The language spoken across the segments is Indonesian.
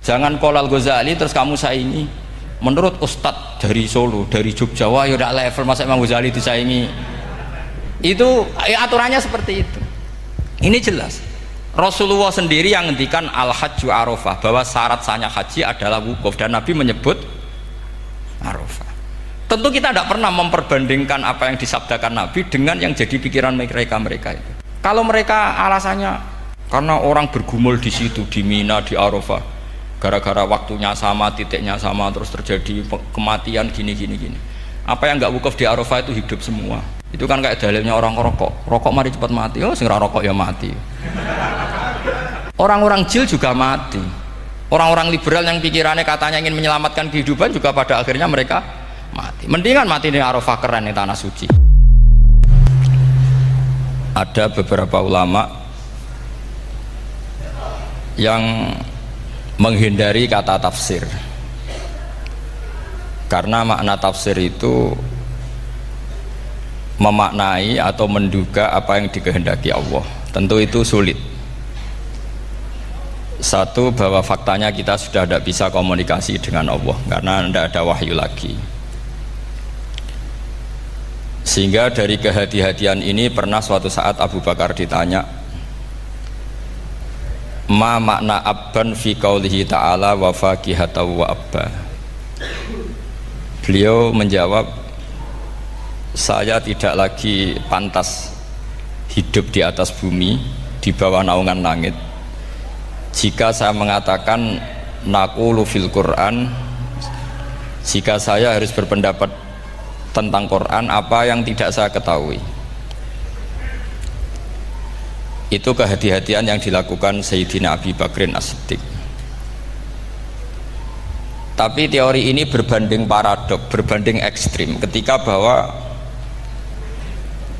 Jangan Qolal Ghazali terus kamu saingi. Menurut Ustadz dari Solo, dari Jogja, wah ya udah level masa Imam Ghazali disaingi. Itu aturannya seperti itu. Ini jelas. Rasulullah sendiri yang ngendikan al-hajju arafah, bahwa syarat sahnya haji adalah wukuf, dan Nabi menyebut arafah. Tentu kita tidak pernah memperbandingkan apa yang disabdakan Nabi dengan yang jadi pikiran mereka itu. Kalau mereka alasannya karena orang bergumul di situ, di Mina, di Arafah, gara-gara waktunya sama, titiknya sama, terus terjadi kematian gini. Apa yang nggak wukuf di Arafah itu hidup semua. Itu kan kayak dalilnya orang rokok mari cepat mati. Oh, sing rokok ya mati. Orang-orang jil juga mati. Orang-orang liberal yang pikirannya katanya ingin menyelamatkan kehidupan juga pada akhirnya mereka mati. Mendingan mati di Arafah, keren di tanah suci. Ada beberapa ulama yang menghindari kata tafsir, karena makna tafsir itu memaknai atau menduga apa yang dikehendaki Allah. Tentu itu sulit. Satu, bahwa faktanya kita sudah tidak bisa komunikasi dengan Allah karena tidak ada wahyu lagi. Sehingga dari kehati-hatian ini pernah suatu saat Abu Bakar ditanya, ma makna abban fi qaulihi ta'ala wa faqihatan wa abba. Beliau menjawab, saya tidak lagi pantas hidup di atas bumi, di bawah naungan langit, jika saya mengatakan naqulu fil Quran, jika saya harus berpendapat tentang Quran apa yang tidak saya ketahui. Itu kehati-hatian yang dilakukan Sayyidina Abi Bakrin As-Siddiq. Tapi teori ini berbanding paradok, berbanding ekstrim, ketika bahwa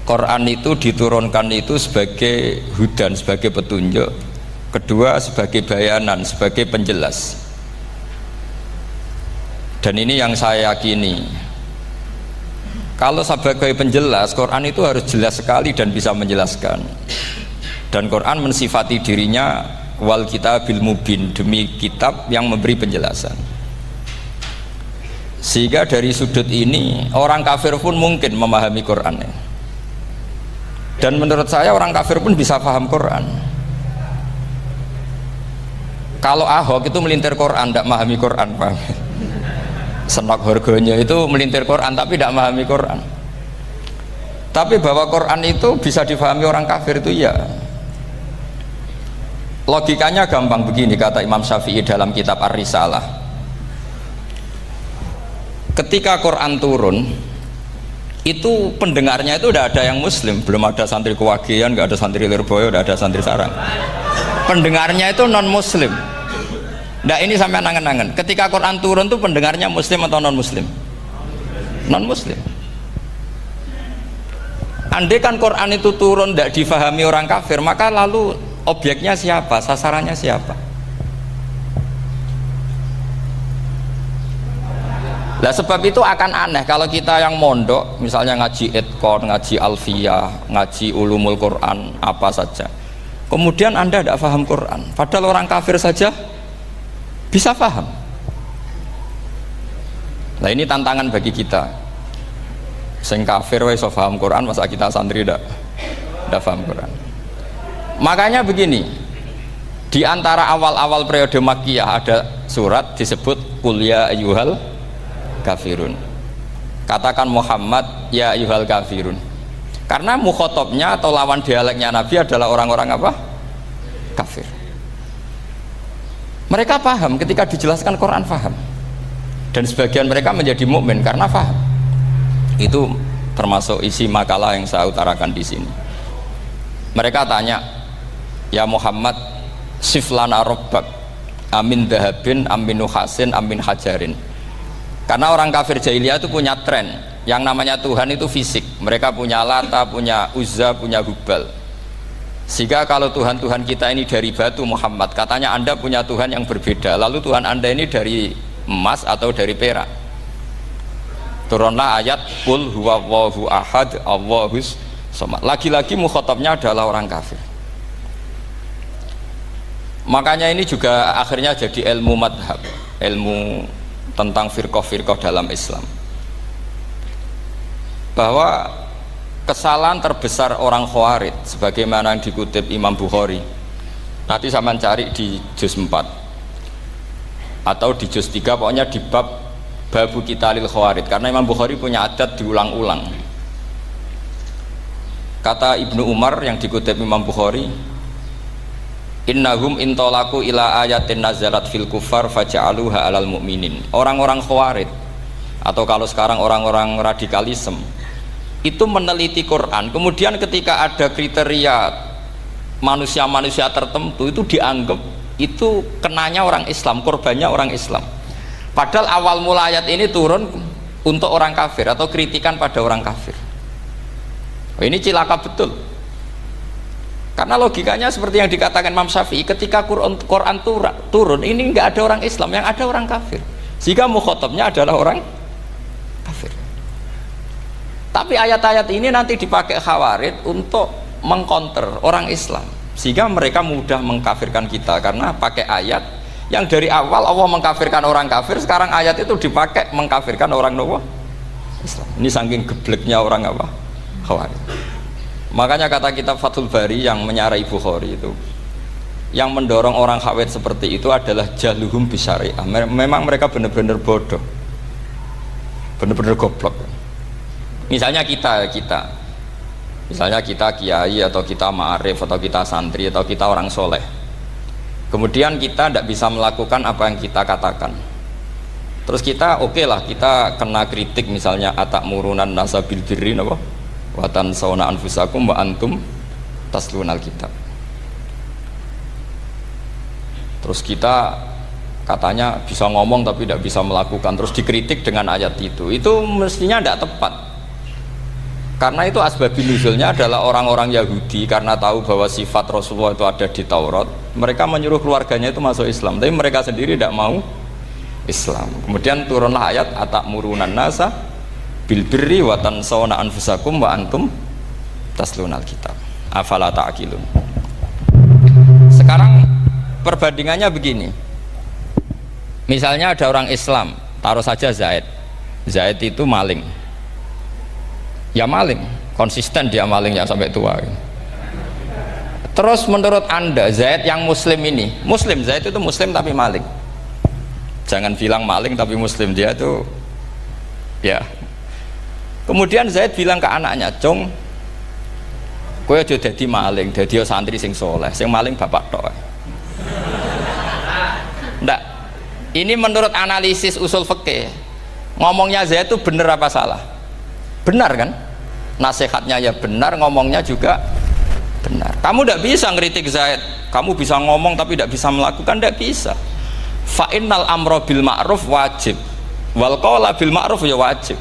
Quran itu diturunkan itu sebagai hudan, sebagai petunjuk, kedua sebagai bayanan, sebagai penjelas. Dan ini yang saya yakini, kalau sebagai penjelas, Quran itu harus jelas sekali dan bisa menjelaskan. Dan Quran mensifati dirinya wal kitabil mubin, demi kitab yang memberi penjelasan. Sehingga dari sudut ini orang kafir pun mungkin memahami Qurannya. Dan menurut saya orang kafir pun bisa paham Quran. Kalau Ahok itu melintir Quran, tidak memahami Quran, paham? Senok harganya itu melintir Quran tapi tidak memahami Quran. Tapi bahwa Quran itu bisa difahami orang kafir itu ya. Logikanya gampang begini, kata Imam Syafi'i dalam kitab Ar-Risalah. Ketika Quran turun, itu pendengarnya itu udah ada yang muslim, belum ada santri Kewagian, nggak ada santri Lirboyo, udah ada santri Sarang. Pendengarnya itu non muslim. Nah ini sampai nangen-nangen, ketika Quran turun tuh pendengarnya muslim atau non muslim? Non muslim. Andai kan Quran itu turun tidak difahami orang kafir, maka lalu objeknya siapa, sasarannya siapa? Nah sebab itu akan aneh kalau kita yang mondok, misalnya ngaji Edkon, ngaji Alfiyah, ngaji Ulumul Quran, apa saja, kemudian Anda tidak paham Quran, padahal orang kafir saja bisa paham. Nah ini tantangan bagi kita. Sing kafir wis iso paham Quran, masa kita santri tidak paham Quran. Makanya begini, di antara awal-awal periode Makkiyah ada surat disebut Qul ya ayyuhal kafirun. Katakan Muhammad ya ayyuhal kafirun. Karena mukhotabnya atau lawan dialeknya Nabi adalah orang-orang apa? Kafir. Mereka paham ketika dijelaskan Quran, paham. Dan sebagian mereka menjadi mukmin karena paham. Itu termasuk isi makalah yang saya utarakan di sini. Mereka tanya, ya Muhammad, siflana robbak, amin dahabin, amin nuhasin, amin hajarin. Karena orang kafir jahiliyah itu punya tren, yang namanya Tuhan itu fisik. Mereka punya Lata, punya Uzza, punya Hubal. Sehingga kalau Tuhan-Tuhan kita ini dari batu, Muhammad, katanya Anda punya Tuhan yang berbeda. Lalu Tuhan Anda ini dari emas atau dari perak. Turunlah ayat Qul huwallahu ahad Allahus samad. Lagi-lagi mukhatabnya adalah orang kafir. Makanya ini juga akhirnya jadi ilmu madhab, ilmu tentang firqah-firqah dalam Islam, bahwa kesalahan terbesar orang Khawarij sebagaimana yang dikutip Imam Bukhari, nanti sama cari di juz 4 atau di juz 3, pokoknya di bab babu qitalil Khawarij, karena Imam Bukhari punya adat diulang-ulang. Kata Ibnu Umar yang dikutip Imam Bukhari, innahum intolaku ila ayatin nazalat fil kufar faja'aluha alal mu'minin. Orang-orang Khawarij atau kalau sekarang orang-orang radikalisme itu meneliti Quran, kemudian ketika ada kriteria manusia-manusia tertentu itu dianggap itu kenanya orang Islam, korbannya orang Islam, padahal awal mula ayat ini turun untuk orang kafir atau kritikan pada orang kafir. Ini cilaka betul, karena logikanya seperti yang dikatakan Imam Syafi'i, ketika Quran turun ini nggak ada orang Islam, yang ada orang kafir, sehingga mukhatabnya adalah orang kafir. Tapi ayat-ayat ini nanti dipakai Khawarij untuk mengcounter orang Islam, sehingga mereka mudah mengkafirkan kita karena pakai ayat yang dari awal Allah mengkafirkan orang kafir, sekarang ayat itu dipakai mengkafirkan orang Islam. Ini saking gebleknya orang apa? Khawarij. Makanya kata kitab Fathul Bari yang menyarai Bukhari itu, yang mendorong orang Khawarij seperti itu adalah jahluhum bisyariah. Memang mereka benar-benar bodoh, benar-benar goblok. Misalnya kita kiai atau kita ma'arif atau kita santri atau kita orang soleh, kemudian kita tidak bisa melakukan apa yang kita katakan, terus kita oke lah, kita kena kritik misalnya atakmurunan nasa bil birri wa tansawna anfusakum wa antum taslunal kitab, terus kita katanya bisa ngomong tapi tidak bisa melakukan, terus dikritik dengan ayat itu mestinya tidak tepat. Karena itu asbabun nuzulnya adalah orang-orang Yahudi, karena tahu bahwa sifat Rasulullah itu ada di Taurat, mereka menyuruh keluarganya itu masuk Islam, tapi mereka sendiri tidak mau Islam. Kemudian turunlah ayat atakmurunan nasa bil birri wa tansawna anfusakum wa antum taslunal kitab afala ta'qilun. Sekarang perbandingannya begini, misalnya ada orang Islam, taruh saja Zaid itu maling, ya maling, konsisten dia malingnya sampai tua. Terus menurut Anda Zaid yang muslim ini, muslim, Zaid itu muslim tapi maling, jangan bilang maling tapi muslim, dia itu ya. Kemudian Zaid bilang ke anaknya, "Cung, kowe aja dadi maling, dadi santri sing soleh, sing maling bapak tok." Ndak, ini menurut analisis usul fikih, ngomongnya Zaid itu benar apa salah? Benar kan? Nasihatnya ya benar, ngomongnya juga benar. Kamu tidak bisa ngeritik Zaid, kamu bisa ngomong tapi tidak bisa melakukan, tidak bisa. Fa'innal amro bil ma'ruf wajib, wal qawla bil ma'ruf ya wajib,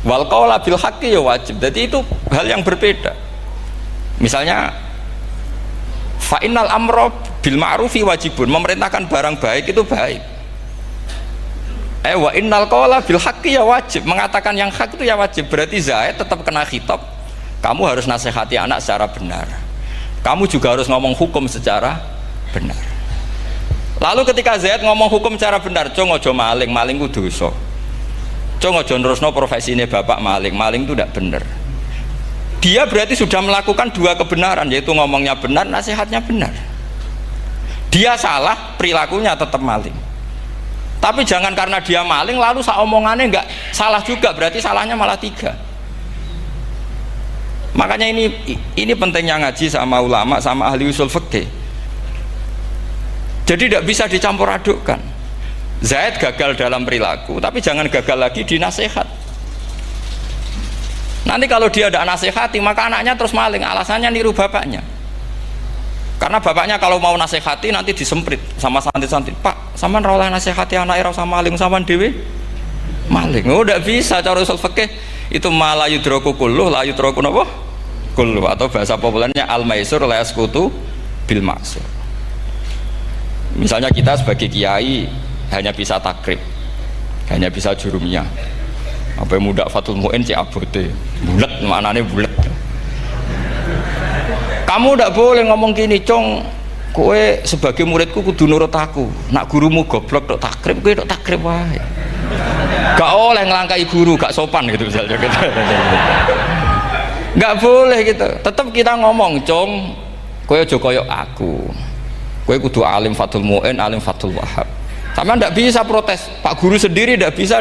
wal qawla bil haqqi ya wajib. Jadi itu hal yang berbeda. Misalnya fa'innal amro bil ma'rufi wajibun, memerintahkan barang baik itu baik. Wa innal qawla bil haqqi ya wajib, mengatakan yang hak itu ya wajib. Berarti Zaid tetap kena khitab, kamu harus nasihati anak secara benar, kamu juga harus ngomong hukum secara benar. Lalu ketika Zaid ngomong hukum secara benar, cung ojo maling, maling itu dosa, cung ojo nerusno profesi ini bapak maling, maling itu tidak benar. Dia berarti sudah melakukan dua kebenaran, yaitu ngomongnya benar, nasihatnya benar. Dia salah, perilakunya tetap maling. Tapi jangan karena dia maling lalu omongannya enggak salah juga, berarti salahnya malah tiga. Makanya ini pentingnya ngaji sama ulama, sama ahli usul fikih. Jadi tidak bisa dicampur adukkan. Zaid gagal dalam perilaku, tapi jangan gagal lagi di nasihat. Nanti kalau dia tidak nasihati, maka anaknya terus maling, alasannya niru bapaknya. Karena bapaknya kalau mau nasihati nanti disemprit sama santri-santri, "Pak, sampean ra oleh nasihati anake ra usah maling, sampean dhewe maling." Oh, tidak bisa, cara usul fikih itu malah yudroku kulluh la yudroku napa? Kulluh, atau bahasa populernya al maisur la yasqutu bil maksur. Misalnya kita sebagai kiai hanya bisa takrib, hanya bisa jurumiyah. Apa muda Fatul Muin cek abote, bulet, maknane bulet. Kamu tidak boleh ngomong gini, "Cung, kowe sebagai muridku kudu nurut aku. Nak gurumu goblok tok takrib, kowe tok takrib wae. Gak oleh ngelangkai guru, gak sopan gitu misalnya gitu. Gak boleh gitu. Tetap kita ngomong, "Cung, kowe aja koyo aku. Kowe kudu alim Fathul Mu'in, alim Fathul Wahhab." Sama ndak bisa protes. Pak guru sendiri ndak bisa.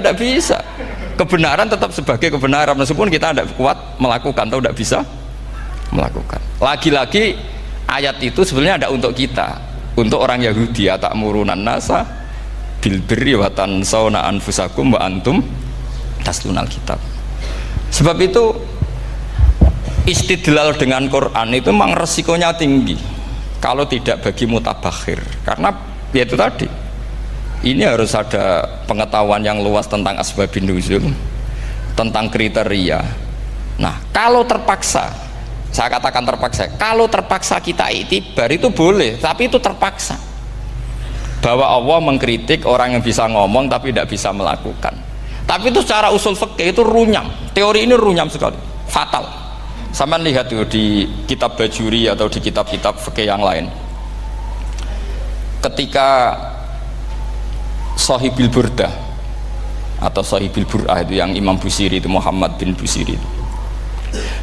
Kebenaran tetap sebagai kebenaran meskipun kita ndak kuat melakukan atau ndak bisa melakukan. Lagi-lagi ayat itu sebenarnya ada untuk kita, untuk orang Yahudi, atakmurunan nasa bil birri wa tansawna anfusakum wa antum taslunal kitab. Sebab itu istidlal dengan Quran itu memang resikonya tinggi kalau tidak bagi mutabakhir, karena ya itu tadi, ini harus ada pengetahuan yang luas tentang asbabun nuzul, tentang kriteria. Nah, kalau terpaksa, saya katakan terpaksa, kalau terpaksa kita itibar itu boleh, tapi itu terpaksa. Bahwa Allah mengkritik orang yang bisa ngomong tapi tidak bisa melakukan. Tapi itu secara usul fikih itu runyam. Teori ini runyam sekali, fatal. Sama lihat tuh di kitab Bajuri atau di kitab-kitab fikih yang lain. Ketika Shahibil Burdah atau Shahibil Bur'ah itu yang Imam Busiri itu, Muhammad bin Busiri itu.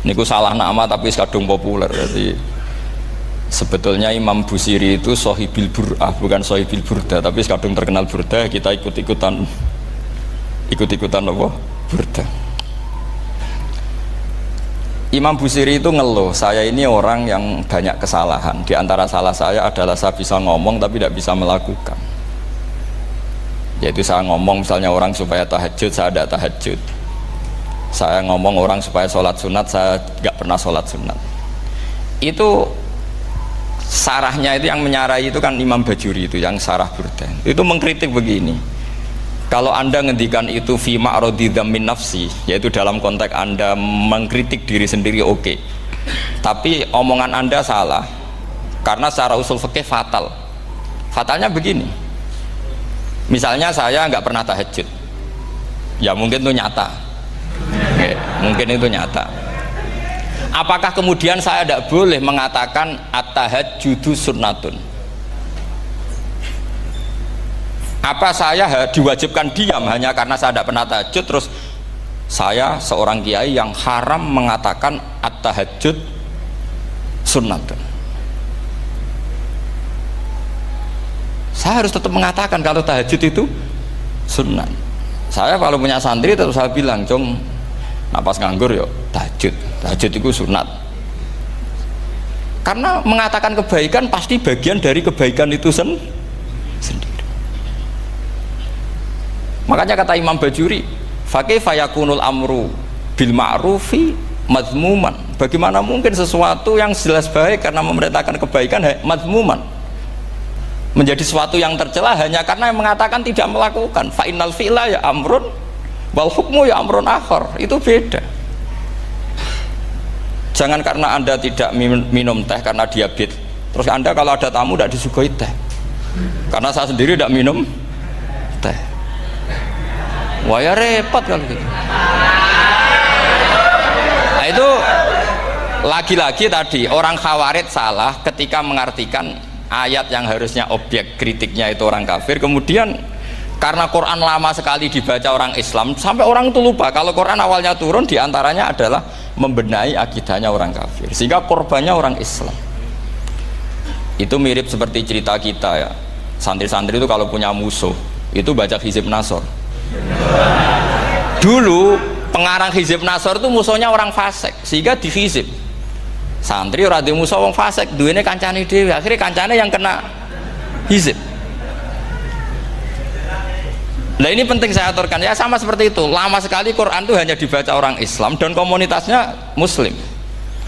Niku salah nama tapi kadung populer. Jadi sebetulnya Imam Busiri itu Shahibil Bur'ah, bukan Shahibil Burdah, tapi kadung terkenal Burdah, kita ikut-ikutan apa? Burdah. Imam Busiri itu ngeluh, saya ini orang yang banyak kesalahan. Di antara salah saya adalah saya bisa ngomong tapi tidak bisa melakukan. Yaitu saya ngomong misalnya orang supaya tahajud, saya tidak tahajud. Saya ngomong orang supaya sholat sunat, saya nggak pernah sholat sunat. Itu sarahnya itu yang menyarai itu kan Imam Bajuri itu yang sarah Burdah. Itu mengkritik begini. Kalau Anda ngendikan itu fi ma'radi dzammin nafsi, yaitu dalam konteks Anda mengkritik diri sendiri, oke. Tapi omongan Anda salah. Karena secara usul fikih fatal. Fatalnya begini. Misalnya saya nggak pernah tahajud. Ya mungkin itu nyata. Oke, mungkin itu nyata. Apakah kemudian saya tidak boleh mengatakan at-tahajjudu sunnatun? Apa saya diwajibkan diam hanya karena saya tidak pernah tahajud, terus saya seorang kiai yang haram mengatakan at-tahajjud sunnatun? Saya harus tetap mengatakan kalau tahajud itu sunnah. Saya kalau punya santri tetap saya bilang, "Cung, napas nganggur yuk tahajud itu sunat." Karena mengatakan kebaikan pasti bagian dari kebaikan itu sendiri. Makanya kata Imam Bajuri, fakaifa yakunul amru bil ma'rufi mazmuman. Bagaimana mungkin sesuatu yang jelas baik karena memerintahkan kebaikan mazmuman menjadi sesuatu yang tercela hanya karena yang mengatakan tidak melakukan. Fa innal fi'la ya amrun wal hukmu ya amrun akhar. Itu beda. Jangan karena Anda tidak minum teh karena diabetes, terus Anda kalau ada tamu tidak disuguhi teh. Karena saya sendiri tidak minum teh. Wah ya repot kalau gitu. Nah itu lagi-lagi tadi orang Khawarij salah ketika mengartikan ayat yang harusnya objek kritiknya itu orang kafir, kemudian karena Quran lama sekali dibaca orang Islam sampai orang itu lupa kalau Quran awalnya turun diantaranya adalah membenahi akidahnya orang kafir, sehingga korbannya orang Islam. Itu mirip seperti cerita kita ya, santri-santri itu kalau punya musuh itu baca Hizib Nasor. Dulu pengarang Hizib Nasor itu musuhnya orang fasik, sehingga di Hizib santri ora di musuh wong fasik, duwene kancane dhewe, akhirnya kancane yang kena Hizib. Nah ini penting saya aturkan ya, sama seperti itu. Lama sekali Quran itu hanya dibaca orang Islam dan komunitasnya Muslim,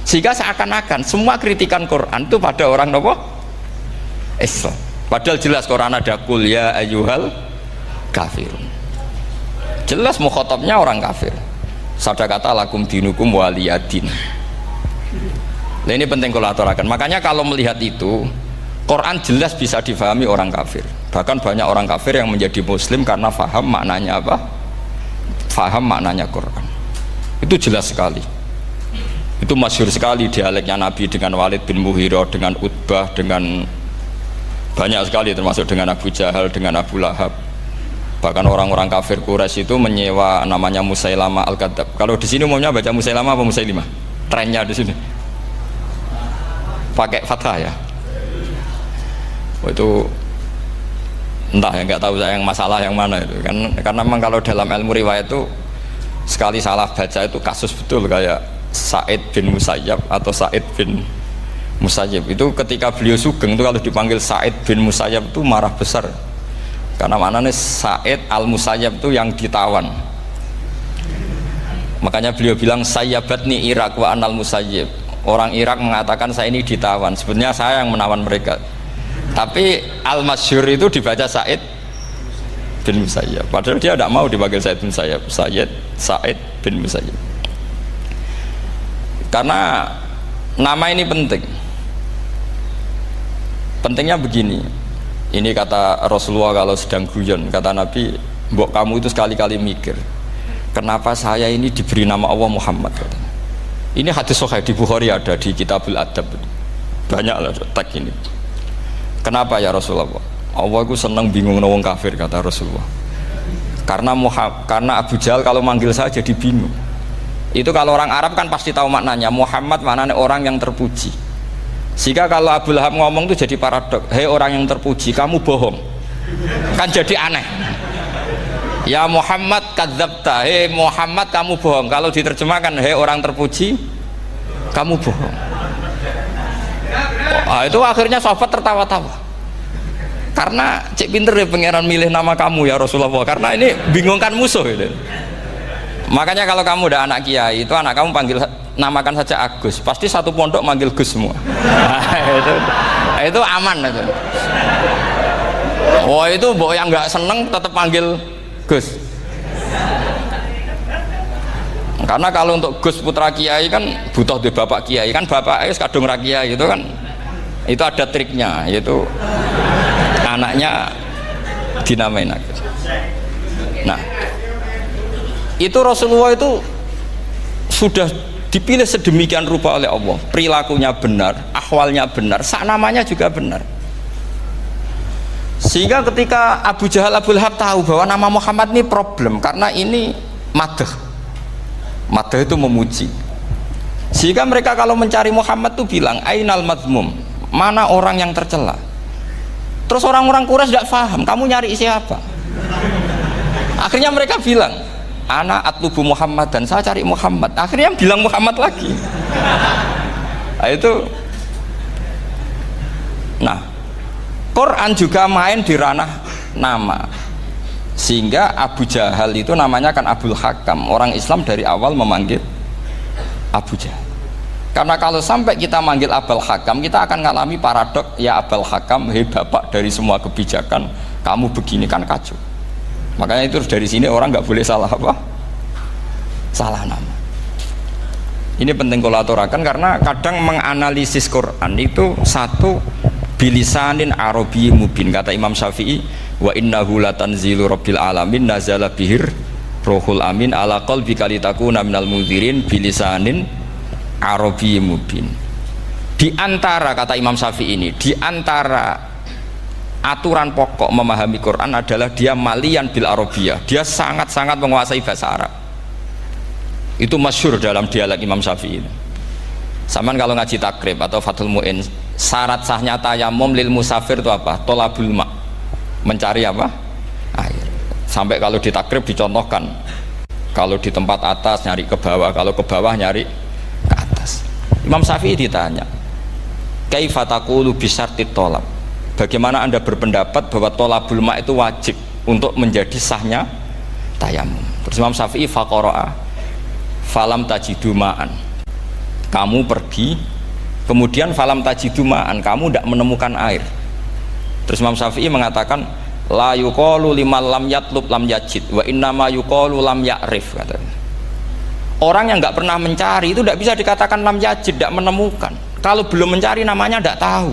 sehingga seakan-akan semua kritikan Quran itu pada orang nopo Islam. Padahal jelas Quran ada kul ya ayyuhal kafirun. Jelas mukhatabnya orang kafir. Sadaqata lakum dinukum waliyadin. Nah ini penting kalau aturakan. Makanya kalau melihat itu, Quran jelas bisa difahami orang kafir. Bahkan banyak orang kafir yang menjadi muslim karena faham maknanya apa? Faham maknanya Quran. Itu jelas sekali. Itu masyhur sekali dialeknya Nabi dengan Walid bin Mughirah, dengan Utbah, dengan banyak sekali, termasuk dengan Abu Jahal, dengan Abu Lahab. Bahkan orang-orang kafir Quraisy itu menyewa namanya Musailamah Al-Kadzab. Kalau di sini umumnya baca Musailamah apa Musailimah? Trennya di sini pakai fathah ya. Itu entah ya, nggak tahu saya yang masalah yang mana itu kan, karena memang kalau dalam ilmu riwayat itu sekali salah baca itu kasus betul, kayak Sa'id bin Musayyab atau Sa'id bin Musayyib itu ketika beliau sugeng itu kalau dipanggil Sa'id bin Musayyab itu marah besar, karena maknanya Sa'id al-Musayyab itu yang ditawan. Makanya beliau bilang sayyabatni Irak wa anal Musayyib. Orang Irak mengatakan saya ini ditawan, sebenarnya saya yang menawan mereka. Tapi al-masyhur itu dibaca Sa'id bin Musayyab, padahal dia tidak mau dipanggil Sa'id bin Musayyab, Sa'id bin Musayyab. Karena nama ini penting. Pentingnya begini, ini kata Rasulullah kalau sedang guyon, kata Nabi, mbok kamu itu sekali-kali mikir kenapa saya ini diberi nama Allah Muhammad. Ini hadis sahih di Bukhari, ada di Kitabul Adab, banyak lah teks ini. Kenapa ya Rasulullah? Allah itu senang bingung wong kafir, kata Rasulullah. Karena Abu Jahal kalau manggil saya jadi bingung. Itu kalau orang Arab kan pasti tahu maknanya, Muhammad maknanya orang yang terpuji. Sehingga kalau Abu Lahab ngomong itu jadi paradok, hei orang yang terpuji, kamu bohong. Kan jadi aneh. Ya Muhammad kadzabta, hei Muhammad kamu bohong. Kalau diterjemahkan, hei orang terpuji, kamu bohong. Itu akhirnya sahabat tertawa-tawa. Karena cek pinter ya pangeran milih nama kamu ya Rasulullah, karena ini bingungkan musuh gitu. Makanya kalau kamu udah anak kiai, itu anak kamu panggil, namakan saja Agus, pasti satu pondok manggil Gus semua. Itu aman itu. Oh itu mbok yang nggak seneng tetap panggil Gus. Karena kalau untuk Gus putra kiai kan butuh di bapak kiai, kan bapak kadung ra kiai itu kan, itu ada triknya, yaitu anaknya dinamain Agus. Nah, itu Rasulullah itu sudah dipilih sedemikian rupa oleh Allah, perilakunya benar, ahwalnya benar, sak namanya juga benar. Sehingga ketika Abu Jahal, Abu Lahab tahu bahwa nama Muhammad ini problem, karena ini madah itu memuji. Sehingga mereka kalau mencari Muhammad tuh bilang ainal madmum, mana orang yang tercela. Terus orang-orang Quraisy tidak paham, kamu nyari siapa? Akhirnya mereka bilang, ana atlubu Muhammad, dan saya cari Muhammad. Akhirnya bilang Muhammad lagi. Nah, itu. Nah, Quran juga main di ranah nama. Sehingga Abu Jahal itu namanya kan Abul Hakam. Orang Islam dari awal memanggil Abu Jahal. Karena kalau sampai kita manggil Abul Hakam, kita akan mengalami paradok, ya Abul Hakam, hei bapak dari semua kebijakan, kamu begini kan kacau. Makanya itu dari sini orang nggak boleh salah apa? Salah nama. Ini penting kolaborakan, karena kadang menganalisis Quran itu satu bilisanin Arabi mubin, kata Imam Syafi'i, wa innahu latanzilu rabbil alamin nazala bihir rohul amin ala qalbika litakuna minal mudhirin bilisanin Arabi mubin. Di antara, kata Imam Syafi'i ini, di antara aturan pokok memahami Quran adalah dia malian bil arabiyah, dia sangat-sangat menguasai bahasa Arab. Itu masyhur dalam dialog Imam Syafi'i. Saman kalau ngaji takrib atau Fathul Mu'in, syarat sahnya tayamum lil musafir itu apa? Tolabul ma, mencari apa? Air. Sampai kalau di takrib dicontohkan, kalau di tempat atas nyari ke bawah, kalau ke bawah nyari ke atas. Imam Syafi'i ditanya, kaifa taqulu bi syartit tolab, bagaimana anda berpendapat bahwa tolabul ma itu wajib untuk menjadi sahnya tayamum? Terus Imam Syafi'i faqara'a falam tajidu ma'an, kamu pergi kemudian falam tajidu ma'an, kamu tidak menemukan air. Terus Imam Syafi'i mengatakan la yuqalu liman lam yatlub lam yajid wa innama yuqalu lam ya'rif, katanya. Orang yang nggak pernah mencari itu tidak bisa dikatakan lam yajid, tidak menemukan. Kalau belum mencari namanya tidak tahu.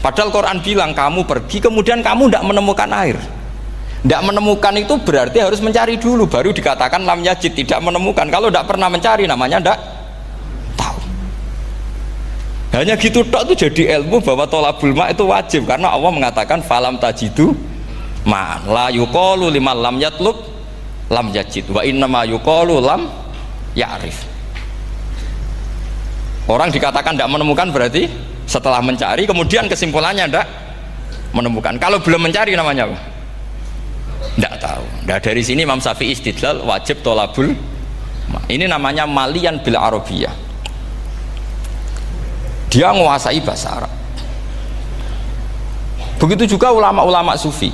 Padahal Quran bilang kamu pergi kemudian kamu tidak menemukan air. Tidak menemukan itu berarti harus mencari dulu, baru dikatakan lam yajid, tidak menemukan. Kalau tidak pernah mencari namanya tidak tahu. Hanya gitu tok tuh jadi ilmu bahwa tolabul ma itu wajib karena Allah mengatakan falam tajidu ma'an la yuqalu liman lam yatlub lam yajid wa innama yuqalu lam ya'rif. Orang dikatakan tidak menemukan berarti setelah mencari kemudian kesimpulannya tidak menemukan. Kalau belum mencari namanya apa? Tidak tahu. Nah, dari sini Imam Syafi'i istidlal wajib tolabul. Ini namanya malian bil arabiyah. Dia menguasai bahasa Arab. Begitu juga ulama-ulama sufi.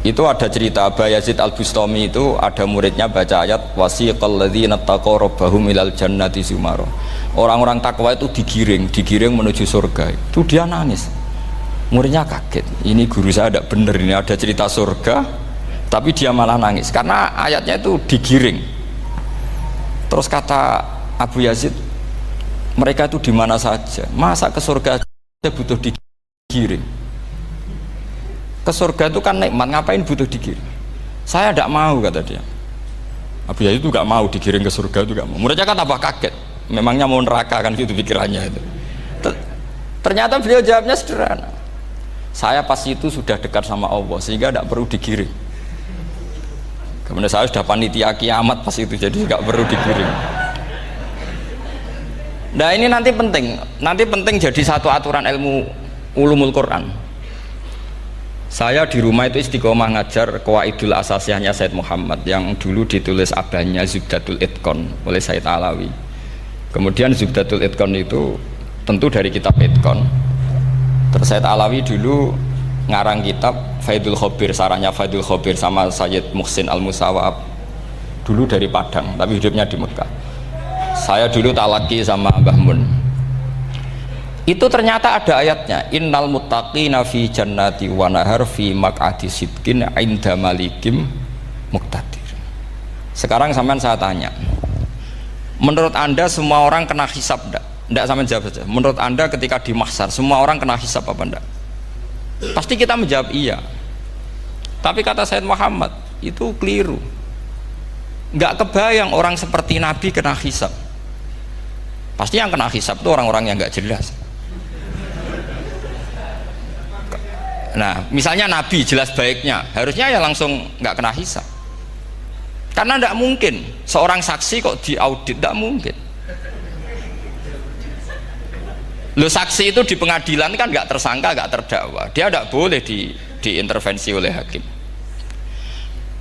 Itu ada cerita Bayazid Al-Bustami itu ada muridnya baca ayat wasiqal ladzina taqaw rabbahum ilal jannati zumara. Orang-orang takwa itu digiring menuju surga. Itu dia nangis. Muridnya kaget. Ini guru saya tidak benar, ini ada cerita surga tapi dia malah nangis karena ayatnya itu digiring. Terus kata Abu Yazid, mereka itu di mana saja, masa ke surga aja butuh digiring? Ke surga itu kan nikmat, ngapain butuh digiring? Saya tidak mau, kata dia. Abu Yazid itu gak mau digiring ke surga, itu gak mau. Muridnya kan tambah kaget, memangnya mau neraka kan gitu pikirannya itu. Ternyata beliau jawabnya sederhana, saya pas itu sudah dekat sama Allah sehingga tidak perlu digiring. Kemudian saya sudah panitia kiamat pas itu, jadi nggak perlu digiring. Nah ini nanti penting jadi satu aturan ilmu ulumul Quran. Saya di rumah itu istiqomah ngajar Qawaidul Asasiyahnya Said Muhammad yang dulu ditulis abahnya Zubdatul Itqan oleh Said Alawi. Kemudian Zubdatul Itqan itu tentu dari kitab Itqan. Terus Said Alawi dulu ngarang kitab Faidul Khobir, sarannya Faidul Khobir sama Sayyid Muhsin Al-Musawab, dulu dari Padang tapi hidupnya di Mekah. Saya dulu talaki sama Mbah Mun. Itu ternyata ada ayatnya, innal muttaqina fi jannati wa nahar fi maq'adi sidqin 'inda malikim muqtadir. Sekarang sampean saya tanya, menurut Anda semua orang kena hisab enggak? Enggak, sampean jawab saja. Menurut Anda ketika di mahsyar semua orang kena hisab apa enggak? Pasti kita menjawab iya. Tapi kata Said Muhammad itu keliru. Enggak kebayang orang seperti Nabi kena hisab. Pasti yang kena hisab itu orang-orang yang enggak jelas. Nah, misalnya Nabi jelas baiknya, harusnya ya langsung nggak kena hisab. Karena tidak mungkin seorang saksi kok diaudit, tidak mungkin. Lo saksi itu di pengadilan kan nggak tersangka, nggak terdakwa, dia tidak boleh diintervensi oleh hakim.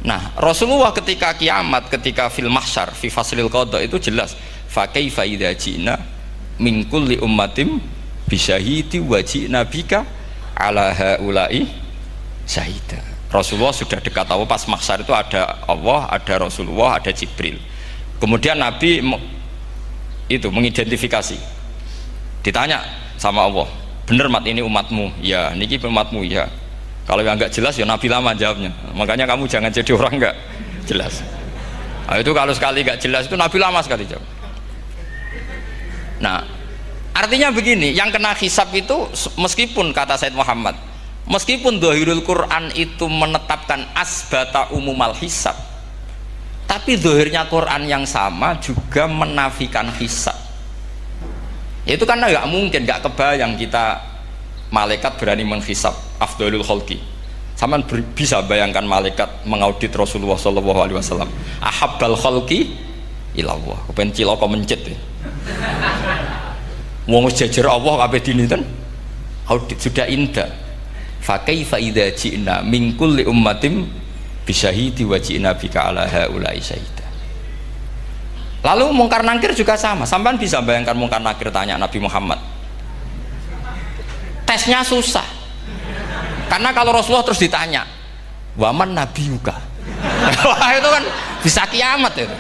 Nah, Rasulullah ketika kiamat, ketika fil mahsyar, fi faslil qada itu jelas, fa kaifa idza ji'na min kulli ummatin bisyahidi wa ji'na bika ala haula'i syahida. Rasulullah sudah dekat Allah, pas mahsyar itu ada Allah, ada Rasulullah, ada Jibril. Kemudian Nabi itu mengidentifikasi. Ditanya sama Allah, bener mat ini umatmu? Ya, niki umatmu ya. Kalau yang enggak jelas ya Nabi lama jawabnya. Makanya kamu jangan jadi orang enggak jelas. Nah, itu kalau sekali enggak jelas itu Nabi lama sekali jawab. Nah, artinya begini, yang kena hisab itu meskipun kata Said Muhammad, meskipun Dhahirul Quran itu menetapkan asbata umumal hisab, tapi zahirnya Quran yang sama juga menafikan hisab. Itu karena nggak mungkin, nggak kebayang kita malaikat berani menghisab afdalul khalqi. Sama bisa bayangkan malaikat mengaudit Rasulullah SAW. Ahabbal khalqi ilallah. Kepen cilaka mencit ya. Wong jajar Allah kabeh dinten audit sudah indah. Fa kaifa idza ji'na min kulli ummatin bisyahidi wa ji'na bika ala haula'i syahida. Lalu mungkar nakir juga sama. Sampean bisa bayangkan mungkar nakir tanya Nabi Muhammad. Tesnya susah. Karena kalau Rasulullah terus ditanya, "Waman nabiyuka?" Wah, itu kan bisa kiamat itu.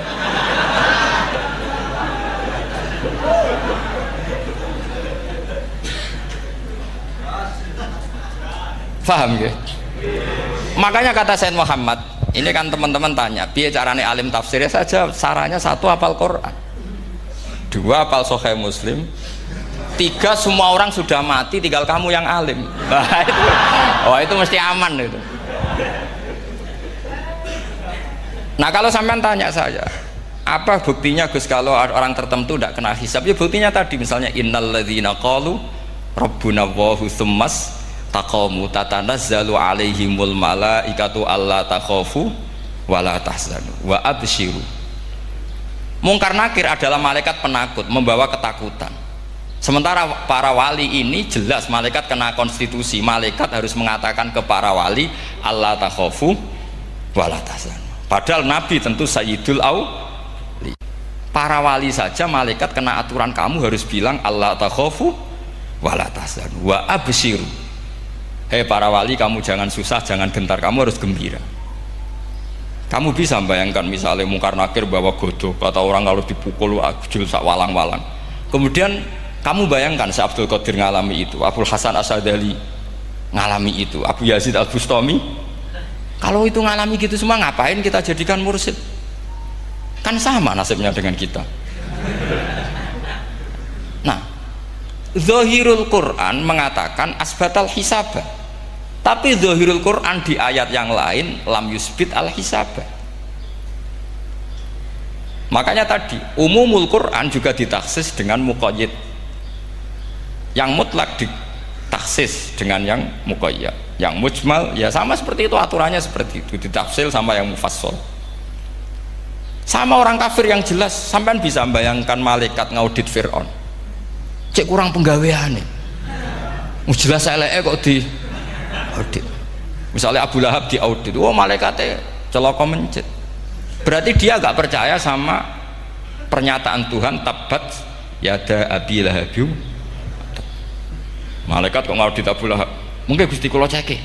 Paham ya? Makanya kata Said Muhammad, ini kan teman-teman tanya, biar carane alim tafsirnya saja, sarannya satu hafal Quran, dua hafal Sahih Muslim, tiga semua orang sudah mati, tinggal kamu yang alim. Nah, itu, oh itu mesti aman itu. Nah kalau sampean tanya saya, Apa buktinya Gus kalau orang tertentu tidak kena hisab? Ya buktinya tadi misalnya innalladzina qalu rabbuna Allahu tsummas taqamu tatanazzalu alaihimul malaikatu alla takhafu wala tahzanu wa absyiru. Mungkar nakir adalah malaikat penakut membawa ketakutan. Sementara para wali ini jelas malaikat kena konstitusi, malaikat harus mengatakan ke para wali alla takhafu wala tahzanu. Padahal Nabi tentu sayyidul auli. Para wali saja malaikat kena aturan kamu harus bilang alla takhafu wala tahzanu wa absyiru. Hei para wali, kamu jangan susah, jangan gentar, kamu harus gembira. Kamu bisa bayangkan misalnya mungkar nakir bawa godok, kata orang kalau dipukul ajul sak walang-walang. Kemudian kamu bayangkan si Abdul Qadir ngalami itu, Abdul Hasan Asadali ngalami itu, Abu Yazid Al Bustami. Kalau itu ngalami gitu semua, ngapain kita jadikan mursyid? Kan sama nasibnya dengan kita. Nah, Zahirul Quran mengatakan asbatal hisabah, tapi Zahirul Quran di ayat yang lain lam yusbit al hisabah. Makanya tadi umumul Quran juga ditaksis dengan muqayyid, yang mutlak ditaksis dengan yang muqayyad, yang mujmal ya sama seperti itu, aturannya seperti itu, ditafsil sama yang mufassal. Sama orang kafir yang jelas, sampean bisa bayangkan malaikat ngaudit Fir'aun, cek kurang penggaweane, jelas eleke kok di audit. Misalnya Abu Lahab di audit, oh malaikatnya celaka mencet, berarti dia gak percaya sama pernyataan Tuhan tabat yada abi lahabiu. Malaikat kok ngaudit Abu Lahab, mungkin Gusti kula ceke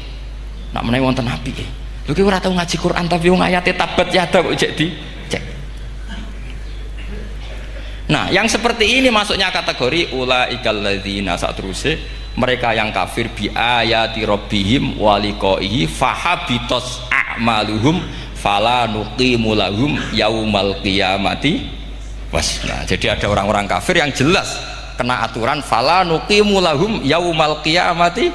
nak menawi wonten api lho ki ora tau ngaji Quran tapi wong ayate tabat yada kok cek di cek. Nah, yang seperti ini masuknya kategori ulaikal ladzina, saat terusnya mereka yang kafir bi ayati rabbihim wa liqaihi fahabitos a'maluhum fala nuqimu lahum yaumal qiyamati wasna. Jadi ada orang-orang kafir yang jelas kena aturan fala nuqimu lahum yaumal qiyamati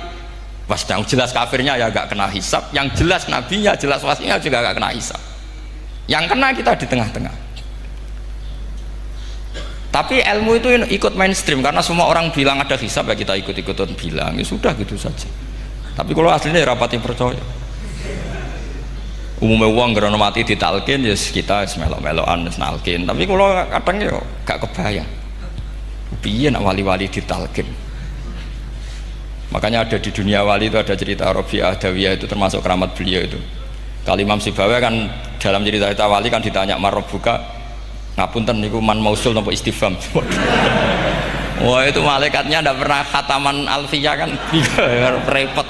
wasna. Jelas kafirnya ya gak kena hisab, yang jelas nabinya, jelas wasinya juga gak kena hisab. Yang kena kita di tengah-tengah. Tapi ilmu itu ikut mainstream karena semua orang bilang ada hisab, ya kita ikut-ikutan bilang, ya sudah gitu saja. Tapi kalau aslinya ya rapati percaya. Umumnya uang gerono mati ditalkin ya kita melok-melokan nalkin. Tapi kalau kadang ya gak kebayang piye nak wali-wali ditalkin. Makanya ada di dunia wali itu ada cerita Rabi'ah Adawiyah, itu termasuk keramat beliau itu. Kali Imam Sibawi kan dalam cerita wali kan ditanya marabbuka, ngapunten niku man mausul nopo istifham. Wah itu malaikatnya tidak pernah khataman alfiyah kan, repot.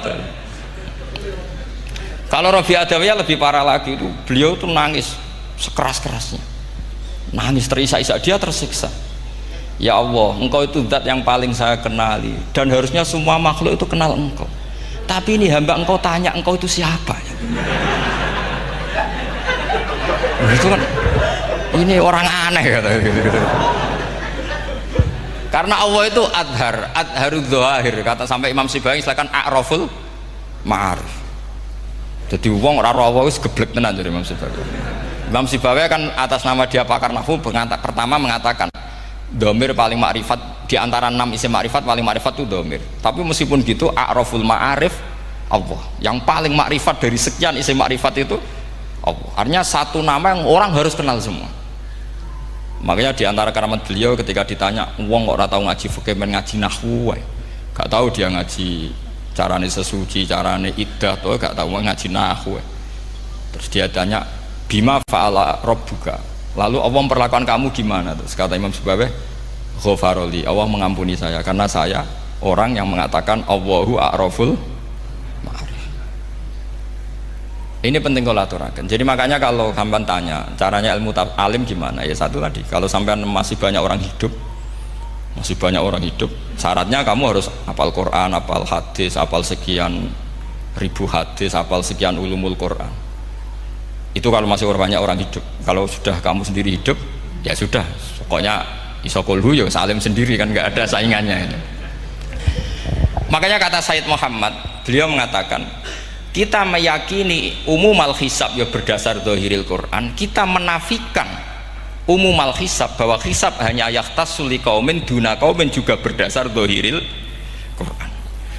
Kalau Rabi'ah Adawiyah lebih parah lagi, itu beliau tuh nangis sekeras-kerasnya, nangis terisak-isak, dia tersiksa. Ya Allah, engkau itu zat yang paling saya kenali dan harusnya semua makhluk itu kenal engkau, tapi ini hamba engkau tanya engkau itu siapa ya? Itu kan ini orang aneh kata gitu. Karena Allah itu adharud dzahir, kata sampai Imam Sibawi silakan a'raful ma'arif. Jadi wong ora ora wis geblek tenan dari Imam Sibawi. Imam Sibawi kan atas nama dia pakar nahwu pertama mengatakan domir paling makrifat di antara 6 isim makrifat, paling makrifat itu domir. Tapi meskipun gitu a'raful ma'arif Allah, yang paling makrifat dari sekian isim makrifat itu Allah. Artinya satu nama yang orang harus kenal semua. Makanya di antara keramat beliau ketika ditanya wong kok ora tau ngaji fikih men ngaji nahwu wae, gak tahu dia ngaji carane sesuci, carane iddah tuh gak tahu ngaji nahwu. Terus dia tanya bima fa'ala rabbuka, lalu Allah memperlakukan kamu gimana? Terus kata Imam Sibawi ghafaroli, Allah mengampuni saya karena saya orang yang mengatakan Allahu a'raful ma'arif. Ini penting kalau aturakan. Jadi makanya kalau sampean tanya caranya ilmu alim gimana, ya satu tadi, kalau sampean masih banyak orang hidup, syaratnya kamu harus hafal Quran, hafal hadis, hafal sekian ribu hadis, hafal sekian ulumul Quran. Itu kalau masih banyak orang hidup. Kalau sudah kamu sendiri hidup, ya sudah, pokoknya isokulhu ya salim sendiri kan, nggak ada saingannya ini. Makanya kata Sayyid Muhammad, beliau mengatakan kita meyakini umum al-hisab ya berdasar zahiril Quran, kita menafikan umumal hisab, bahwa hisab hanya yahtassul liqaumin duna qaumin juga berdasar dzahiril Quran.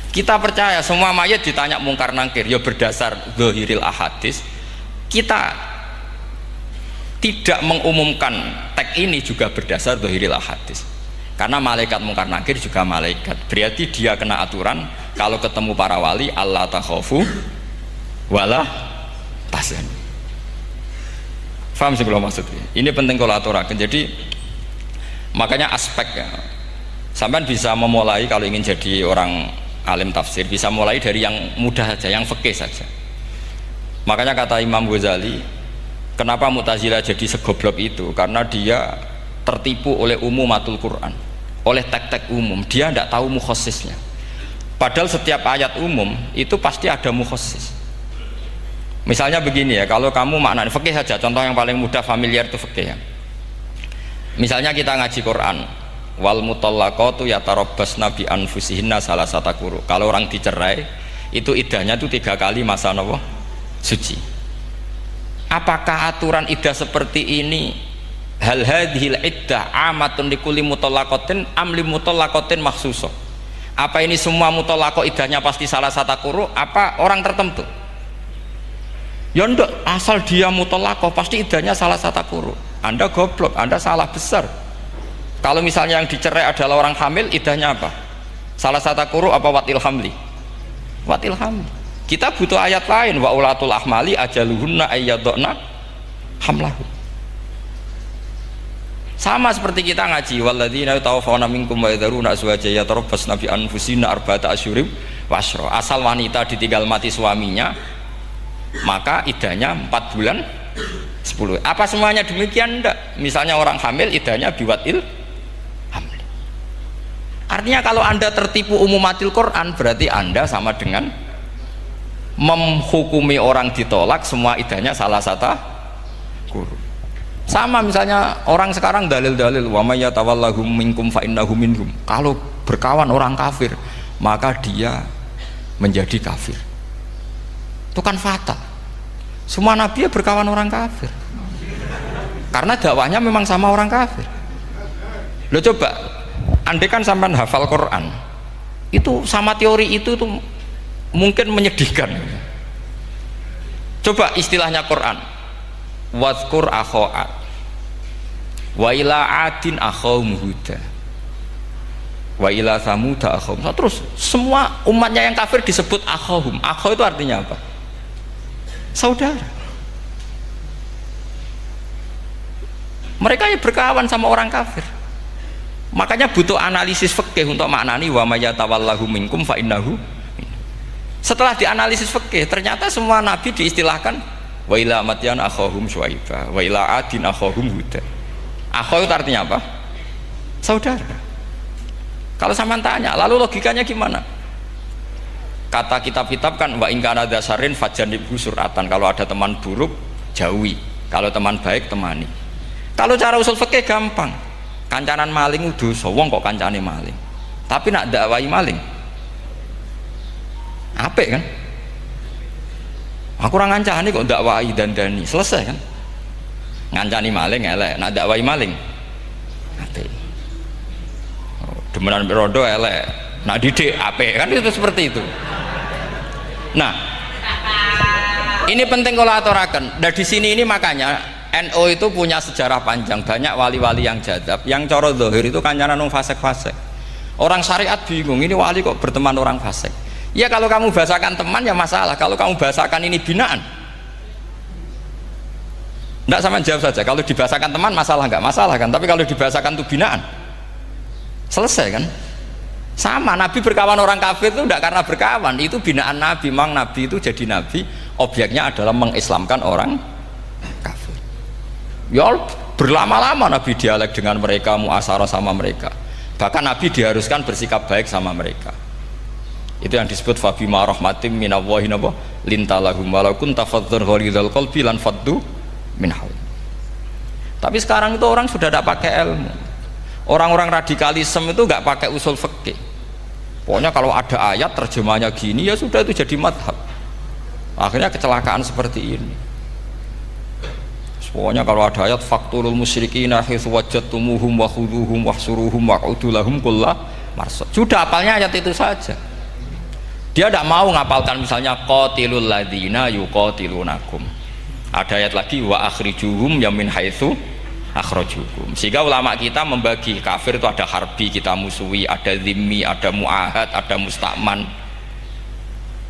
Kita percaya semua mayat ditanya mungkar nangkir ya berdasar dzahiril ahadis. Kita tidak mengumumkan teks ini juga berdasar dzahiril ahadis. Karena malaikat mungkar nangkir juga malaikat. Berarti dia kena aturan kalau ketemu para wali Allah takhafu wala tahzanu. Faham sih kalau maksudnya? Ini penting kalau aturakan. Jadi makanya aspeknya sampean bisa memulai kalau ingin jadi orang alim tafsir bisa mulai dari yang mudah saja, yang fikih saja. Makanya kata Imam Ghazali, kenapa Mu'tazilah jadi segoblok itu? Karena dia tertipu oleh umumatul Quran, oleh teks-teks umum. Dia tidak tahu mukhassisnya. Padahal setiap ayat umum itu pasti ada mukhassis. Misalnya begini ya, kalau kamu maknanya fikih saja, contoh yang paling mudah familiar itu fikih ya. Misalnya kita ngaji Quran, wal mutallaqatu yatarabbasna bi anfusihinna salasata quru. Kalau orang dicerai, itu iddahnya itu 3 kali masa nopo suci. Apakah aturan iddah seperti ini hal hadhil iddah amatun likulli mutallaqatin am li mutallaqatin makhsusah? Apa ini semua mutallaqah iddahnya pasti salasata quru apa orang tertentu? Ya enggak, asal dia mutallaqah pasti iddahnya salah satu quru. Anda goblok, Anda salah besar. Kalau misalnya yang dicerai adalah orang hamil, iddahnya apa? Salah satu quru apa watil hamli? Watil hamli. Kita butuh ayat lain, wa ulatul ahmali ajaluhunna ayyadna hamlahu. Sama seperti kita ngaji walladzina yatawaffawna minkum wa yadharuna azwajan yatarabbasna bi anfusina arba'ata asyhurin wa asyra. Asal wanita ditinggal mati suaminya, maka iddahnya 4 bulan 10. Apa semuanya demikian? Enggak. Misalnya orang hamil iddahnya biwatil hamil. Artinya kalau Anda tertipu umumatil Quran berarti Anda sama dengan menghukumi orang ditolak semua iddahnya salah satu guru. Sama misalnya orang sekarang dalil-dalil wa may yatawallahum minkum fa innahu minhum. Kalau berkawan orang kafir maka dia menjadi kafir. Itu kan fatal. Semua nabi ya berkawan orang kafir karena dakwahnya memang sama orang kafir. Lo coba andai kan sampai hafal Quran itu sama teori itu tuh mungkin menyedihkan. Coba istilahnya Quran wadhkur akho'at wa ila adin akhawum huda wa ila samuda akhawum. Terus semua umatnya yang kafir disebut akhawum. Akhaw itu artinya apa? Saudara. Mereka ya berkawan sama orang kafir. Makanya butuh analisis fikih untuk maknani wa may yatawallahu minkum fa innahu. Setelah dianalisis fikih ternyata semua nabi diistilahkan wa ila matyan akhahum syuaiba wa ila adin akhahum huda. Akhaw itu artinya apa? Saudara. Kalau sampean tanya, lalu logikanya gimana? Kata kitab-kitab kan wa in kana dasarin fajanibhu suratan. Kalau ada teman buruk jauhi, kalau teman baik temani. Kalau cara usul fikih gampang. Kancanan maling dosa, wong kok kancane maling. Tapi nak dakwai maling apik kan? Aku ora ngancani kok dakwai dandani, selesai kan? Ngancani maling elek, nak dakwai maling apik. Demenan rondo elek, nak didik apik kan, itu seperti itu. Nah, ini penting kalau aturakan. Nah di sini ini makanya NU itu punya sejarah panjang, banyak wali-wali yang jadab, yang coro zahir itu kancanan wong fasik-fasik. Orang syariat bingung, ini wali kok berteman orang fasik. Ya kalau kamu bahasakan teman ya masalah, kalau kamu bahasakan ini binaan. Enggak, sama jawab saja. Kalau dibahasakan teman masalah enggak? Masalah kan? Tapi kalau dibahasakan itu binaan, selesai kan? Sama, Nabi berkawan orang kafir itu tidak karena berkawan, itu binaan Nabi. Memang Nabi itu jadi Nabi, objeknya adalah mengislamkan orang kafir. Ya berlama-lama Nabi dialek dengan mereka, muasyarah sama mereka. Bahkan Nabi diharuskan bersikap baik sama mereka. Itu yang disebut fabima rahmatim minallahi lintalahum walau kunta fadzan ghalidhal qalbi lan faddu min haul. Tapi sekarang itu orang sudah tidak pakai ilmu. Orang-orang radikalisme itu nggak pakai usul fikih. Pokoknya kalau ada ayat terjemahnya gini ya sudah itu jadi madhab. Akhirnya kecelakaan seperti ini. Pokoknya kalau ada ayat faqtulul musyrikina haitsu wajadtumuhum wa khudhuhum wahsuruhum waq'udu lahum kulla marsad. Sudah hafalnya ayat itu saja. Dia tidak mau ngapalkan misalnya qatilul ladzina yuqatilunakum. Ada ayat lagi wa akhrijuhum ya min haitsu akhrajukum. Sehingga ulama kita membagi kafir itu ada harbi, kita musuhi, ada zimmi, ada muahad, ada musta'man.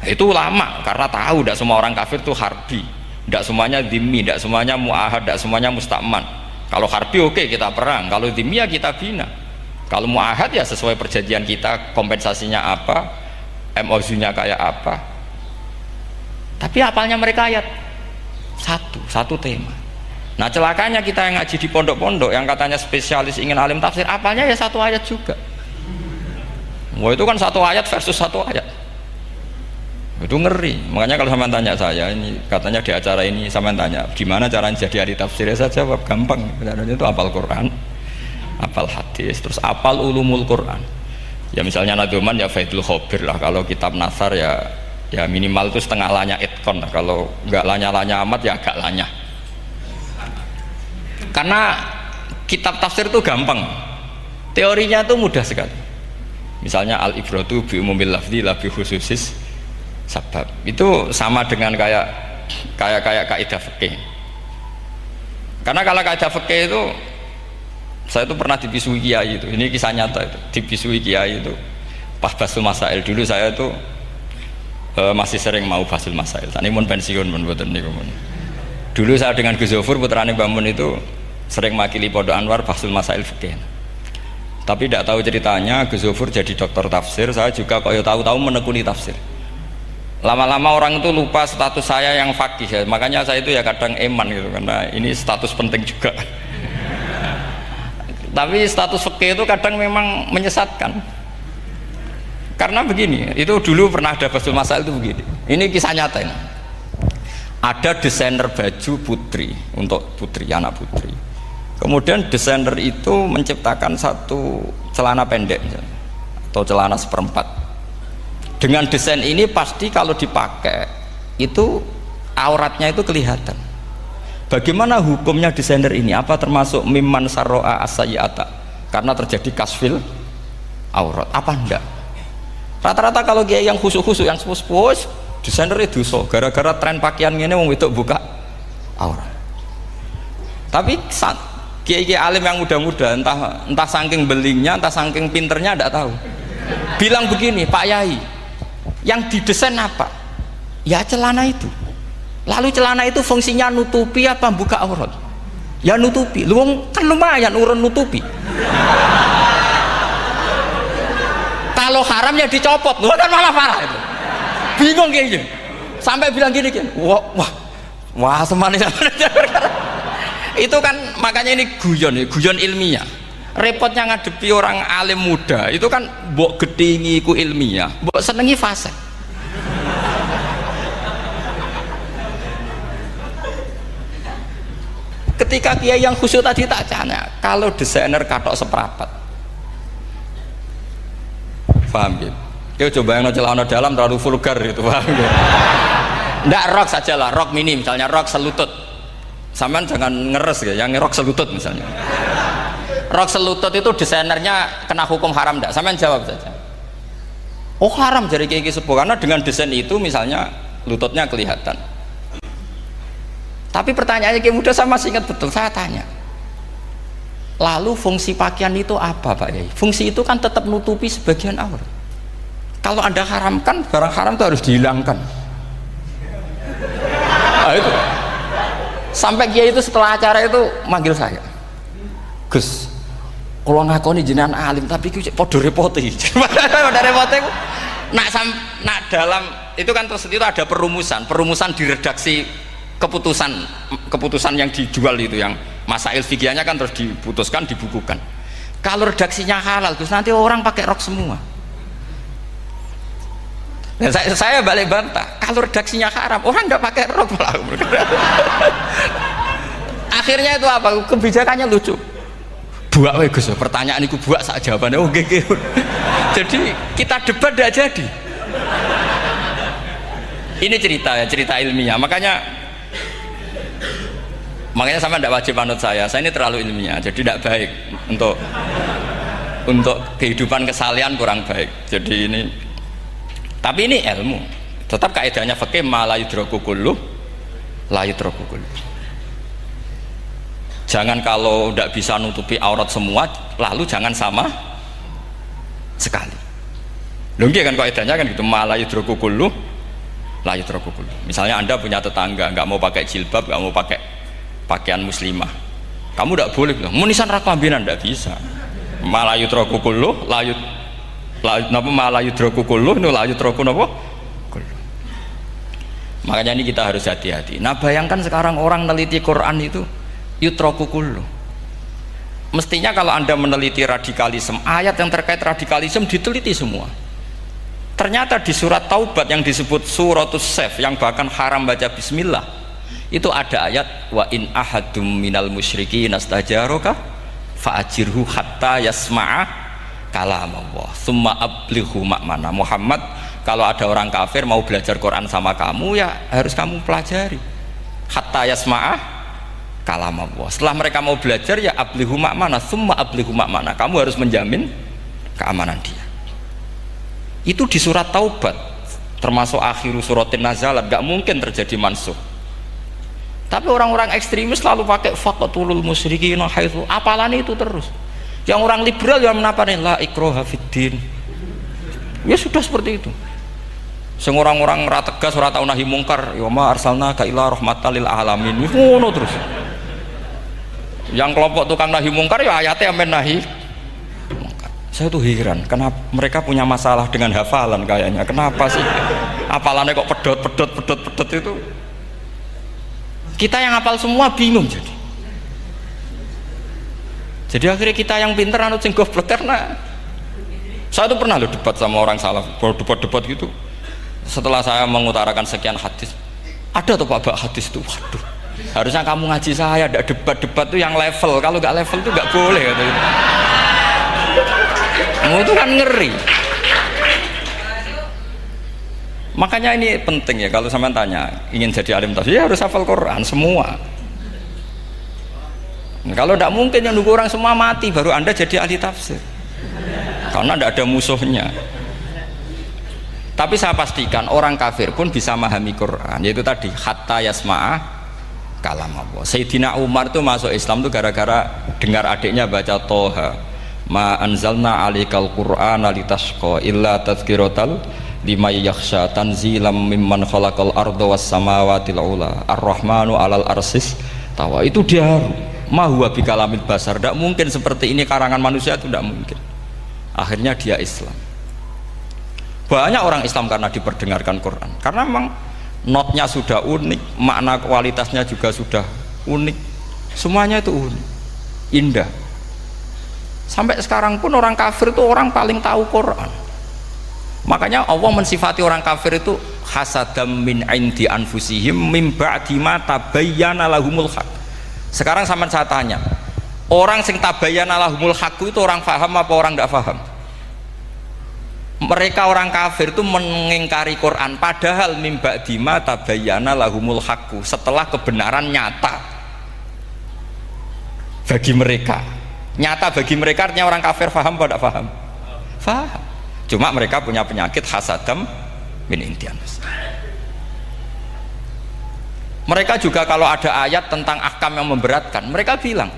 Itu ulama karena tahu tidak semua orang kafir itu harbi, tidak semuanya zimmi, tidak semuanya muahad, tidak semuanya musta'man. Kalau harbi oke, kita perang, kalau zimmi ya kita bina, kalau muahad ya sesuai perjanjian kita, kompensasinya apa, MOU-nya kayak apa. Tapi apalnya mereka ayat satu tema. Nah celakanya kita yang ngaji di pondok-pondok yang katanya spesialis ingin alim tafsir, apalnya ya satu ayat juga. Wah itu kan satu ayat versus satu ayat, itu ngeri. Makanya kalau sampean tanya saya, ini katanya di acara ini sampean tanya gimana caranya jadi ahli tafsir, saya jawab gampang. Caranya itu hafal Quran, hafal hadis, terus hafal ulumul Quran. Ya misalnya Nadoman ya Faidul Khobir lah, kalau kitab Nasar ya minimal itu setengah lanya itkon lah, kalau nggak lanya-lanya amat ya agak lanya. Karena kitab tafsir itu gampang, teorinya itu mudah sekali. Misalnya al-ibratu bi umumil lafzi la bi khususis sabab, itu sama dengan kayak kaidah fikih. Karena kalau kaidah fikih itu saya itu pernah dibisui kiai itu, ini kisah nyata itu, dibisui kiai itu pas basul masail. Dulu saya itu masih sering mau basul masail. Tadi mun pensiun mun boten niku mun. Dulu saya dengan Gus Zofur putrane Mbah Mun itu sering makili Pondok Anwar basul masail fikih. Tapi tidak tahu ceritanya Gus Zofur jadi dokter tafsir, saya juga kok ya tahu-tahu menekuni tafsir. Lama-lama orang itu lupa status saya yang fakih ya. Makanya saya itu ya kadang eman gitu, karena ini status penting juga. Tapi status fikih itu kadang memang menyesatkan. Karena begini, itu dulu pernah ada basul masail itu begini. Ini kisah nyata ini. Ada desainer baju putri untuk putri, anak putri. Kemudian desainer itu menciptakan satu celana pendek misalnya, atau celana seperempat. Dengan desain ini pasti kalau dipakai itu auratnya itu kelihatan. Bagaimana hukumnya desainer ini? Apa termasuk mimman sarro'a as-sayyi'ata? Karena terjadi kasfil aurat. Apa enggak? Rata-rata kalau dia yang khusus-khusus, yang sepus-sepus, desainer itu so gara-gara tren pakaian ini mau itu buka aurat. Tapi kiai-kiai alim yang muda-muda, entah saking belingnya, entah saking pinternya, tidak tahu. Bilang begini, Pak Yai, yang didesain apa? Ya celana itu. Lalu celana itu fungsinya nutupi apa buka aurat? Ya nutupi. Lu kan lumayan urun nutupi. Kalau haram ya dicopot, lu kan malah parah itu. Bingung kayaknya. Sampai bilang gini kan, wah semanis. Itu kan makanya ini guyon ilmiah. Repotnya ngadepi orang alim muda itu kan mbok gedingi ku ilmiah, mbok senengi fase. Ketika kiai yang khusyuk tadi tak tanya, kalau desainer katok seperapat, paham gitu? Kau coba yang celana dalam terlalu vulgar itu, paham gitu? Nggak, rok saja lah, rok mini misalnya, rok selutut. Sampean jangan ngeres ya, yang rok selutut misalnya. Rok selutut itu desainernya kena hukum haram enggak? Sampean jawab saja. Oh haram jadi kiai sepuh, karena dengan desain itu misalnya lututnya kelihatan. Tapi pertanyaannya kiai muda saya masih ingat betul, saya tanya. Lalu fungsi pakaian itu apa Pak Yai? Fungsi itu kan tetap nutupi sebagian aurat. Kalau Anda haramkan, barang haram itu harus dihilangkan. Nah, itu. Sampai kiai itu setelah acara itu manggil saya, Gus, kalau ngakoni jenengan alim tapi kiai podo repoti. Podo repoti. Nak dalam itu kan terus itu ada perumusan di redaksi keputusan yang dijual itu, yang masail fikihnya kan terus diputuskan, dibukukan. Kalau redaksinya halal, Gus, nanti orang pakai rok semua. Dan saya balik bantah, kalau redaksinya haram, orang nggak pakai rok lah. Akhirnya itu apa? Kebijakannya lucu. Buak we Gus, pertanyaan itu buak saat jawabannya. Oh gege. Jadi kita debat tidak jadi. Ini cerita ya, cerita ilmiah. Makanya Makanya sama tidak wajib anut saya ini terlalu ilmiah, jadi tidak baik untuk kehidupan kesalian kurang baik. Jadi ini, tapi ini ilmu. Tetap kaidahnya fikih ma la yudraku kullu la yudraku kullu. Jangan kalau tidak bisa nutupi aurat semua, lalu jangan sama sekali. Loh kan kaidahnya kan gitu, ma la yudraku kullu la yudraku kullu. Misalnya Anda punya tetangga nggak mau pakai jilbab, nggak mau pakai pakaian muslimah, kamu tidak boleh bilang munisan raklambinan, tidak bisa. Malayu troku kulluh layut napa malayu troku kulluh nu layut troku napa kulluh. Makanya ini kita harus hati-hati. Nah bayangkan sekarang orang meneliti Quran itu yutroku kulluh. Mestinya kalau Anda meneliti radikalisme, ayat yang terkait radikalisme diteliti semua. Ternyata di surat Taubat yang disebut suratus Saff, yang bahkan haram baca bismillah, itu ada ayat wa in ahadum minal musyrikin nastajaroka fa'ajirhu hatta yasma'a kalam Allah summa ablighu ma'mana. Muhammad, kalau ada orang kafir mau belajar Quran sama kamu, ya harus kamu pelajari hatta yasma'a kalam Allah. Setelah mereka mau belajar, ya ablighu ma'mana, summa ablighu ma'mana, kamu harus menjamin keamanan dia. Itu di surat Taubat, termasuk akhiru suratin nazalat, gak mungkin terjadi mansuh. Tapi orang-orang ekstremis selalu pakai faqatulul musyrikin haitsu, apalan itu terus. Yang orang liberal yang menapani la ikraha fiddin, ya sudah seperti itu. Sing orang-orang ora tegas, ora tau nahi mungkar, ya ma arsalnaka illa rahmatan lil alamin, ngono terus. Yang kelompok tukang nahi mungkar ya ayatnya amen nahi mungkar. Saya tuh heran, kenapa mereka punya masalah dengan hafalan kayaknya. Kenapa sih hafalannya kok pedot itu? Kita yang hafal semua bingung jadi akhirnya kita yang pinter anut sing goblok. Karena saya tuh pernah loh debat sama orang salaf, debat gitu. Setelah saya mengutarakan sekian hadis, ada tuh Pak hadis itu, waduh, harusnya kamu ngaji saya, ada debat tuh yang level, kalau nggak level tuh nggak boleh katanya. Itu kan ngeri. Makanya ini penting ya, kalau sampean tanya ingin jadi alim tafsir, ya harus hafal Quran semua. Kalau tidak mungkin yang nunggu orang semua mati baru Anda jadi ahli tafsir, karena tidak ada musuhnya. Tapi saya pastikan orang kafir pun bisa memahami Quran, yaitu tadi hatta yasma'a kalam Allah. Sayyidina Umar itu masuk Islam tuh gara-gara dengar adiknya baca Toha, ma anzalna alikal Qur'ana litasqa illa tadhkiratal liman yakhsha tanzilam mimman khalaqal arda was samawati ula ar-rahmanu alal arsis tawa. Itu dia ma huwa bikalamil basar, tidak mungkin seperti ini karangan manusia, itu tidak mungkin. Akhirnya dia Islam. Banyak orang Islam karena diperdengarkan Quran, karena memang notnya sudah unik, makna kualitasnya juga sudah unik, semuanya itu unik, indah. Sampai sekarang pun orang kafir itu orang paling tahu Quran. Makanya Allah mensifati orang kafir itu hasadam min indi anfusihim mim ba'di ma tabayyana lahumul haq. Sekarang sama saya tanya, orang sing tabayyana lahumul haq itu orang faham apa orang tidak faham? Mereka orang kafir itu mengingkari Quran, padahal mim ba'di ma tabayyana lahumul haq, setelah kebenaran nyata bagi mereka. Nyata bagi mereka artinya orang kafir faham apa tidak faham? Faham. Cuma mereka punya penyakit hasadam min intianus. Mereka juga kalau ada ayat tentang ahkam yang memberatkan, mereka bilang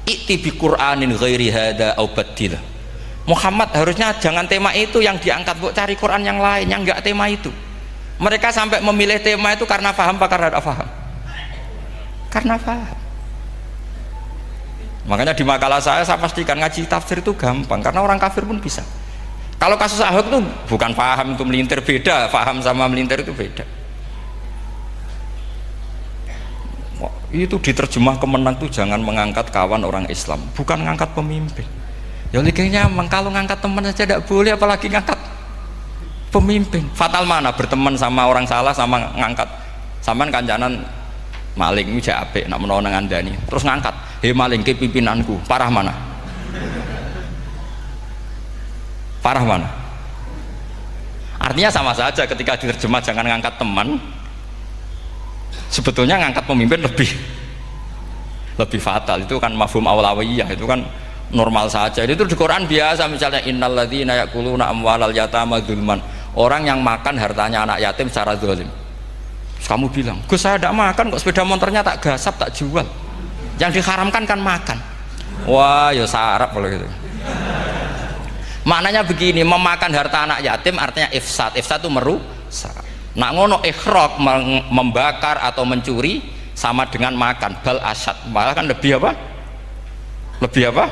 i'ti bi Qur'anin ghairi hada au badil. Muhammad harusnya jangan tema itu yang diangkat, buat cari Quran yang lain yang enggak tema itu. Mereka sampai memilih tema itu karena paham apa karena tidak paham? Karena paham. Makanya di makalah saya pastikan ngaji tafsir itu gampang, karena orang kafir pun bisa. Kalau kasus Ahok itu bukan paham itu melintir, beda, paham sama melintir itu beda. Itu diterjemah kemenang tuh jangan mengangkat kawan orang Islam, bukan ngangkat pemimpin. Ya likanya emang kalau ngangkat teman saja tidak boleh, apalagi ngangkat pemimpin. Fatal mana berteman sama orang salah sama ngangkat. Saman kancanan maling ini apik nak menawa ngandani terus ngangkat, "Hei maling ke pimpinanku." Parah mana? Parah mana? Artinya sama saja ketika diterjemah jangan ngangkat teman, sebetulnya ngangkat pemimpin lebih lebih fatal. Itu kan mafhum awlawiyah, itu kan normal saja. Itu di Quran biasa, misalnya innalladzina ya'kuluna amwalal yatama dzulman, orang yang makan hartanya anak yatim secara zalim. Terus kamu bilang, Gus saya tidak makan kok, sepeda motornya tak gasap, tak jual. Yang diharamkan kan makan. Wah ya sarap kalau gitu. Maknanya begini, memakan harta anak yatim artinya ifsad. Ifsad itu merusak. Nak ngono ikhraq, membakar atau mencuri sama dengan makan, bal asad, malah kan lebih apa? Lebih apa?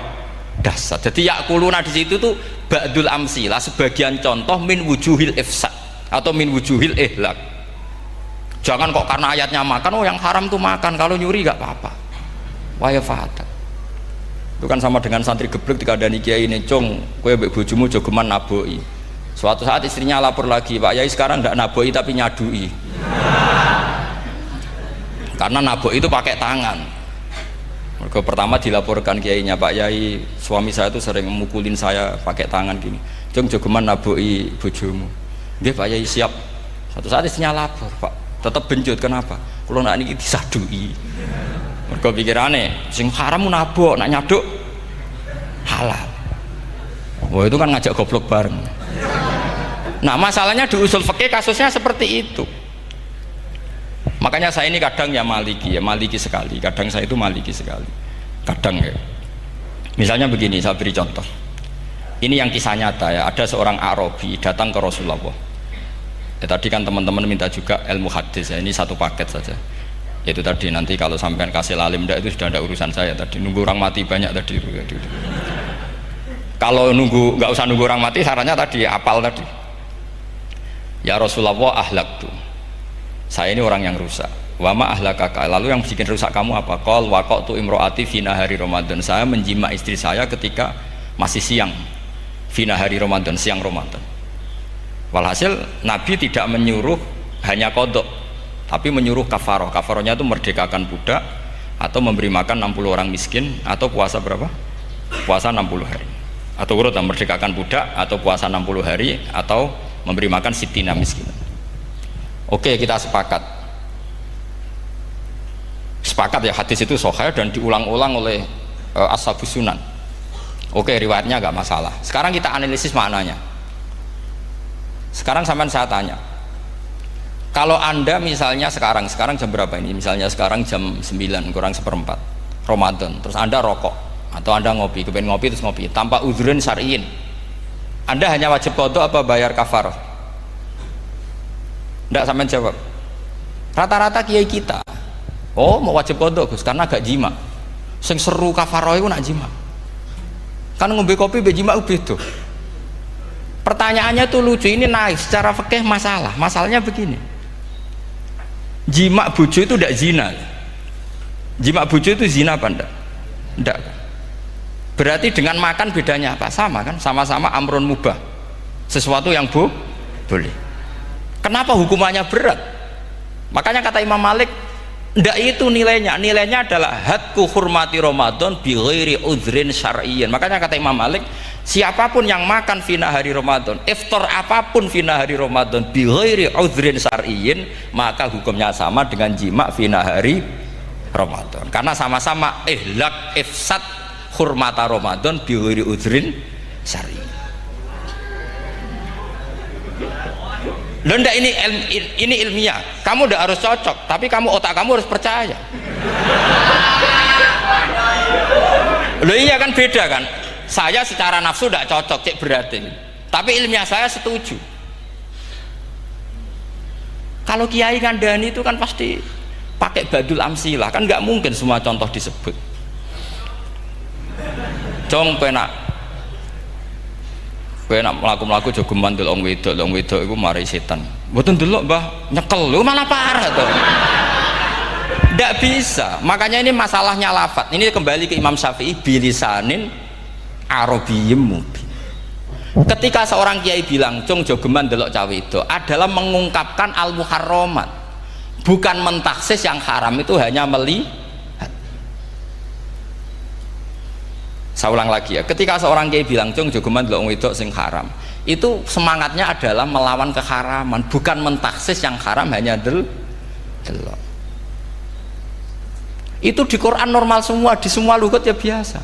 Dasar. Jadi yakuluna di situ tuh ba'dul amsilah, sebagian contoh min wujuhil ifsad atau min wujuhil ihlak. Jangan kok karena ayatnya makan, oh yang haram tuh makan, kalau nyuri gak apa-apa. Waya fatat. Itu kan sama dengan santri geblek dikandani kiai ini, "Cung, kowe mbek bojomu jogeman naboi." Suatu saat istrinya lapor lagi, "Pak Yai sekarang tidak naboi tapi nyadui." Karena naboi itu pakai tangan. Mereka pertama dilaporkan kiainya, "Pak Yai, suami saya itu sering memukulin saya pakai tangan gini. Cung jogeman naboi bojomu." "Nggih Pak Yai, siap." Suatu saat istrinya lapor, "Pak, tetap benjut, kenapa? Kalau nak ini disadui." Mereka pikirannya, sing haram nabok, nak nyaduk halal. Wah itu kan ngajak goblok bareng. Nah masalahnya di usul fikih kasusnya seperti itu. Makanya saya ini kadang ya maliki sekali. Kadang saya itu maliki sekali. Kadang ya. Misalnya begini, saya beri contoh. Ini yang kisah nyata ya. Ada seorang Arabi datang ke Rasulullah. Ya, tadi kan teman-teman minta juga ilmu hadis ya. Ini satu paket saja. Itu tadi nanti kalau sampean kasih lalim itu sudah ada urusan saya tadi. Nunggu orang mati banyak tadi. Kalau nggak usah nunggu orang mati, sarannya tadi apal tadi. Ya Rasulullah ahlak tuh. Saya ini orang yang rusak. Wama ahlakaka. Lalu yang bikin rusak kamu apa? Qol waqatu imroati fi nahari Ramadan. Saya menjima istri saya ketika masih siang. Fi nahari Ramadan, siang Ramadan. Walhasil Nabi tidak menyuruh hanya kodok, tapi menyuruh kafaroh. Kafarohnya itu merdekakan budak atau memberi makan 60 orang miskin atau puasa berapa? Puasa 60 hari. Atau urut merdekakan budak atau puasa 60 hari atau memberi makan sitina miskin. Oke, kita sepakat. Sepakat ya, hadis itu sahih dan diulang-ulang oleh ashabus sunan. Oke, riwayatnya agak masalah. Sekarang kita analisis maknanya. Sekarang sampean saya tanya. Kalau Anda misalnya sekarang jam berapa ini? Misalnya sekarang jam 9 kurang seperempat Ramadan, terus Anda rokok atau Anda ngopi, kepengen ngopi terus ngopi tanpa udhrin syar'iin. Anda hanya wajib qadha apa bayar kafarah? Enggak, sampean jawab. Rata-rata kiai kita, oh mau wajib qadha Gus karena gak jima. Sing seru kafarah itu nak jima. Kan ngombe kopi be jima beda. Pertanyaannya tuh lucu, ini naik secara fikih masalah. Masalahnya begini. Jima bojo itu tidak zina. Jima bojo itu zina apa enggak? Enggak. Berarti dengan makan bedanya apa? Sama kan? Sama-sama amrun mubah. Sesuatu yang boleh. Kenapa hukumannya berat? Makanya kata Imam Malik, enggak itu nilainya. Nilainya adalah hadku hurmati Ramadan bi ghairi udhrin syar'iyyin. Makanya kata Imam Malik, siapapun yang makan fina hari Ramadan, iftar apapun fina hari Ramadan bi ghairi udhrin syar'iyyin, maka hukumnya sama dengan jima fina hari Ramadan. Karena sama-sama ihlak ifsad hurmata Ramadan bi ghairi udhrin syar'iyyin. Loh enggak, ini ilmiah. Kamu udah harus cocok, tapi otak kamu harus percaya. Loh iya kan, beda kan? Saya secara nafsu tidak cocok, cek berarti. Tapi ilmiah saya setuju. Kalau Kiai Kandani itu kan pasti pakai badul amsilah, kan nggak mungkin semua contoh disebut. Jong penak melaku jogeman delok wong wedok iku mari setan. Mboten delok Mbah, nyekel lho malah parah to. Ndak bisa. Makanya ini masalahnya lafat. Ini kembali ke Imam Syafi'i, bilisanin arabiyyim mubin. Ketika seorang kiai bilang cung jogeman delok cawe itu adalah mengungkapkan al-muharramat, bukan mentaksis yang haram itu hanya melihat. Saya ulang lagi ya, ketika seorang kiai bilang cung jogeman delok wedok sing haram, itu semangatnya adalah melawan keharaman, bukan mentaksis yang haram hanya delok. Itu di Quran normal semua, di semua lugat ya biasa.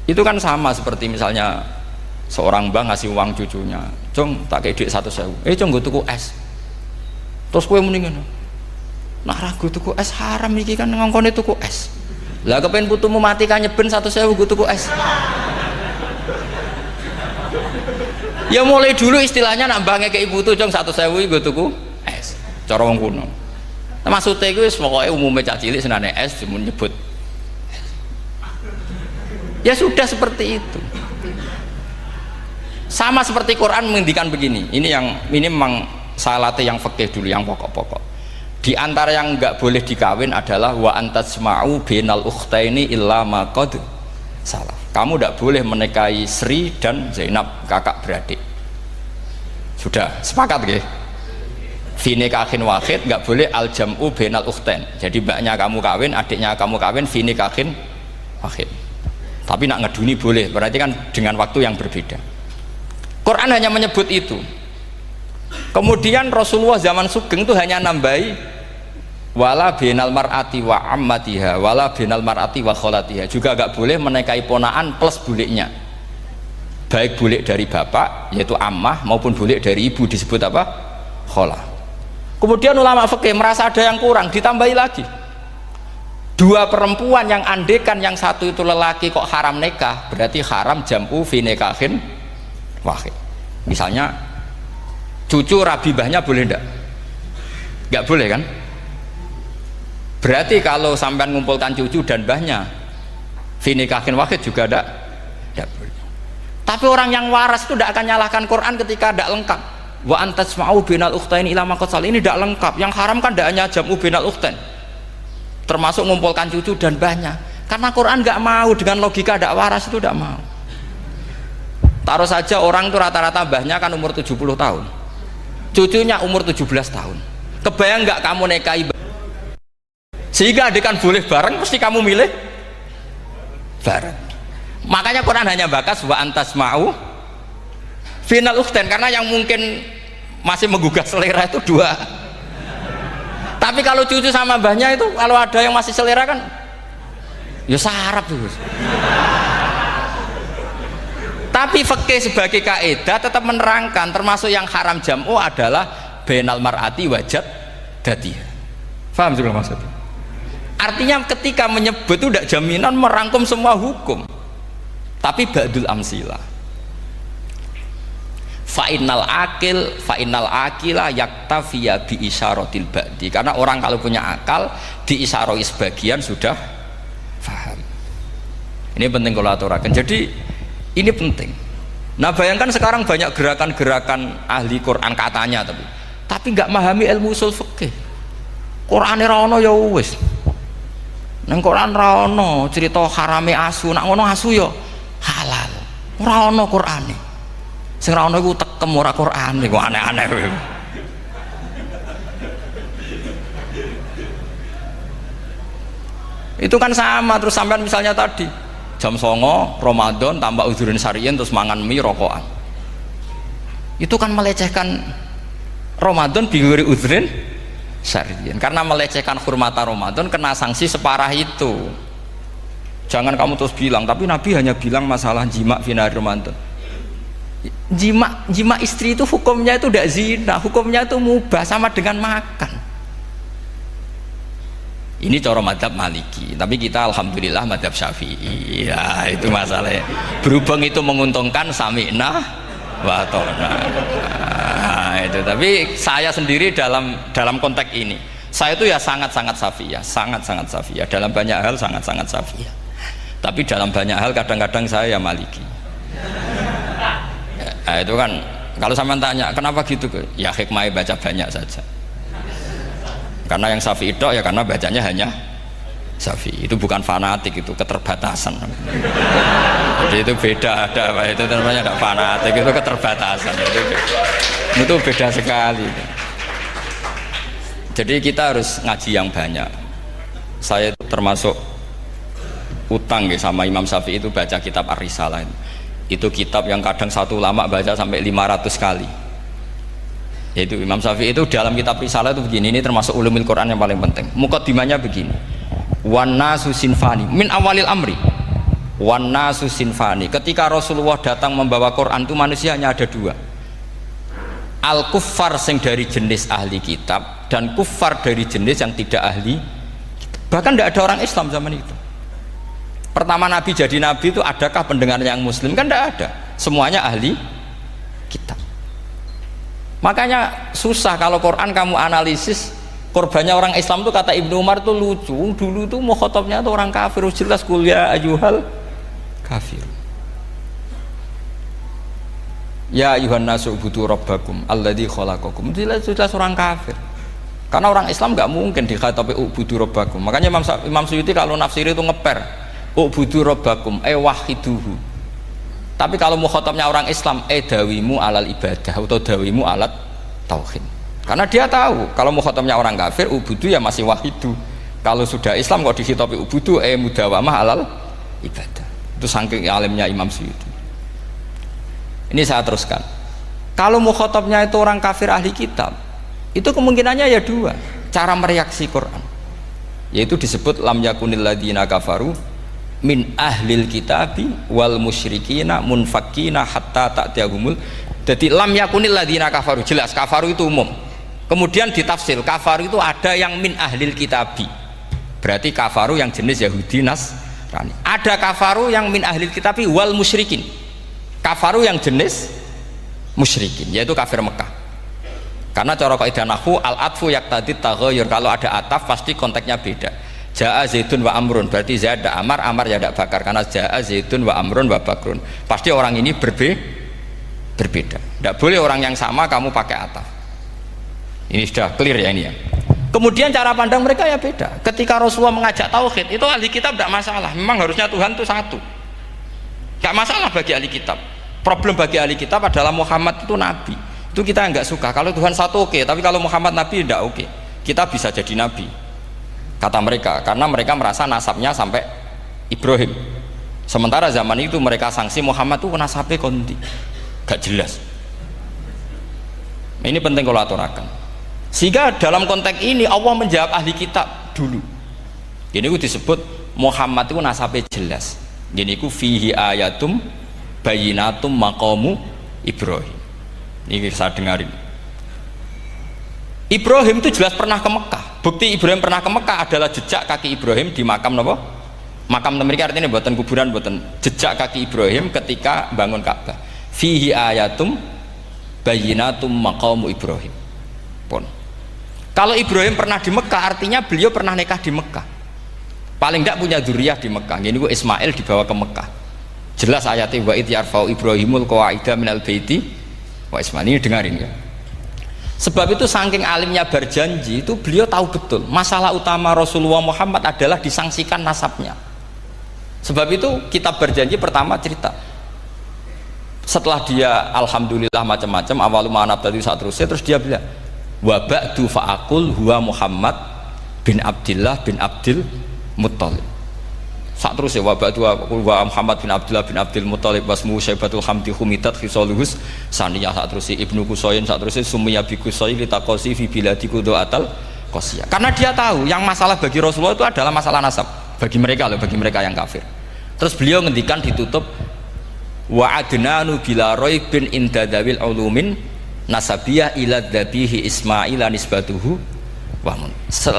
Itu kan sama seperti misalnya seorang mbah ngasih uang cucunya, "Cung, tak kei duit 100.000. Cung nggo tuku es." Terus kowe muni ngono. Nah ragu tuku es haram iki kan ngongkone tuku es. Lah kepen putumu mati kan nyeben 100.000 nggo tuku es. Ya mulai dulu istilahnya nak mbah ngekeki putu cung 100.000 nggo tuku es. Cara wong kuno. Nah, maksudnya itu pokoke umume cah cilik senane es dimun nyebut. Ya sudah seperti itu. Sama seperti Quran menghentikan begini. Ini memang salate yang fikih dulu, yang pokok-pokok. Di antara yang enggak boleh dikawin adalah wa antasma'u bainal ukhtaini illa ma qad salaf. Kamu enggak boleh menikahi Sri dan Zainab, kakak beradik. Sudah sepakat nggih? Fi nikahin wahid enggak boleh al jam'u bainal ukhtain. Jadi mbaknya kamu kawin, adiknya kamu kawin fi nikahin wahid. Tapi nak ngeduni boleh, berarti kan dengan waktu yang berbeda. Quran hanya menyebut itu. Kemudian Rasulullah zaman Sugeng itu hanya nambahi wala binal mar'ati wa ammatiha wala binal mar'ati wa kholatiha, juga agak boleh menikahi ponaan plus buliknya, baik bulik dari bapak yaitu ammah maupun bulik dari ibu disebut apa? Kholah. Kemudian ulama fikih merasa ada yang kurang, ditambahi lagi. Dua perempuan yang andekan yang satu itu lelaki kok haram nikah, berarti haram jam'u fi nikahin wahid. Misalnya cucu rabibahnya boleh enggak? Enggak boleh kan? Berarti kalau sampai mengumpulkan cucu dan bahnya fi nikahin wahid juga enggak boleh. Tapi orang yang waras itu tidak akan nyalahkan Quran ketika tidak lengkap. Wa antasma'u bainal ukhtain ila ma qad salaf, ini tidak lengkap. Yang haram kan tidak hanya jam'u bainal ukhtain, termasuk mengumpulkan cucu dan bahnya. Karena Quran nggak mau dengan logika tidak waras, itu tidak mau. Taruh saja orang itu rata-rata bahnya kan umur 70 tahun, cucunya umur 17 tahun. Kebayang nggak kamu nikahi sehingga adekan boleh bareng, pasti kamu milih bareng. Makanya Quran hanya bakas wa antasma'u final ukhtain, karena yang mungkin masih menggugah selera itu dua. Tapi kalau cucu sama mbahnya itu, kalau ada yang masih selera kan ya sarap tuh. Tapi fikih sebagai kaidah tetap menerangkan termasuk yang haram jam'u adalah bainal mar'ati wajad dadiha. Paham juga maksudnya? Artinya ketika menyebut itu tidak jaminan merangkum semua hukum, tapi ba'dul amsilah. Fa'innal akila yaktafiya bi isyaratil ba'di, karena orang kalau punya akal diisyaroi sebagian sudah faham. Ini penting kalau aturakan. Jadi ini penting. Nah bayangkan sekarang banyak gerakan-gerakan ahli Quran katanya, tapi nggak memahami ilmu usul fikih. Quran ra ono ya wis. Nang Quran ra ono cerita harame asu, nak ngono asu ya halal. Ora ono Qurane. Sing ra ono iku tekem ora Quran, iku aneh-aneh. Itu kan sama. Terus sampean misalnya tadi jam 09.00 Ramadan tambah udhurin syariyin terus mangan mie rokokan, itu kan melecehkan Ramadan biguri udhurin syariyin, karena melecehkan hurmata Ramadan kena sanksi separah itu. Jangan kamu terus bilang tapi Nabi hanya bilang masalah jima fi nahar Ramadan. Jima istri itu hukumnya itu tidak zina, hukumnya itu mubah, sama dengan makan. Ini cara madhab Maliki, tapi kita alhamdulillah madhab Syafi'i. Ya itu masalahnya. Berhubung itu menguntungkan sami'na wa ta'na. Nah, itu. Tapi saya sendiri dalam konteks ini, saya itu ya sangat-sangat Syafi'iyah, sangat-sangat Syafi'iyah. Dalam banyak hal sangat-sangat Syafi'iyah. Tapi dalam banyak hal kadang-kadang saya ya Maliki. Nah, itu kan kalau sampean tanya kenapa gitu, ya hikmahnya baca banyak saja. Karena yang Syafi'i itu ya karena bacanya hanya Syafi'i, itu bukan fanatik, itu keterbatasan. Jadi itu beda, itu namanya tidak fanatik, itu keterbatasan. Itu beda sekali. Jadi kita harus ngaji yang banyak. Saya itu termasuk utang ya sama Imam Syafi'i itu baca kitab Ar-Risalah. Itu kitab yang kadang satu ulama baca sampai 500 kali. Yaitu Imam Syafi'i itu dalam kitab Risalah itu begini, ini termasuk ulumul Quran yang paling penting. Muqaddimahnya begini. Wan nasu sinfani min awalil amri. Wan nasu sinfani. Ketika Rasulullah datang membawa Quran itu manusia hanya ada dua. Al kuffar sing dari jenis ahli kitab dan kuffar dari jenis yang tidak ahli kitab. Bahkan tidak ada orang Islam zaman itu. Pertama Nabi jadi Nabi itu adakah pendengar yang Muslim? Kan tidak ada. Semuanya ahli kitab. Makanya susah kalau Quran kamu analisis korbannya orang Islam tuh, kata Ibnu Umar tuh lucu. Dulu tuh mukhotobnya tuh orang kafir, jelas kuliah ayuhal kafir. Ya ayuhan nasu ubudu rabbakum alladzi khalaqakum. Jelas orang kafir. Karena orang Islam nggak mungkin dikhatabi ubudu rabbakum. Makanya Imam Suyuti kalau nafsiri itu ngeper ubudu rabbakum wahiduhu. Tapi kalau mukhatabnya orang Islam, dawimu alal ibadah atau dawimu alat tauhid. Karena dia tahu kalau mukhatabnya orang kafir, ubudu ya masih wahidu. Kalau sudah Islam kok dikhitabi ubudu, mudawamah alal ibadah. Itu saking alimnya Imam Suyuti. Ini saya teruskan. Kalau mukhatabnya itu orang kafir ahli kitab, itu kemungkinannya ya dua cara mereaksi Quran. Yaitu disebut lam yakunil ladina kafaru min ahlil kitabi wal musyrikina munfakina hatta ta'tiyahumul. Jadi lam yakunil ladina kafaru, jelas kafaru itu umum. Kemudian ditafsir kafaru itu ada yang min ahlil kitabi, berarti kafaru yang jenis Yahudi Nasrani. Ada kafaru yang min ahlil kitabi wal musyrikin, kafaru yang jenis musyrikin, yaitu kafir Mekah. Karena cara kaidah nahwu al atfu yaqtadi taghayyur, kalau ada ataf pasti konteksnya beda. Ja'a Zaidun wa Amrun, berarti Zaid ada Amar, Amar ya ada Bakar. Karena Ja'a Zaidun wa Amrun wa Bakrun, pasti orang ini berbeda. Tidak boleh orang yang sama kamu pakai ataf. Ini sudah clear ya ini ya. Kemudian cara pandang mereka ya beda. Ketika Rasulullah mengajak tauhid, itu ahli kitab tidak masalah. Memang harusnya Tuhan itu satu, tidak masalah bagi ahli kitab. Problem bagi ahli kitab adalah Muhammad itu nabi. Itu kita nggak suka. Kalau Tuhan satu oke, tapi kalau Muhammad nabi tidak oke. Kita bisa jadi nabi, kata mereka, karena mereka merasa nasabnya sampai Ibrahim. Sementara zaman itu mereka sanksi Muhammad itu nasabnya konti, gak jelas. Ini penting kalau aturakan. Sehingga dalam konteks ini Allah menjawab ahli kitab dulu. Ini itu disebut Muhammad itu nasabnya jelas. Ini itu fihi ayatum bayinatum maqamu Ibrahim. Ini saya dengarin. Ibrahim itu jelas pernah ke Mekah. Bukti Ibrahim pernah ke Mekah adalah jejak kaki Ibrahim di makam apa? Makam mereka, artinya buatan kuburan, buatan jejak kaki Ibrahim ketika bangun Ka'bah. Fihi ayatum bayinatum maqamu Ibrahim. Pun. Kalau Ibrahim pernah di Mekah, artinya beliau pernah nikah di Mekah. Paling tidak punya dzurriyyah di Mekah. Ini gua Ismail dibawa ke Mekah. Jelas ayatnya wa id yarfa'u Ibrahimul qawaida minal baiti wa Ismail. Ini dengarin ya. Sebab itu saking alimnya berjanji itu beliau tahu betul masalah utama Rasulullah Muhammad adalah disangsikan nasabnya. Sebab itu kitab berjanji pertama cerita setelah dia alhamdulillah macam-macam awalu ma'anab tadi saat terus dia bilang wa ba'du fa'akul huwa Muhammad bin Abdillah bin Abdil Muttalib. Saat terus ya wa ba'du wa Muhammad bin Abdillah bin Abdil Muttalib wasmu syaibatul hamdi humidat khisaluhus saniyah. Saat terus Ibnu Qusayn, saat terus summiya bi Qusayn litaqasi fi biladi qudu'atal qasiyah. Karena dia tahu yang masalah bagi Rasulullah itu adalah masalah nasab bagi mereka loh, bagi mereka yang kafir. Terus beliau ngendikan ditutup wa adnanu bila raibin indadawil ulumin nasabiyah ila dhabihi Ismail nisbatuhu wa mun.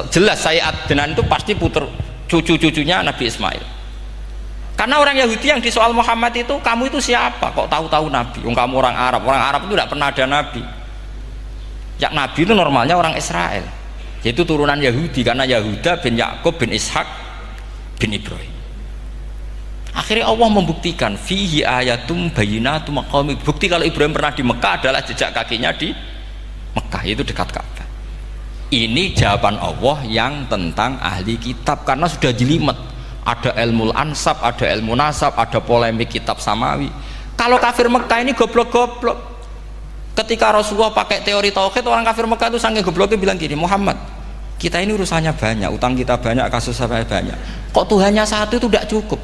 Jelas saya Adnan itu pasti puter cucu-cucunya Nabi Ismail. Karena orang Yahudi yang disoal Muhammad itu, kamu itu siapa kok tahu-tahu Nabi? Kamu orang Arab itu tidak pernah ada Nabi. Yang Nabi itu normalnya orang Israel, yaitu turunan Yahudi, karena Yahuda bin Yakub bin Ishak bin Ibrahim. Akhirnya Allah membuktikan fihi ayatum bayinatum maqami. Bukti kalau Ibrahim pernah di Mekah adalah jejak kakinya di Mekah, itu dekat Ka'bah. Ini jawaban Allah yang tentang ahli kitab, karena sudah jelimet. Ada ilmu ansab, ada ilmu nasab, ada polemik kitab samawi. Kalau kafir Mekah ini goblok-goblok. Ketika Rasulullah pakai teori tauhid, orang kafir Mekah itu saking gobloknya bilang gini, Muhammad, kita ini urusannya banyak, utang kita banyak, kasus saya banyak, kok Tuhannya satu itu tidak cukup.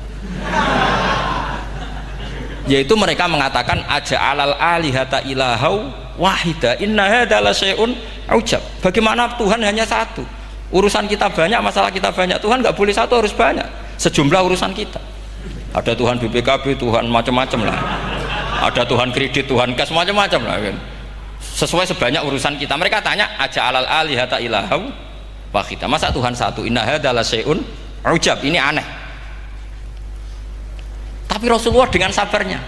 Yaitu mereka mengatakan aja'alal alihata ilahau wahida inna hadza la syai'un ujab. Bagaimana Tuhan hanya satu? Urusan kita banyak, masalah kita banyak. Tuhan nggak boleh satu, harus banyak. Sejumlah urusan kita. Ada Tuhan BPKB, Tuhan macam-macam lah. Ada Tuhan kredit, Tuhan kas, macam-macam lah kan. Sesuai sebanyak urusan kita. Mereka tanya aja alal alihata ilahau wahida. Masa Tuhan satu? Inna hadza la syai'un ujab. Ini aneh. Tapi Rasulullah dengan sabarnya.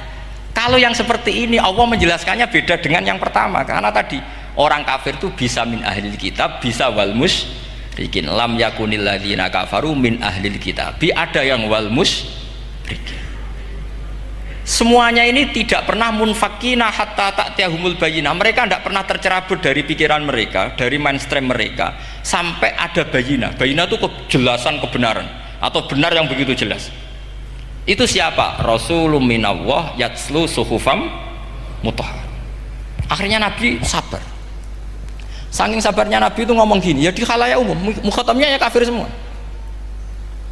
Kalau yang seperti ini Allah menjelaskannya beda dengan yang pertama, karena tadi orang kafir itu bisa min ahlil kitab, bisa wal musyrikin. Lam yakunil ladzina kafaru min ahlil kitab. Ada yang wal musyrikin. Semuanya ini tidak pernah munfakina hatta ta'tiyahumul bayyinah. Mereka tidak pernah tercerabut dari pikiran mereka, dari mainstream mereka sampai ada bayyinah. Bayyinah itu kejelasan kebenaran atau benar yang begitu jelas. Itu siapa? Rasulun minallah yatslu suhufam mutahhar. Akhirnya Nabi sabar. Saking sabarnya Nabi itu ngomong gini, ya di khalayak umum, mukhatamnya ya kafir semua.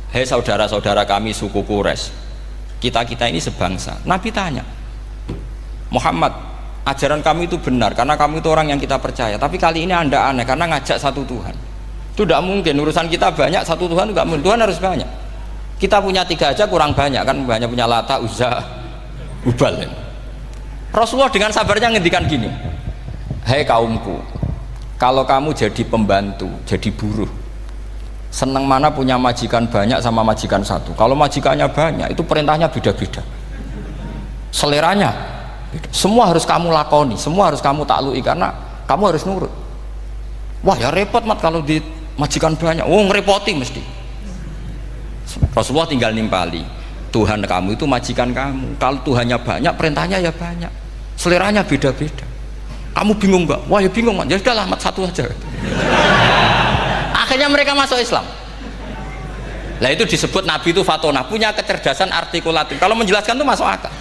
Hei saudara-saudara kami suku Quraisy, kita ini sebangsa. Nabi tanya, Muhammad, ajaran kami itu benar karena kamu itu orang yang kita percaya, tapi kali ini anda aneh karena ngajak satu Tuhan. Itu tidak mungkin, urusan kita banyak, satu Tuhan juga mungkin. Tuhan harus banyak. Kita punya 3 aja kurang banyak kan, hanya punya Lata, Uzza, Hubal. Rasulullah dengan sabarnya ngendikan gini, hei kaumku, kalau kamu jadi pembantu, jadi buruh, senang mana punya majikan banyak sama majikan satu. Kalau majikannya banyak itu perintahnya beda-beda, seleranya beda. Semua harus kamu lakoni, semua harus kamu taklui karena kamu harus nurut. Wah ya repot mat kalau di majikan banyak, oh ngerepoti mesti. Rasulullah tinggal nimpali, Tuhan kamu itu majikan kamu. Kalau Tuhannya banyak, perintahnya ya banyak, seleranya beda-beda. Kamu bingung nggak? Wah ya bingung, ya sudahlah mat satu aja. Akhirnya mereka masuk Islam. Lah itu disebut Nabi itu fatona, punya kecerdasan artikulatif. Kalau menjelaskan itu masuk akal.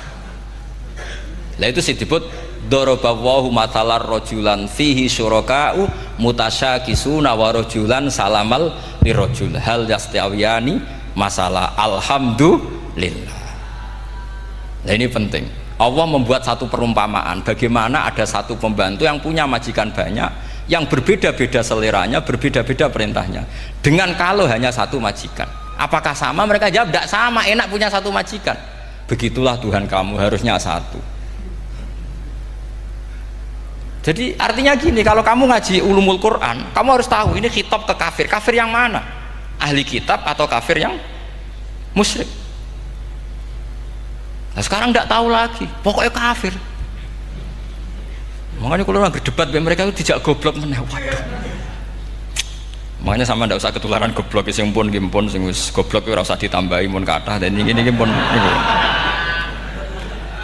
Lah itu disebut dorobawahu matalar rojulan fihi syuraka'u mutasyakisuna wa rojulan salamal lirojul hal yastawiyani masalah alhamdulillah. Nah ini penting. Allah membuat satu perumpamaan bagaimana ada satu pembantu yang punya majikan banyak, yang berbeda-beda seleranya, berbeda-beda perintahnya. Dengan kalau hanya satu majikan, apakah sama? Mereka jawab tidak sama, enak punya satu majikan. Begitulah Tuhan kamu, harusnya satu. Jadi artinya gini, kalau kamu ngaji ulumul Quran, kamu harus tahu ini khitab ke kafir. Kafir yang mana? Ahli kitab atau kafir yang musyrik. Nah sekarang tidak tahu lagi, pokoknya kafir. Makanya kalau orang berdebat mereka itu tidak goblok meneh. Waduh. Makanya sama tidak usah ketularan goblok, sing pun gimpun sing wis goblok ora usah ditambahi mun kathah dan ini pun niku.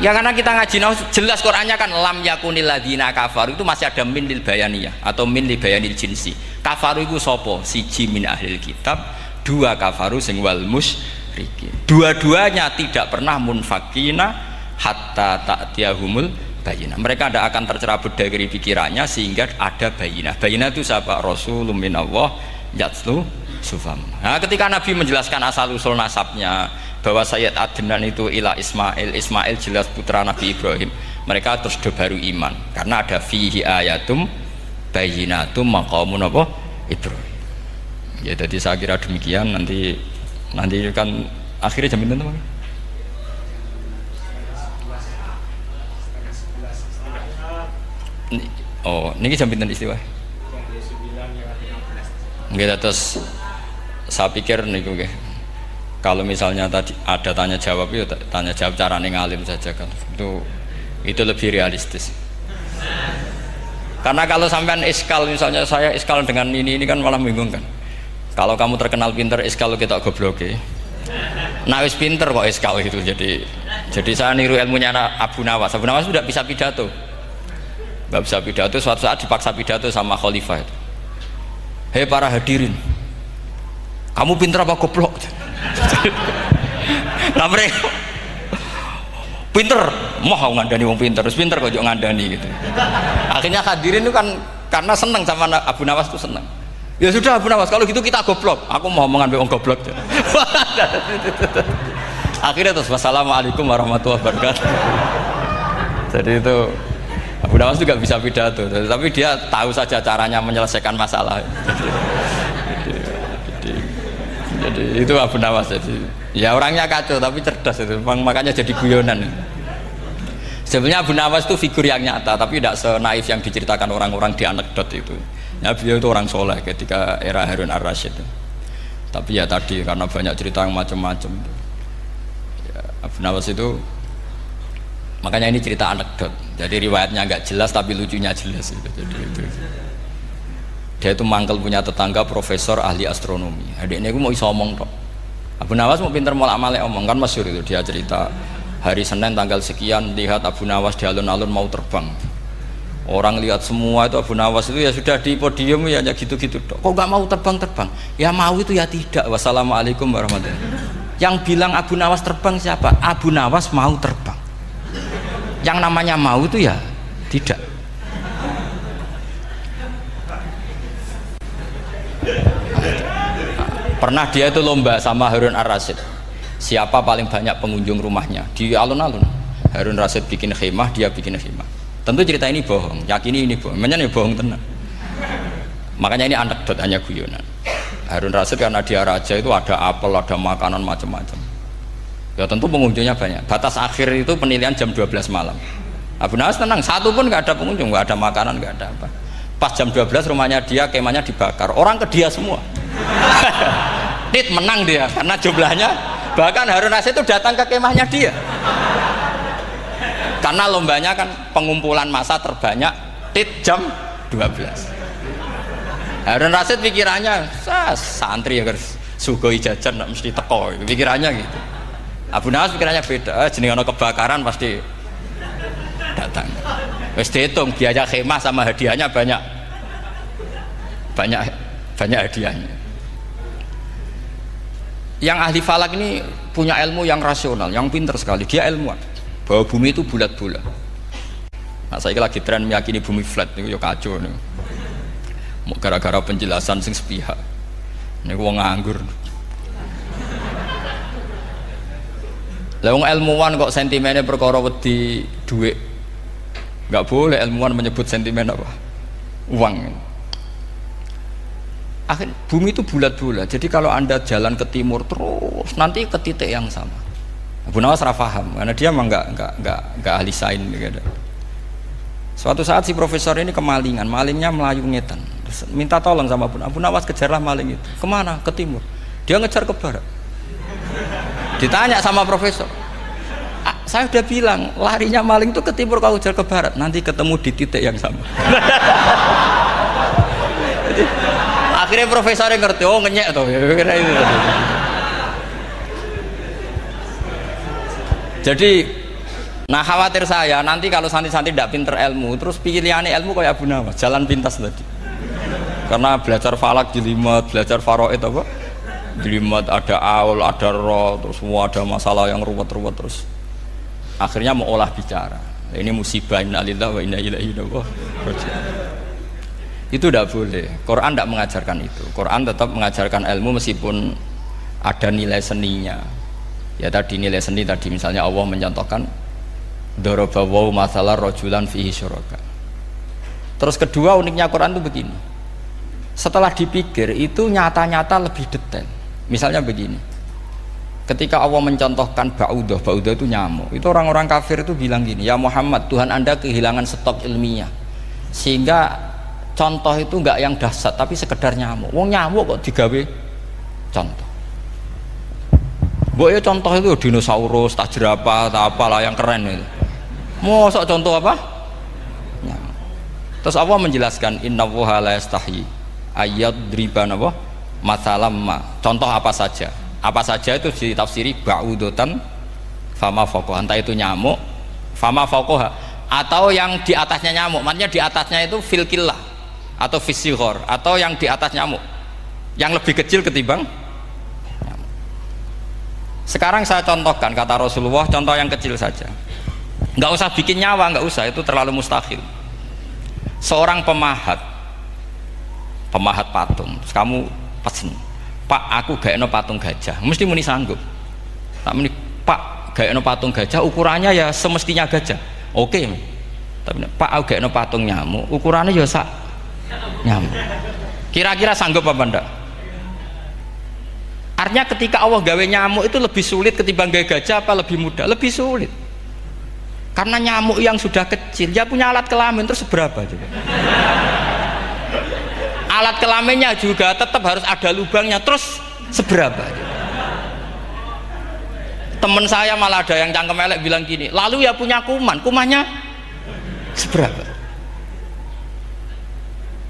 Ya karena kita ngaji jelas Qur'annya kan lam yakunil ladzina kafaru itu masih ada min lil bayaniyah atau min li bayanil jinsi. Kafaru itu sapa? Siji min ahlil kitab, 2 kafaru sing wal musyrikin. Dua-duanya tidak pernah munfakina hatta ta'tiyahumul bayyinah. Mereka tidak akan tercerabut dari pikirannya sehingga ada bayyinah. Bayyinah itu siapa? Rasulun minallah yatslu sufam. Nah, ketika Nabi menjelaskan asal usul nasabnya bahwa Sayyid Adnan itu ila Ismail, Ismail jelas putra Nabi Ibrahim, mereka terus baru iman karena ada fihi ayatum bayyinatum maqamun apa Ibrahim. Ya jadi saya kira demikian. Nanti kan akhirnya jam pinten teman. Oh, niki jam pinten istiwa? Nggih, terus saya pikir niku nggih. Kalau misalnya tadi ada tanya jawab, ya tanya jawab carane ngalim saja kan. Itu lebih realistis. Karena kalau sampean iskal, misalnya saya iskal dengan ini kan malah bingung kan. Kalau kamu terkenal pinter, iskal kita goblok ya. Nah wis pinter kok iskal itu. Jadi saya niru ilmunya Abu Nawas. Abu Nawas sudah bisa pidato. Nggak bisa pidato, suatu saat dipaksa pidato sama khalifah itu. Hei para hadirin, kamu pinter apa goblok? Nah mereka pinter, mau ngandani wong pinter, terus pinter kok ngandani gitu. Akhirnya hadirin itu kan karena seneng sama Abu Nawas itu seneng. Ya sudah Abu Nawas, kalau gitu kita goblok. Aku mau mengambil wong goblok. Akhirnya terus wassalamualaikum warahmatullahi wabarakatuh. Jadi itu Abu Nawas juga bisa pidato, tapi dia tahu saja caranya menyelesaikan masalah. Jadi itu Abu Nawas. Jadi ya orangnya kacau tapi cerdas itu, makanya jadi guyonan. Sebenarnya Abu Nawas itu figur yang nyata, tapi tidak senaif yang diceritakan orang-orang di anekdot itu. Ya, beliau itu orang soleh ketika era Harun ar-Rasyid. Tapi ya tadi karena banyak cerita yang macam-macam. Ya, Abu Nawas itu, makanya ini cerita anekdot. Jadi riwayatnya nggak jelas tapi lucunya jelas. Jadi itu. Dia itu mangkel punya tetangga profesor ahli astronomi. Adiknya itu mau iso omong tok. Abu Nawas mau pinter molak-malik omong, kan masyhur itu dia cerita. Hari Senin tanggal sekian lihat Abu Nawas di alun-alun mau terbang. Orang lihat semua itu Abu Nawas itu ya sudah di podium ya hanya gitu-gitu. Kok nggak mau terbang-terbang? Ya mau itu ya tidak. Wassalamualaikum warahmatullahi wabarakatuh. Yang bilang Abu Nawas terbang siapa? Abu Nawas mau terbang. Yang namanya mau itu ya tidak. Pernah dia itu lomba sama Harun ar-Rasyid. Siapa paling banyak pengunjung rumahnya di alun-alun. Harun Rasyid bikin khemah, dia bikin khemah. Tentu cerita ini bohong, yakini ini bohong, makanya ini bohong tenang. Makanya ini anekdot, hanya guyonan. Harun Rasyid karena dia raja itu ada apel, ada makanan macam-macam. Ya tentu pengunjungnya banyak. Batas akhir itu penilaian jam 12 malam. Abu Nawas tenang, satu pun nggak ada pengunjung, nggak ada makanan, nggak ada apa. Pas jam 12 rumahnya dia, kemahnya dibakar, orang ke dia semua. Tit menang dia karena jumlahnya. Bahkan Harun Rasyid itu datang ke kemahnya dia karena lombanya kan pengumpulan massa terbanyak tit jam 12. Harun Rasyid pikirannya santri ya guys sugoi jajan gak mesti teko, pikirannya gitu. Abu Nawas pikirannya beda, jeneng ana kebakaran pasti datang. Wis dihitung biaya khemah sama hadiahnya banyak hadiahnya. Yang ahli falak ini punya ilmu yang rasional, yang pinter sekali. Dia ilmuwan bahwa bumi itu bulat-bulat. Nah, saya lagi tren meyakini bumi flat, ini ya kacau nih. Gara-gara penjelasan sing sepihak. Ini wong nganggur. Lah wong ilmuwan kok sentimennya perkara wedi duit. Nggak boleh ilmuwan menyebut sentimen apa? Uang. Akhir bumi itu bulat-bulat. Jadi kalau Anda jalan ke timur terus nanti ke titik yang sama. Abu Nawas paham karena dia memang nggak ahli sains gitu. Suatu saat si profesor ini kemalingan, malingnya melayu ngetan. Terus minta tolong sama Abu Nawas, kejarlah maling itu. Kemana? Ke timur. Dia ngejar ke barat. Ditanya sama profesor, saya udah bilang larinya maling itu ke timur, kalau kejar ke barat nanti ketemu di titik yang sama. Akhirnya profesor yang ngerti, oh ngenyek tuh. Jadi, nah khawatir saya nanti kalau santri-santri tidak pinter ilmu, terus pilihannya ilmu kayak Abu Nawas, jalan pintas tadi. Karena belajar falak jelimet, belajar faraid apa? Jelimet, ada aul, ada roh, terus semua ada masalah yang ruwet-ruwet terus. Akhirnya mau olah bicara. Ini musibah, inna lillahi wa inna ilaihi raji'un. Itu tidak boleh. Quran tidak mengajarkan itu. Quran tetap mengajarkan ilmu meskipun ada nilai seninya. Ya tadi nilai seni tadi misalnya Allah mencontohkan darabawu masalah rajulan fihi syuraka. Terus kedua uniknya Quran itu begini. Setelah dipikir itu nyata-nyata lebih detail. Misalnya begini. Ketika Allah mencontohkan ba'udah itu nyamuk. Itu orang-orang kafir itu bilang gini, ya Muhammad, Tuhan Anda kehilangan stok ilmiah. Sehingga contoh itu enggak yang dahsyat tapi sekedar nyamuk. Wong nyamuk kok digawe contoh. Mbok ya contoh itu dinosaurus, tak jerapah, tak apalah yang keren itu. Mosok contoh apa? Nyamuk. Terus Allah menjelaskan innallaha la yastahi ayyadriban apa? Masalam ma. Contoh apa saja? Apa saja itu ditafsiri ba'udatan fama fawqaha. Entah itu nyamuk, fama fawqaha atau yang di atasnya nyamuk. Maksudnya di atasnya itu fil killah atau fisighor atau yang di atas nyamuk yang lebih kecil ketimbang nyamuk. Sekarang saya contohkan kata Rasulullah, contoh yang kecil saja, nggak usah bikin nyawa, nggak usah, itu terlalu mustahil. Seorang pemahat patung, terus kamu pesen, Pak aku gak eno patung gajah, mesti muni sanggup. Tak muni Pak gak eno patung gajah, ukurannya ya semestinya gajah, oke. Tapi Pak agekno patung nyamuk, ukurannya ya sak nyamuk. Kira-kira sanggup apa ndak? Artinya ketika Allah gawe nyamuk itu lebih sulit ketimbang gawe gajah apa lebih mudah? Lebih sulit. Karena nyamuk yang sudah kecil, dia punya alat kelamin terus seberapa juga? Alat kelaminnya juga tetap harus ada lubangnya terus seberapa? Temen saya malah ada yang cangkem elek bilang gini, lalu ya punya kuman, kumannya seberapa?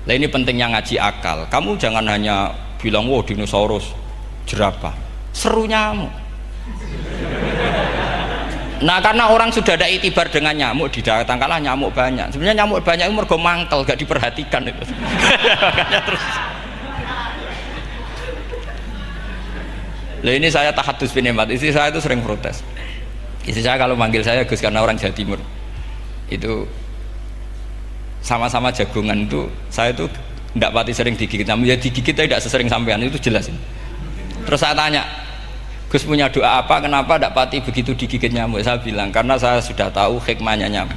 Nah ini pentingnya ngaji akal. Kamu jangan hanya bilang, wow dinosaurus, jerapah, seru nyamuk. Nah karena orang sudah ada itibar dengan nyamuk, didatangkanlah nyamuk banyak. Sebenarnya nyamuk banyak itu mergo mangkel, gak diperhatikan itu. Makanya terus. Lah ini saya tahadus binemat, istri saya itu sering protes. Istri saya kalau manggil saya Gus karena orang Jawa Timur. Itu sama-sama jagongan itu, saya itu tidak pati sering digigit nyamuk, ya digigit tidak sesering sampean, itu jelas. Terus saya tanya, Gus punya doa apa, kenapa tidak pati begitu digigit nyamuk? Saya bilang, karena saya sudah tahu hikmahnya nyamuk.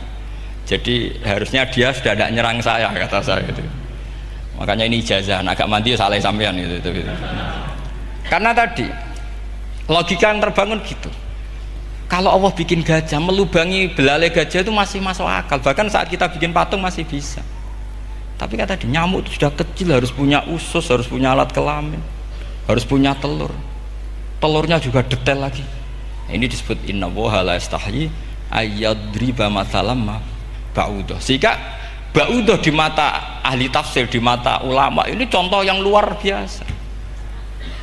Jadi harusnya dia sudah tidak nyerang saya, kata saya gitu. Makanya ini ijazah, agak mandi salah sampean gitu. Karena tadi logika yang terbangun gitu. Kalau Allah bikin gajah, melubangi belalai gajah itu masih masuk akal. Bahkan saat kita bikin patung masih bisa. Tapi kata tadi nyamuk itu sudah kecil, harus punya usus, harus punya alat kelamin, harus punya telur. Telurnya juga detail lagi. Ini disebut innallaha la yastahyi ayyadriba mathalam ma ba'udah. Sehingga ba'udah di mata ahli tafsir, di mata ulama ini contoh yang luar biasa.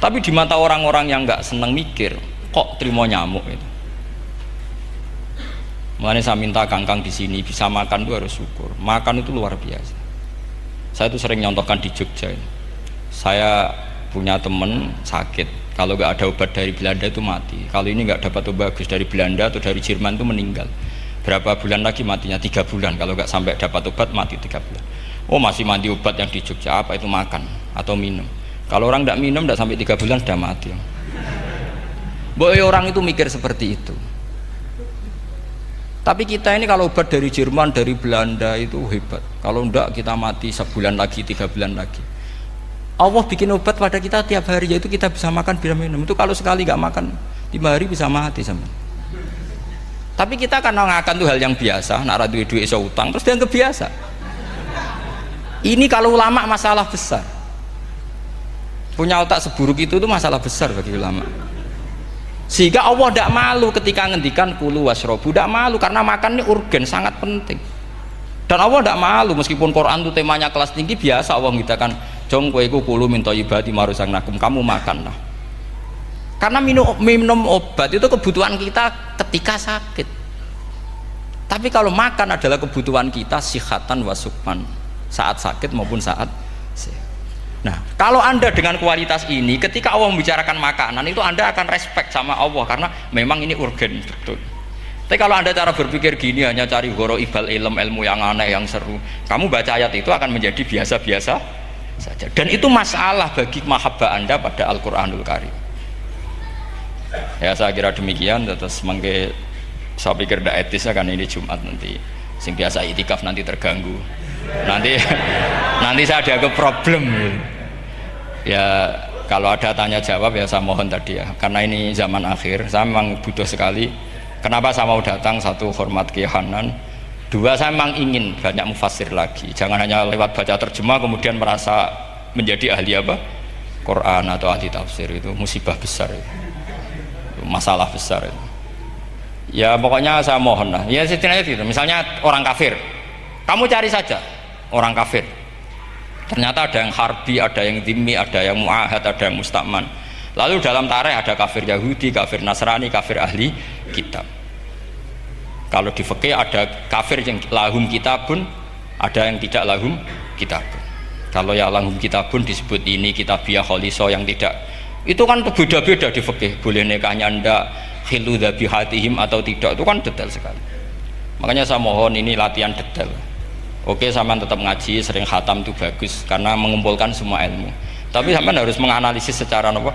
Tapi di mata orang-orang yang nggak seneng mikir, kok terima nyamuk itu. Makanya saya minta kangkang di sini bisa makan itu harus syukur. Makan itu luar biasa. Saya itu sering nyontohkan di Jogja ini. Saya punya temen sakit, kalau nggak ada obat dari Belanda itu mati. Kalau ini nggak dapat obat bagus dari Belanda atau dari Jerman itu meninggal. Berapa bulan lagi matinya? 3 bulan. Kalau nggak sampai dapat obat mati 3 bulan. Oh masih mandi obat yang di Jogja, apa itu makan atau minum? Kalau orang tidak minum tidak sampai 3 bulan sudah mati. Boy orang itu mikir seperti itu. Tapi kita ini kalau obat dari Jerman, dari Belanda itu hebat. Kalau enggak kita mati sebulan lagi, 3 bulan lagi. Allah bikin obat pada kita tiap hari, yaitu kita bisa makan, bisa minum. Itu kalau sekali nggak makan 5 hari bisa mati sama. Tapi kita karena ngakan itu hal yang biasa, nak duit iso utang, terus dianggap biasa. Ini kalau ulama masalah besar. Punya otak seburuk itu masalah besar bagi ulama. Sehingga Allah tidak malu ketika ngendikan kulu wasrobu, tidak malu karena makan ini urgen, sangat penting. Dan Allah tidak malu meskipun Quran itu temanya kelas tinggi, biasa Allah mengatakan jong koweku kulu min thayyibati marusang nakum, kamu makanlah. Karena minum obat itu kebutuhan kita ketika sakit. Tapi kalau makan adalah kebutuhan kita sihatan wasukman, saat sakit maupun saat sehat. Nah, kalau Anda dengan kualitas ini, ketika Allah membicarakan makanan itu Anda akan respect sama Allah karena memang ini urgen betul. Tapi kalau Anda cara berpikir gini, hanya cari goro ibal ilmu yang aneh, yang seru, kamu baca ayat itu akan menjadi biasa-biasa saja. Dan itu masalah bagi mahabbah Anda pada Al-Quranul Karim. Ya saya kira demikian. Terus mengke saya pikir tidak etis kan ini Jumat nanti. Sing biasa itikaf nanti terganggu. Nanti saya ada problem. Ya kalau ada tanya jawab ya saya mohon tadi ya, karena ini zaman akhir saya memang butuh sekali. Kenapa saya mau datang? Satu, hormat Kiai Hanan. Dua, saya memang ingin banyak mufassir lagi, jangan hanya lewat baca terjemah kemudian merasa menjadi ahli apa? Quran atau ahli tafsir. Itu musibah besar itu. Masalah besar itu. Ya pokoknya saya mohon lah ya setidaknya gitu. Misalnya orang kafir, kamu cari saja orang kafir. Ternyata ada yang harbi, ada yang dhimmi, ada yang mu'ahad, ada yang musta'man. Lalu dalam tarikh ada kafir Yahudi, kafir Nasrani, kafir ahli kitab. Kalau di fikih ada kafir yang lahum kitabun, ada yang tidak lahum kitabun. Kalau yang lahum kitabun disebut ini kitabiyah kholiso, yang tidak itu kan beda-beda di fikih. Boleh nikahnya ndak, khilu dhabihatihim atau tidak, itu kan detail sekali. Makanya saya mohon ini latihan detail. Oke, sampean tetap ngaji, sering khatam itu bagus karena mengumpulkan semua ilmu. Tapi sampean harus menganalisis secara apa?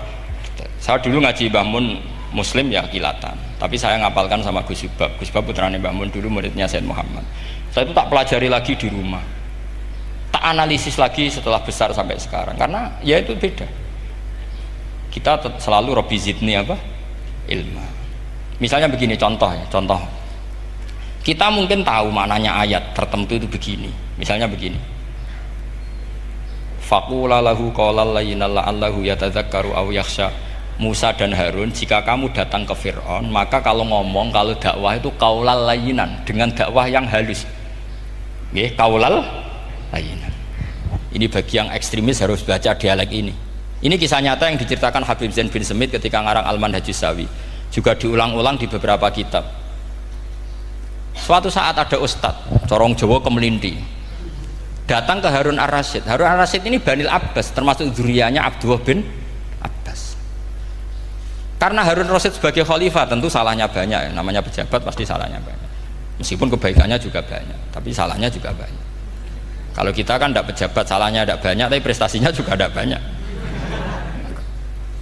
Saya dulu ngaji Mbah Mun Muslim ya kilatan. Tapi saya ngapalkan sama Gus Subab. Gus Subab putrane Mbah Mun dulu muridnya Said Muhammad. Saya itu tak pelajari lagi di rumah, tak analisis lagi setelah besar sampai sekarang, karena ya itu beda. Kita selalu Rabbi zidni apa? Ilma. Misalnya begini, contoh ya, contoh. Kita mungkin tahu maknanya ayat tertentu itu begini. Misalnya begini. Faqula lahu qaulal layyinan la'allahu yatadzakkaru aw yakhsha. Musa dan Harun, jika kamu datang ke Fir'aun, maka kalau ngomong, kalau dakwah itu qaulal layyinan, dengan dakwah yang halus. Nggih, qaulal layyinan. Ini bagi yang ekstremis harus baca dialek ini. Ini kisah nyata yang diceritakan Habib Zain bin Semit ketika ngarang Al-Manhajus Sawi. Juga diulang-ulang di beberapa kitab. Suatu saat ada ustadz, corong Jawa Kemelindi, datang ke Harun Ar-Rasyid. Harun Ar-Rasyid ini Banil Abbas, termasuk zuriyahnya Abdullah bin Abbas. Karena Harun Ar-Rasyid sebagai khalifah tentu salahnya banyak, namanya pejabat pasti salahnya banyak. Meskipun kebaikannya juga banyak, tapi salahnya juga banyak. Kalau kita kan tidak pejabat, salahnya tidak banyak, tapi prestasinya juga tidak banyak.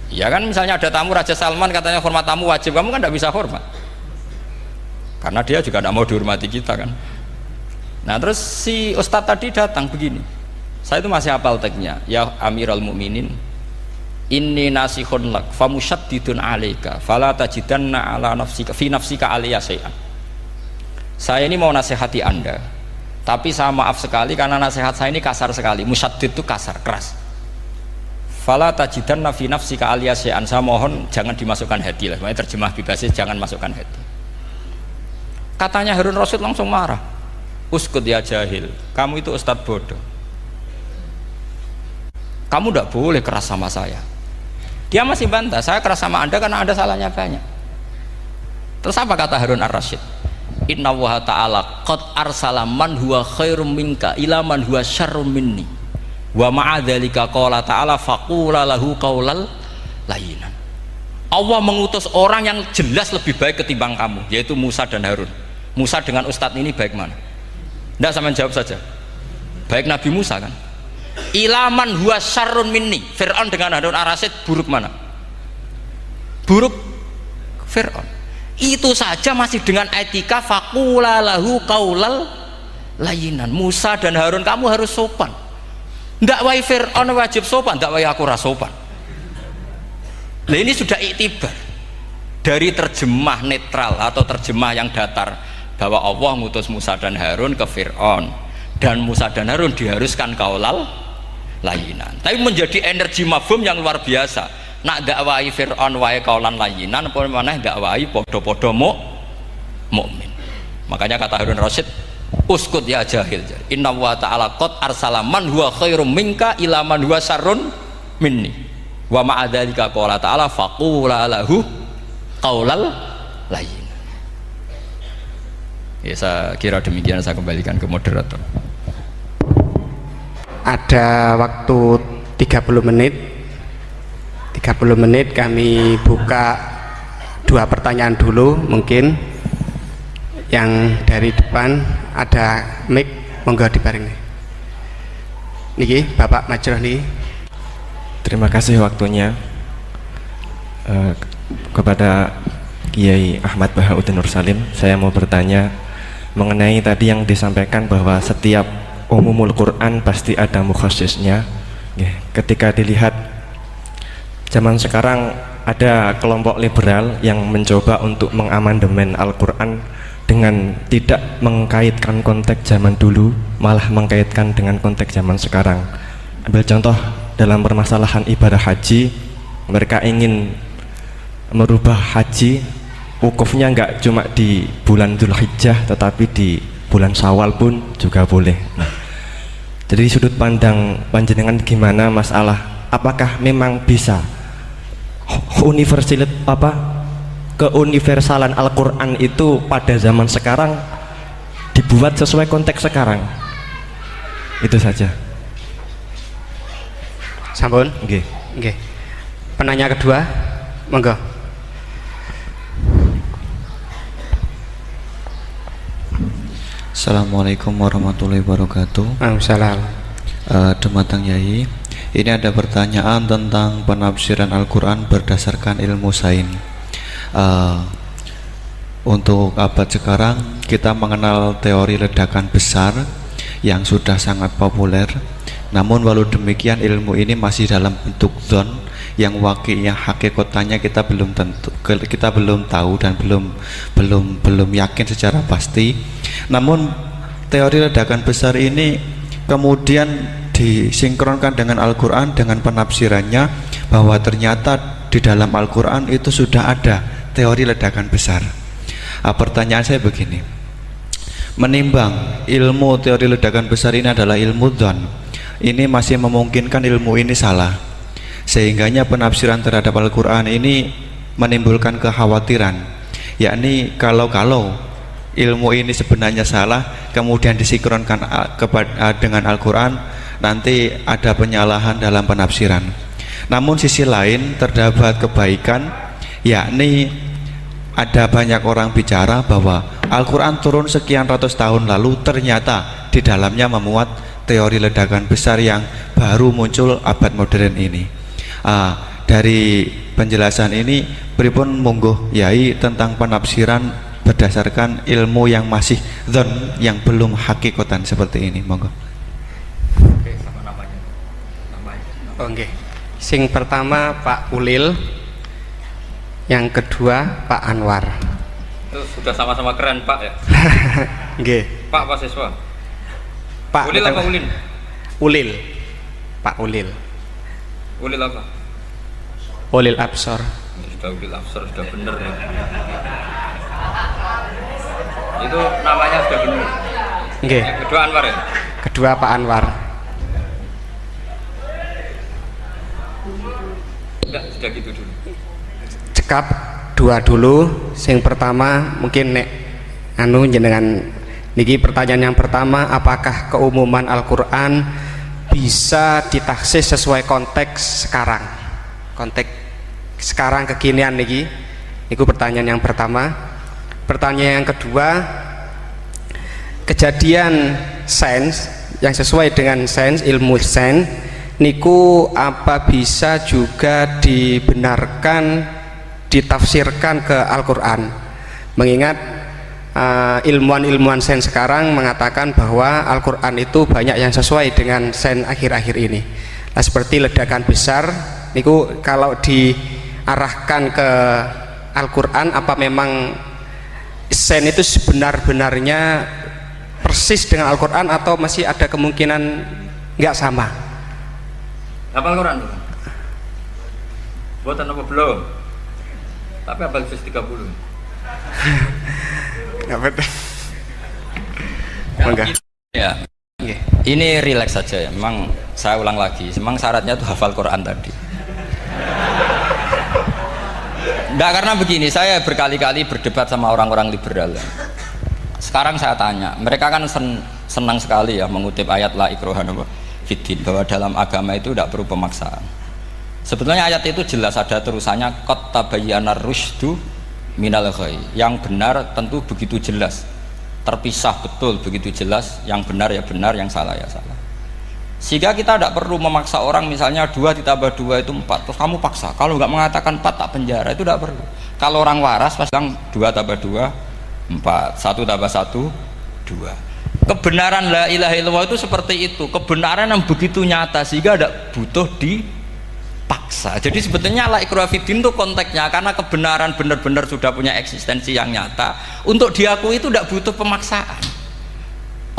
Ya kan, misalnya ada tamu Raja Salman, katanya hormat tamu wajib, kamu kan tidak bisa hormat karena dia juga tidak mau dihormati kita kan. Nah terus si ustadz tadi datang begini, saya itu masih hafal teksnya, ya Amirul Mukminin, inni nasihun lak famusyaddidun alaika fala tajidanna ala nafsika fi nafsika aliyya syai'an. Saya ini mau nasihati Anda, tapi saya maaf sekali karena nasihat saya ini kasar sekali. Musyaddid itu kasar, keras. Fala tajidanna fi nafsika aliyya syai'an, saya mohon jangan dimasukkan hati lah. Makanya terjemah bebasnya jangan masukkan hati. Katanya Harun Rasyid langsung marah. Uskut ya jahil, kamu itu ustadz bodoh, kamu tidak boleh keras sama saya. Dia masih bantah, saya keras sama Anda karena Anda salahnya banyak. Terus apa kata Harun Ar-Rasyid? Inna wa ta'ala qad arsala man huwa khairum minka ila man huwa syarrum minni wa ma'adzalika qala ta'ala faqula lahu qaulal layyinan. Allah mengutus orang yang jelas lebih baik ketimbang kamu, yaitu Musa dan Harun. Musa dengan ustadz ini baik mana? Tidak, sama jawab saja. Baik Nabi Musa kan? Ilaman huwa syarrun minni. Fir'aun dengan Harun Ar-Rasyid buruk mana? Buruk Fir'aun. Itu saja masih dengan etika faqula lahu qaulal layyinan. Musa dan Harun, kamu harus sopan. Tidak wae Fir'aun wajib sopan, tidak wae aku ras sopan. Nah ini sudah iktibar dari terjemah netral atau terjemah yang datar, bahwa Allah ngutus Musa dan Harun ke Fir'aun, dan Musa dan Harun diharuskan qaulal layyinan. Tapi menjadi energi mafhum yang luar biasa. Nak dakwai Fir'aun wae qaulan layyinan, apa maneh dakwai podo-podo mukmin. Makanya kata Harun Rasyid, uskut ya jahil, inna wa ta'ala qad arsala man huwa khairum minka ila man huwa syarrun minni wa ma'adzalika qala ta'ala faqula lahu qaulal layyin. Ya, saya kira demikian, saya kembalikan ke moderator. Ada waktu 30 menit. 30 menit kami buka 2 pertanyaan dulu. Mungkin yang dari depan ada mic, monggo dibarengi. Niki Bapak Majroh nih. Terima kasih waktunya. Kepada Kiai Ahmad Bahauddin Nur Salim, saya mau bertanya mengenai tadi yang disampaikan bahwa setiap umumul Quran pasti ada mukhassisnya. Ketika dilihat zaman sekarang ada kelompok liberal yang mencoba untuk mengamandemen Al-Quran dengan tidak mengkaitkan konteks zaman dulu, malah mengkaitkan dengan konteks zaman sekarang. Ambil contoh dalam permasalahan ibadah haji, mereka ingin merubah haji wukufnya enggak cuma di bulan Dzulhijjah tetapi di bulan Syawal pun juga boleh. Nah, jadi sudut pandang panjenengan gimana masalah apakah memang bisa keuniversalan Al-Quran itu pada zaman sekarang dibuat sesuai konteks sekarang? Itu saja. Sampun? Nggih. Nggih. Penanya kedua, monggo. Assalamualaikum warahmatullahi wabarakatuh. Waalaikumsalam. Dumateng Yai, ini ada pertanyaan tentang penafsiran Al-Quran berdasarkan ilmu sains. untuk abad sekarang kita mengenal teori ledakan besar yang sudah sangat populer. Namun walau demikian ilmu ini masih dalam bentuk zon yang wakilnya hakikatnya kita belum tahu dan belum yakin secara pasti. Namun teori ledakan besar ini kemudian disinkronkan dengan Al-Quran dengan penafsirannya bahwa ternyata di dalam Al-Quran itu sudah ada teori ledakan besar. Pertanyaan saya begini, menimbang ilmu teori ledakan besar ini adalah ilmu dzon, ini masih memungkinkan ilmu ini salah, sehingganya penafsiran terhadap Al-Quran ini menimbulkan kekhawatiran, yakni kalau ilmu ini sebenarnya salah kemudian disinkronkan dengan Al-Quran, nanti ada penyalahan dalam penafsiran. Namun sisi lain terdapat kebaikan, yakni ada banyak orang bicara bahwa Al-Quran turun sekian ratus tahun lalu ternyata di dalamnya memuat teori ledakan besar yang baru muncul abad modern ini. Dari penjelasan ini pripun monggo Yai tentang penafsiran berdasarkan ilmu yang masih dzon, yang belum hakikatan seperti ini, monggo. Oke, sama namanya. Oke. Sing pertama Pak Ulil, yang kedua Pak Anwar. Itu sudah sama-sama keren Pak ya. Nggih. Pak siswa. Pak Ulil apa Ulin? Ulil. Pak Ulil. Ulil apa? Ulil Absor. Sudah Ulil Absor, sudah bener ya. Itu namanya sudah bener. Nggih. Yang kedua Anwar ya? Kedua Pak Anwar. Enggak, sudah gitu dulu. Cekap dua dulu. Sing pertama mungkin nek jenengan niki pertanyaan yang pertama, apakah keumuman Al-Quran bisa ditaksis sesuai konteks sekarang, konteks sekarang kekinian niki. Niku pertanyaan yang pertama. Pertanyaan yang kedua, kejadian sains yang sesuai dengan sains, ilmu sains niku apa bisa juga dibenarkan, ditafsirkan ke Al-Quran, mengingat ilmuwan-ilmuwan sains sekarang mengatakan bahwa Al-Quran itu banyak yang sesuai dengan sains akhir-akhir ini. Nah, seperti ledakan besar niku kalau diarahkan ke Al-Quran, apa memang sains itu sebenar-benarnya persis dengan Al-Quran atau masih ada kemungkinan nggak sama? Hafal Quran tuh? Buatan apa belum? Tapi hafal juz 30. Nggak betul. Enggak. Ya. Ini rileks saja ya. Memang saya ulang lagi. Memang syaratnya itu hafal Quran tadi. Enggak, karena begini, saya berkali-kali berdebat sama orang-orang liberal. Sekarang saya tanya, mereka kan senang sekali ya mengutip ayat la ikraha fiddin, bahwa dalam agama itu tidak perlu pemaksaan. Sebetulnya ayat itu jelas ada terusannya, qad tabayyana rusydu minal ghayy. Yang benar tentu begitu jelas, terpisah betul begitu jelas, yang benar ya benar, yang salah ya salah. Sehingga kita tidak perlu memaksa orang, misalnya 2 ditambah 2 itu 4, terus kamu paksa, kalau nggak mengatakan 4 tak penjara, itu tidak perlu. Kalau orang waras pasti bilang 2 tambah 2 4, 1 tambah 1 2. Kebenaran la ilaha illallah itu seperti itu, kebenaran yang begitu nyata sehingga tidak butuh dipaksa. Jadi sebetulnya la ikraha fiddin itu konteksnya, karena kebenaran benar-benar sudah punya eksistensi yang nyata, untuk diakui itu tidak butuh pemaksaan.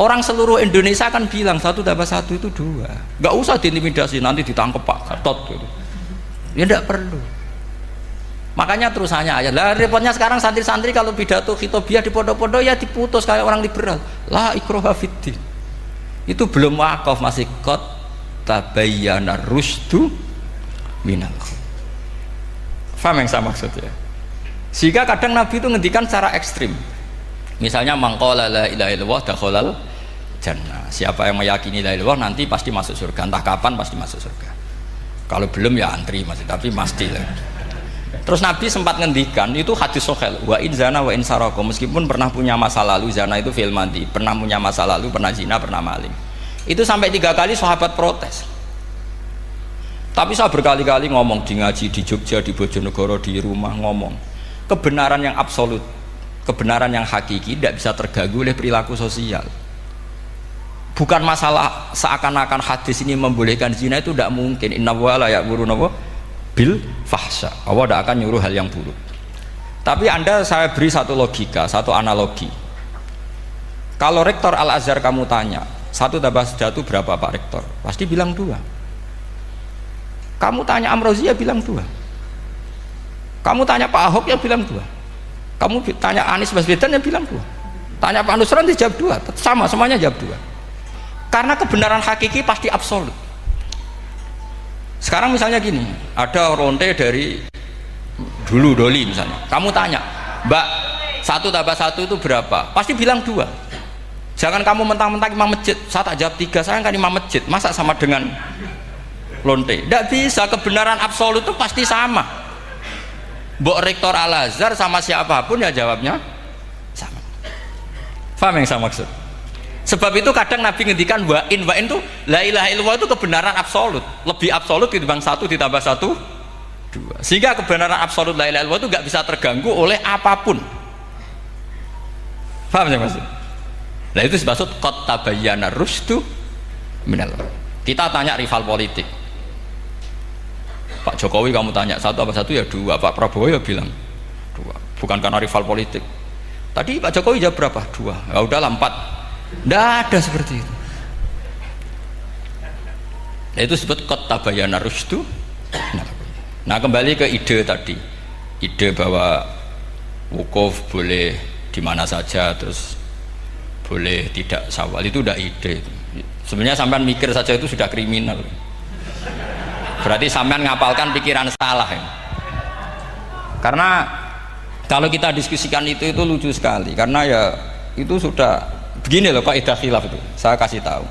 Orang seluruh Indonesia kan bilang 1 tambah 1 itu 2, nggak usah diintimidasi nanti ditangkap Pak Gatot gitu. Ya tidak perlu. Makanya terusannya ayat. Lah repotnya sekarang santri-santri kalau pidato khitobiah di pondok-pondok ya diputus kayak orang liberal. La ikraha fiddin. Itu belum wakaf, masih qad tabayyana rusydu minal ghayy. Paham yang saya maksud ya? Sehingga kadang Nabi itu ngendikan secara ekstrim. Misalnya mangqala la ilaha illallah dakhalal jannah. Siapa yang meyakini la ilaha illallah nanti pasti masuk surga. Entah kapan pasti masuk surga. Kalau belum ya antri masih, tapi pasti lah. Terus Nabi sempat ngendikan, itu hadis sahih, wa in zana wa in saraka, meskipun pernah punya masa lalu, zana itu fi'il madhi, pernah punya masa lalu, pernah zina, pernah maling. Itu sampai 3 kali sahabat protes. Tapi saya berkali-kali ngomong di ngaji di Jogja, di Bojonegoro, di rumah ngomong kebenaran yang absolut, kebenaran yang hakiki tidak bisa terganggu oleh perilaku sosial. Bukan masalah seakan-akan hadis ini membolehkan zina, itu tidak mungkin. Inna wa la ya'muru bil fahsya. Allah tidak akan nyuruh hal yang buruk. Tapi saya beri satu logika, satu analogi. Kalau rektor Al-Azhar kamu tanya, 1 tambah 1 berapa Pak Rektor? Pasti bilang 2. Kamu tanya Amrozi ya bilang 2. Kamu tanya Pak Ahok ya bilang 2. Kamu tanya Anies Baswedan ya bilang 2. Tanya Pak Nusron dijawab 2. Sama, semuanya jawab 2. Karena kebenaran hakiki pasti absolut. Sekarang misalnya gini, ada ronde dari dulu Doli misalnya. Kamu tanya, Mbak, 1 tambah 1 itu berapa? Pasti bilang 2. Jangan kamu mentang-mentang imam masjid. Saya tak jawab 3, saya kan imam masjid. Masa sama dengan lonte? Tidak bisa, kebenaran absolut itu pasti sama. Mbok rektor Al-Azhar sama siapapun ya jawabnya sama. Paham yang saya maksud? Sebab itu kadang Nabi ngendikan wa'in itu la ilaha illallah itu kebenaran absolut, lebih absolut ketimbang 1 ditambah 1 2. Sehingga kebenaran absolut la ilaha illallah itu gak bisa terganggu oleh apapun. Paham yang maksud? Nah itu maksud qad tabayyana rusdu minal. Kita tanya rival politik, Pak Jokowi kamu tanya 1 apa 1 ya 2, Pak Prabowo ya bilang 2. Bukan karena rival politik. Tadi Pak Jokowi jawab berapa? 2. Ya udahlah 4. Tidak ada seperti itu. Nah, itu disebut qad tabayyana rusdu. Nah kembali ke ide tadi, ide bahwa wukuf boleh di mana saja, terus boleh tidak syawal, itu udah ide. Sebenarnya sampean mikir saja itu sudah kriminal. Berarti sampean ngapalkan pikiran salah ya. Karena kalau kita diskusikan itu lucu sekali, karena ya itu sudah begini loh kaidah khilaf itu. Saya kasih tahu.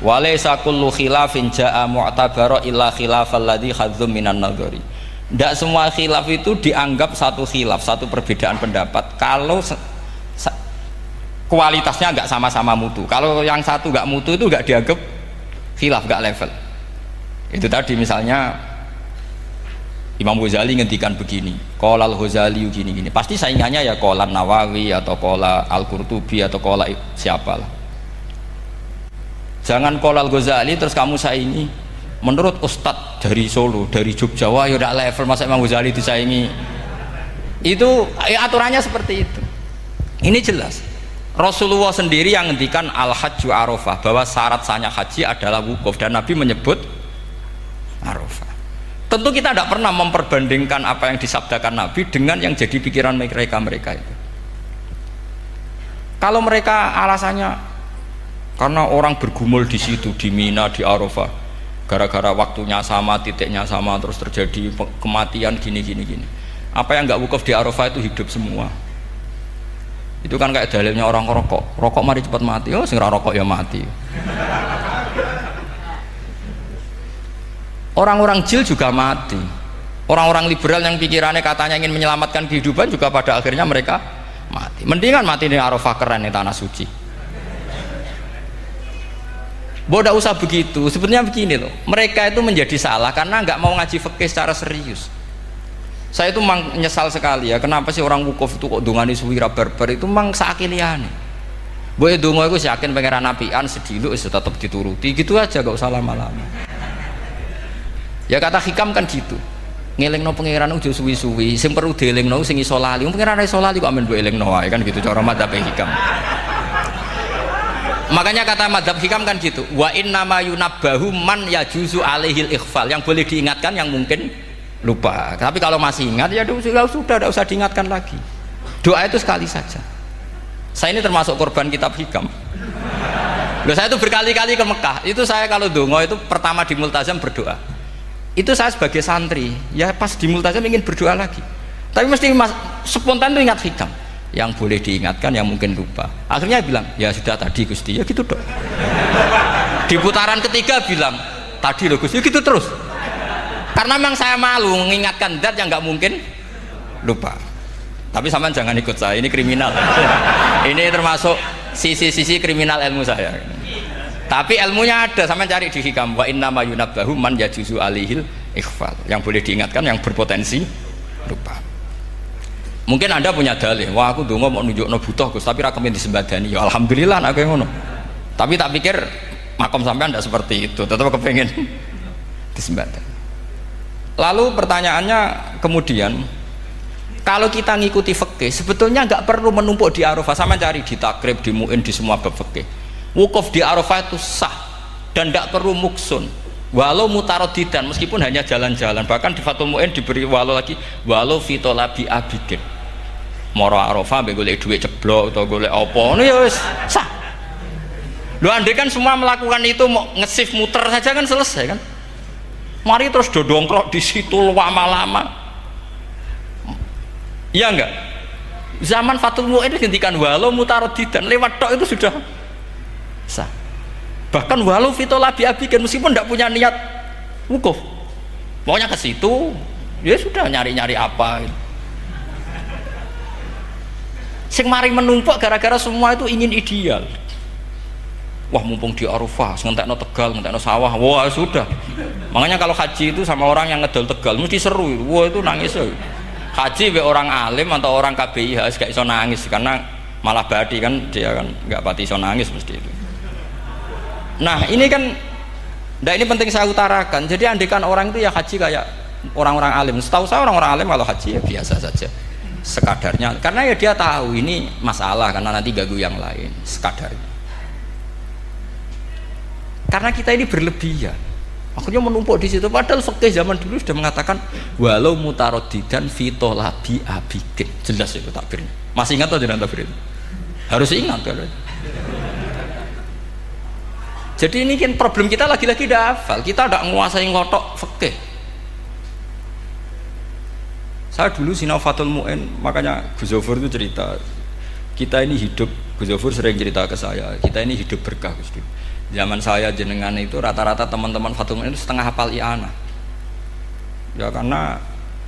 Walaysa kullu khilafin jaa mu'tabara illa khilafal ladzi khadzum minan nadhari. Tidak semua khilaf itu dianggap satu khilaf, satu perbedaan pendapat kalau kualitasnya nggak sama-sama mutu. Kalau yang satu nggak mutu itu nggak dianggap khilaf, nggak level. Itu tadi misalnya Imam Ghazali ngendikan begini, qala al-Ghazali gini-gini, pasti saingannya ya qala Nawawi atau qala Al-Qurtubi atau qala siapalah. Jangan qala al-Ghazali terus kamu saingi menurut Ustadz dari Solo, dari Jogja, wah ya udah level, masa Imam Ghazali disaingi. Itu ya, aturannya seperti itu. Ini jelas Rasulullah sendiri yang ngendikan al-hajju arafah, bahwa syarat sahnya haji adalah wukuf, dan Nabi menyebut Arafah. Tentu kita tidak pernah memperbandingkan apa yang disabdakan Nabi dengan yang jadi pikiran mereka itu. Kalau mereka alasannya karena orang bergumul di situ, di Mina, di Arafah, gara-gara waktunya sama, titiknya sama, terus terjadi kematian gini. Apa yang nggak wukuf di Arafah itu hidup semua. Itu kan kayak dalilnya orang rokok mari cepat mati. Oh, sing rokok ya mati. Orang-orang jil juga mati. Orang-orang liberal yang pikirannya katanya ingin menyelamatkan kehidupan juga pada akhirnya mereka mati. Mendingan mati di Arafah, keren di tanah suci. Bodoh usah begitu. Sebetulnya begini loh, mereka itu menjadi salah karena nggak mau ngaji fikih secara serius. Saya itu menyesal sekali ya, kenapa sih orang wukuf itu kok dungani suwira barbar itu mang sakiliane. Boy dongo iku yakin pangeran apian sediluk wis tetep dituruti, gitu aja, gak usah lama-lama. Ya kata hikam kan gitu, ngelingno pangeran udah suwi-suwi, sing perlu dielingno sing iso lali, pangeran iso lali kok amen mbok elingno wae, kan gitu cara madzhab hikam. Makanya kata madzhab hikam kan gitu, wa inna ma yunabbahu man yajuzu alaihil ikhfal, yang boleh diingatkan yang mungkin lupa. Tapi kalau masih ingat ya sudah tidak usah diingatkan lagi. Doa itu sekali saja. Saya ini termasuk korban kitab hikam. Loh, saya itu berkali-kali ke Mekah. Itu saya kalau dongo itu pertama di Multazam berdoa. Itu saya sebagai santri, ya pas di Multazam ingin berdoa lagi. Tapi mesti spontan itu ingat hikam. Yang boleh diingatkan, yang mungkin lupa. Akhirnya bilang, ya sudah tadi Gusti, ya gitu dong. Di putaran ketiga bilang, tadi loh Gusti, gitu terus. Karena memang saya malu mengingatkan zat yang nggak mungkin lupa. Tapi sampean jangan ikut saya, ini kriminal. Ini termasuk sisi-sisi kriminal ilmu saya. Tapi ilmunya ada, sampean cari di hikam. Wa inna ma yunabbahu man yajuzu alihil ikhfal. Yang boleh diingatkan, yang berpotensi lupa. Mungkin Anda punya dalih, wah aku donga mau nunjukno butuh Gus, tapi ra kepen disembadani. Ya alhamdulillah nek ngono. Tapi tak pikir makom sampean ndak seperti itu, tetap kepengen disembadani. Lalu pertanyaannya kemudian, kalau kita ngikuti fikih sebetulnya nggak perlu menumpuk di Arafah. Sama cari di takrib, di muin, di semua bab fikih. Wukuf di Arafah itu sah dan tidak perlu muksun. Walau mutarodidan, meskipun hanya jalan-jalan. Bahkan di Fathul Mu'in diberi walau lagi, walau fitolabi abidin. Moro Arafah mbek golek dhuwit ceblok atau golek apa, ngono ya wis sah. Lho andai kan semua melakukan itu mau ngesif muter saja kan selesai kan. Mari terus dodongkrok di situ lama-lama. Iya enggak? Zaman Fathul Mu'in dihentikan walau mutarodidan, lewat tok itu sudah sah. Bahkan walau fitolabi abidin, meskipun tidak punya niat wukuf, pokoknya ke situ ya sudah nyari-nyari apa gitu. Sing mari menumpuk gara-gara semua itu ingin ideal. Wah mumpung di Arafah, ngentekno Tegal, ngentekno sawah, wah sudah. Makanya kalau haji itu sama orang yang ngedol Tegal mesti seru, wah itu nangis. Haji be orang alim atau orang KBIH gak iso nangis karena malah badi kan, dia kan nggak pati iso nangis mesti itu. Nah ini kan, nah ini penting saya utarakan. Jadi andikan orang itu ya haji kayak orang-orang alim. Setahu saya orang-orang alim kalau haji ya biasa saja, sekadarnya. Karena ya dia tahu ini masalah karena nanti ganggu yang lain, sekadarnya. Karena kita ini berlebihan, akhirnya menumpuk di situ. Padahal fikih zaman dulu sudah mengatakan walau mutarodidan fitolabi abidin, jelas itu takbirnya. Masih ingat atau tidak takbir itu? Harus ingat kan? Jadi ini kan problem kita lagi-lagi tidak hafal, kita tidak menguasai ngotok fikih. Saya dulu sinau Fathul Mu'in, makanya Gus Zofur itu cerita, kita ini hidup, Gus Zofur sering cerita ke saya, kita ini hidup berkah Gus. Zaman saya jenengan itu rata-rata teman-teman Fathul Mu'in itu setengah hafal i'anah. Ya karena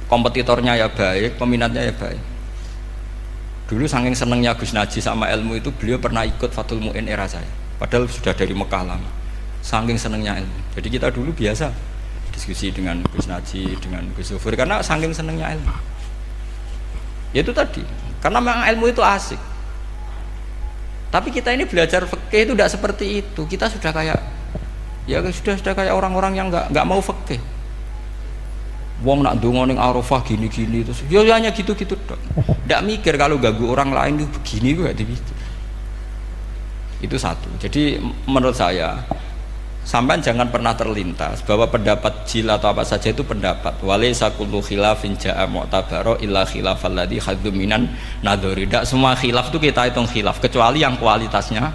kompetitornya ya baik, peminatnya ya baik. Dulu saking senengnya Gus Naji sama ilmu itu, beliau pernah ikut Fathul Mu'in era saya. Padahal sudah dari Mekah lama, saking senengnya ilmu. Jadi kita dulu biasa diskusi dengan Gus Naji, dengan Gus Zofur karena saking senengnya ilmu. Ya itu tadi, karena memang ilmu itu asik. Tapi kita ini belajar fikih itu tidak seperti itu. Kita sudah kayak, ya sudah kayak orang-orang yang nggak mau fikih. Wong nak donga ning Arafah gini-gini terus, ya hanya gitu-gitu dok. Tidak mikir kalau ganggu orang lain itu begini gue gak dipikir. Itu satu. Jadi menurut saya sampai jangan pernah terlintas bahwa pendapat jil atau apa saja itu pendapat. Walaysa kullu khilafin ja'a mu'tabaro illa khilafal ladzi haddu minan nadhari. Tidak semua khilaf itu kita hitung khilaf kecuali yang kualitasnya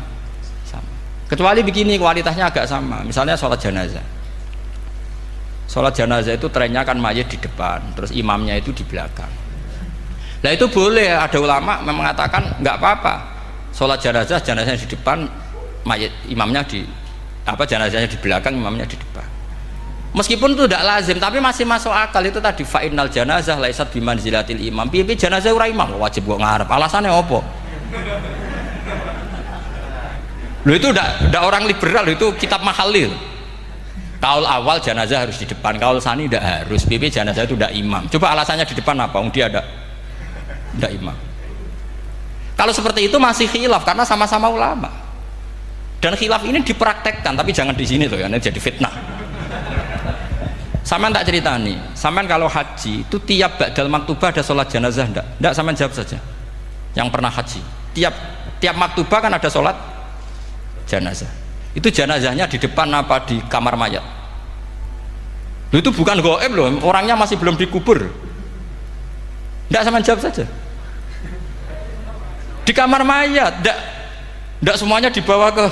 sama. Kecuali begini kualitasnya agak sama. Misalnya sholat jenazah. Sholat jenazah itu trennya kan mayit di depan, terus imamnya itu di belakang. Nah itu boleh, ada ulama mengatakan nggak apa-apa. Sholat jenazahnya di depan, mayit imamnya di jenazahnya di belakang, imamnya di depan. Meskipun itu tidak lazim, tapi masih masuk akal. Itu tadi fa'innal janazah laisat bimanzilatil imam. Piye jenazah ora imam wajib kok ngarep. Alasannya apa? Loh itu tidak orang liberal, itu kitab Mahalil. Kaul awal jenazah harus di depan, kaul sani tidak harus. Piye jenazah itu tidak imam. Coba alasannya di depan apa? Dia ada tidak imam. Kalau seperti itu masih khilaf karena sama-sama ulama. Dan khilaf ini dipraktekkan, tapi jangan di sini tuh ya, ini jadi fitnah. Sampean tak cerita nih, sampean kalau haji itu tiap ba'dal maktubah ada sholat jenazah enggak? Enggak, sampean jawab saja. Yang pernah haji, tiap maktubah kan ada sholat jenazah. Itu jenazahnya di depan apa di kamar mayat? Loh, itu bukan goib loh, orangnya masih belum dikubur. Enggak, sampean jawab saja. Di kamar mayat, enggak semuanya dibawa ke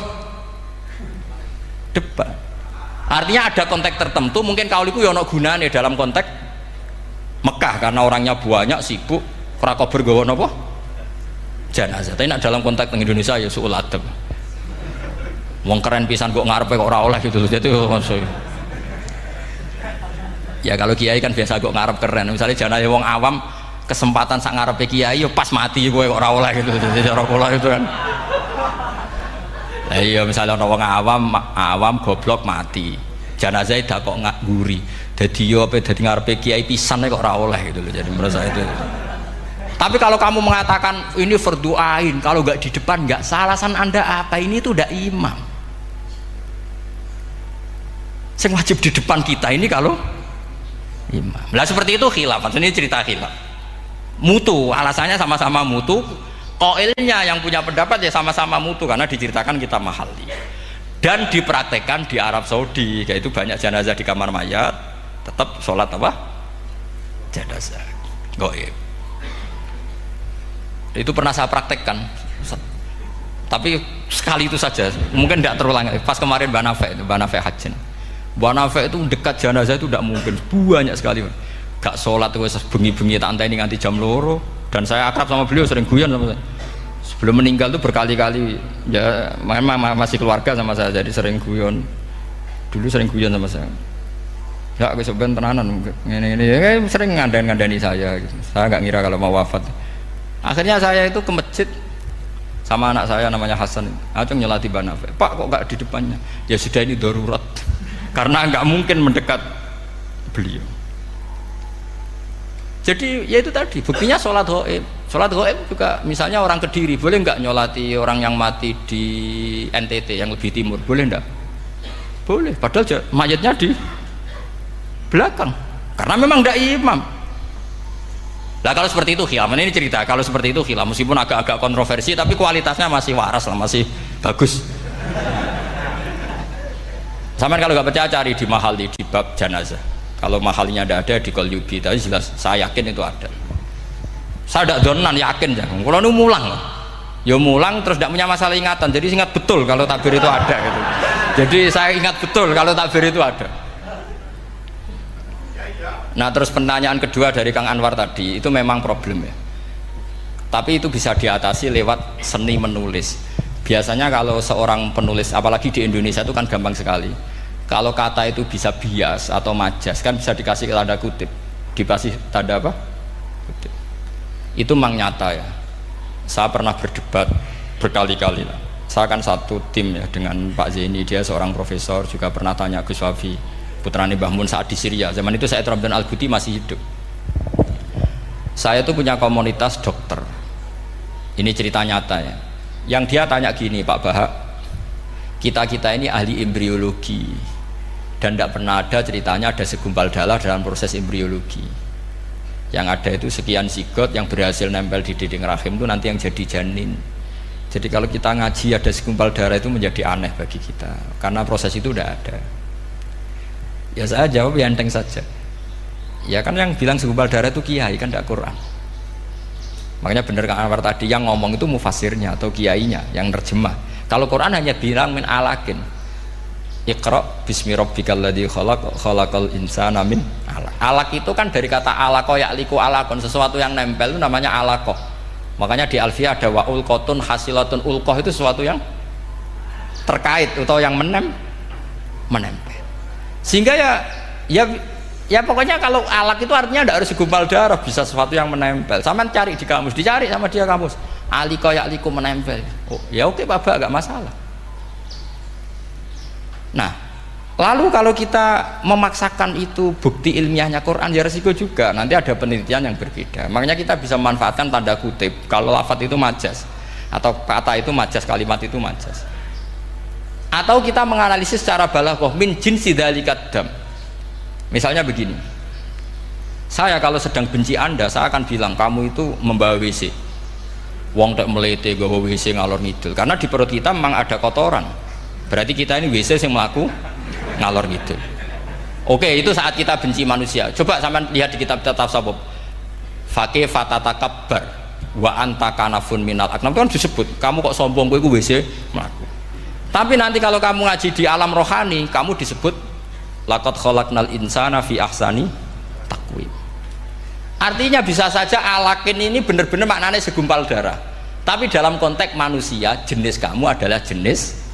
depan. Artinya ada konteks tertentu, mungkin kauliku ya ono gunane dalam konteks Mekah karena orangnya banyak sibuk ora kober gawa napa jenazah. Tapi dalam konteks Indonesia ya suul adab. Wong keren pisan kok ngarepe kok ora oleh gitu. Jadi ya kalau kiai kan biasa kok ngarep keren. Misalnya jenazah wong awam kesempatan sak ngarepe kiai ya pas mati kowe kok ora oleh gitu. Jadi cara kula itu kan. Lah iya misalnya ana wong awam goblok mati. Jenazah dak kok nguri. Dadi yo apa dadi ngarepe kiai pisan kok ora oleh gitu loh. Jadi menurut saya itu. Tapi kalau kamu mengatakan ini fardu ain, kalau nggak di depan nggak salah, alasan Anda apa? Ini tuh udah imam. Yang wajib di depan kita ini kalau imam. Lah seperti itu khilaf. Ini cerita khilaf. Mutu, alasannya sama-sama mutu. Qailnya yang punya pendapat ya sama-sama mutu karena diceritakan kita mahali. Dan dipraktekkan di Arab Saudi, yaitu banyak jenazah di kamar mayat, tetap sholat apa? Jenazah. Gaib. Itu pernah saya praktekkan, tapi sekali itu saja, mungkin tidak terulang. Pas kemarin Banafe Hajin, Banafe itu dekat jenazah itu tidak mungkin, banyak sekali. Gak sholat itu bengi-bengi tak anteni nganti jam loro, dan saya akrab sama beliau, sering guyon sama saya. Sebelum meninggal itu berkali-kali, ya memang masih keluarga sama saya, jadi sering guyon. Dulu sering guyon sama saya. Ya aku sebenarnya tenanan, ini sering ngandani saya. Gitu. Saya nggak ngira kalau mau wafat. Akhirnya saya itu ke masjid sama anak saya namanya Hasan, acung nyelati Banafe. Pak kok nggak di depannya? Ya sudah ini darurat, karena nggak mungkin mendekat beliau. Jadi ya itu tadi buktinya sholat gaib. Sholat gaib juga misalnya orang Kediri boleh nggak nyolati orang yang mati di NTT yang lebih timur, boleh nggak? Boleh. Padahal mayatnya di belakang, karena memang tidak imam. Nah kalau seperti itu khilaf, ini cerita kalau seperti itu khilaf, meskipun agak-agak kontroversi tapi kualitasnya masih waras lah, masih bagus. Sampai kalau nggak percaya cari di Mahali di bab jenazah. Kalau mahalinya tidak ada di Qalyubi, tapi jelas saya yakin itu ada. Saya tidak donan yakin jangan. Kalau nu mulang, ya mulang terus tidak punya masalah ingatan, jadi ingat betul kalau takbir itu ada gitu. Jadi saya ingat betul kalau takbir itu ada. Nah terus pertanyaan kedua dari Kang Anwar tadi itu memang problem ya, tapi itu bisa diatasi lewat seni menulis. Biasanya kalau seorang penulis, apalagi di Indonesia itu kan gampang sekali, kalau kata itu bisa bias atau majas kan bisa dikasih tanda kutip, dikasih tanda apa? Kutip. Itu memang nyata ya, saya pernah berdebat berkali-kali lah. Saya kan satu tim ya dengan Pak Zaini, dia seorang profesor, juga pernah tanya Gus Wafi putrane Mbah Mun saat di Syria. Zaman itu Said Ramdan Al-Ghuti masih hidup. Saya itu punya komunitas dokter. Ini cerita nyata ya. Yang dia tanya gini, Pak Bahak, kita ini ahli embriologi dan tidak pernah ada ceritanya ada segumpal darah dalam proses embriologi. Yang ada itu sekian zigot yang berhasil nempel di dinding rahim itu nanti yang jadi janin. Jadi kalau kita ngaji ada segumpal darah itu menjadi aneh bagi kita karena proses itu tidak ada. Ya saya jawab ya enteng saja. Ya kan yang bilang segumpal darah itu kiai kan tidak Quran. Makanya benar Kang Anwar tadi yang ngomong itu mufasirnya atau kiainya yang terjemah. Kalau Quran hanya bilang min alakin. Iqra bismi rabbikal ladzi khalaq khalaqal insana min alaq. Alaq itu kan dari kata alaqa ya'liku alaqon, sesuatu yang nempel itu namanya alaqah. Makanya di Alfiyah ada wa ulqatun hasilatun, ulqah itu sesuatu yang terkait atau yang menempel. Sehingga ya pokoknya kalau alak itu artinya tidak harus segumpal darah, bisa sesuatu yang menempel. Sama cari di kamus, dicari sama dia kamus. Aliko yakliku menempel. Oh ya oke Bapak, gak masalah. Nah, lalu kalau kita memaksakan itu bukti ilmiahnya Quran ya resiko juga. Nanti ada penelitian yang berbeda. Makanya kita bisa memanfaatkan tanda kutip. Kalau lafadz itu majas atau kata itu majas, kalimat itu majas. Atau kita menganalisis secara balaghah min jinsi dzalikat dam. Misalnya begini, saya kalau sedang benci Anda, saya akan bilang kamu itu membawa WC. Wong tak melete gawa WC ngalor ngidul, karena di perut kita memang ada kotoran. Berarti kita ini WC yang melaku ngalor ngidul. Oke, itu saat kita benci manusia. Coba sampean lihat di kitab tasawuf. Faqih fatatakabbar wa anta kanafun minal aknam, kan disebut kamu kok sombong kowe iku WC mlaku. Tapi nanti kalau kamu ngaji di alam rohani, kamu disebut laqad khalaqnal insana fi ahsani taqwim. Artinya bisa saja alakin ini benar-benar maknanya segumpal darah. Tapi dalam konteks manusia, jenis kamu adalah jenis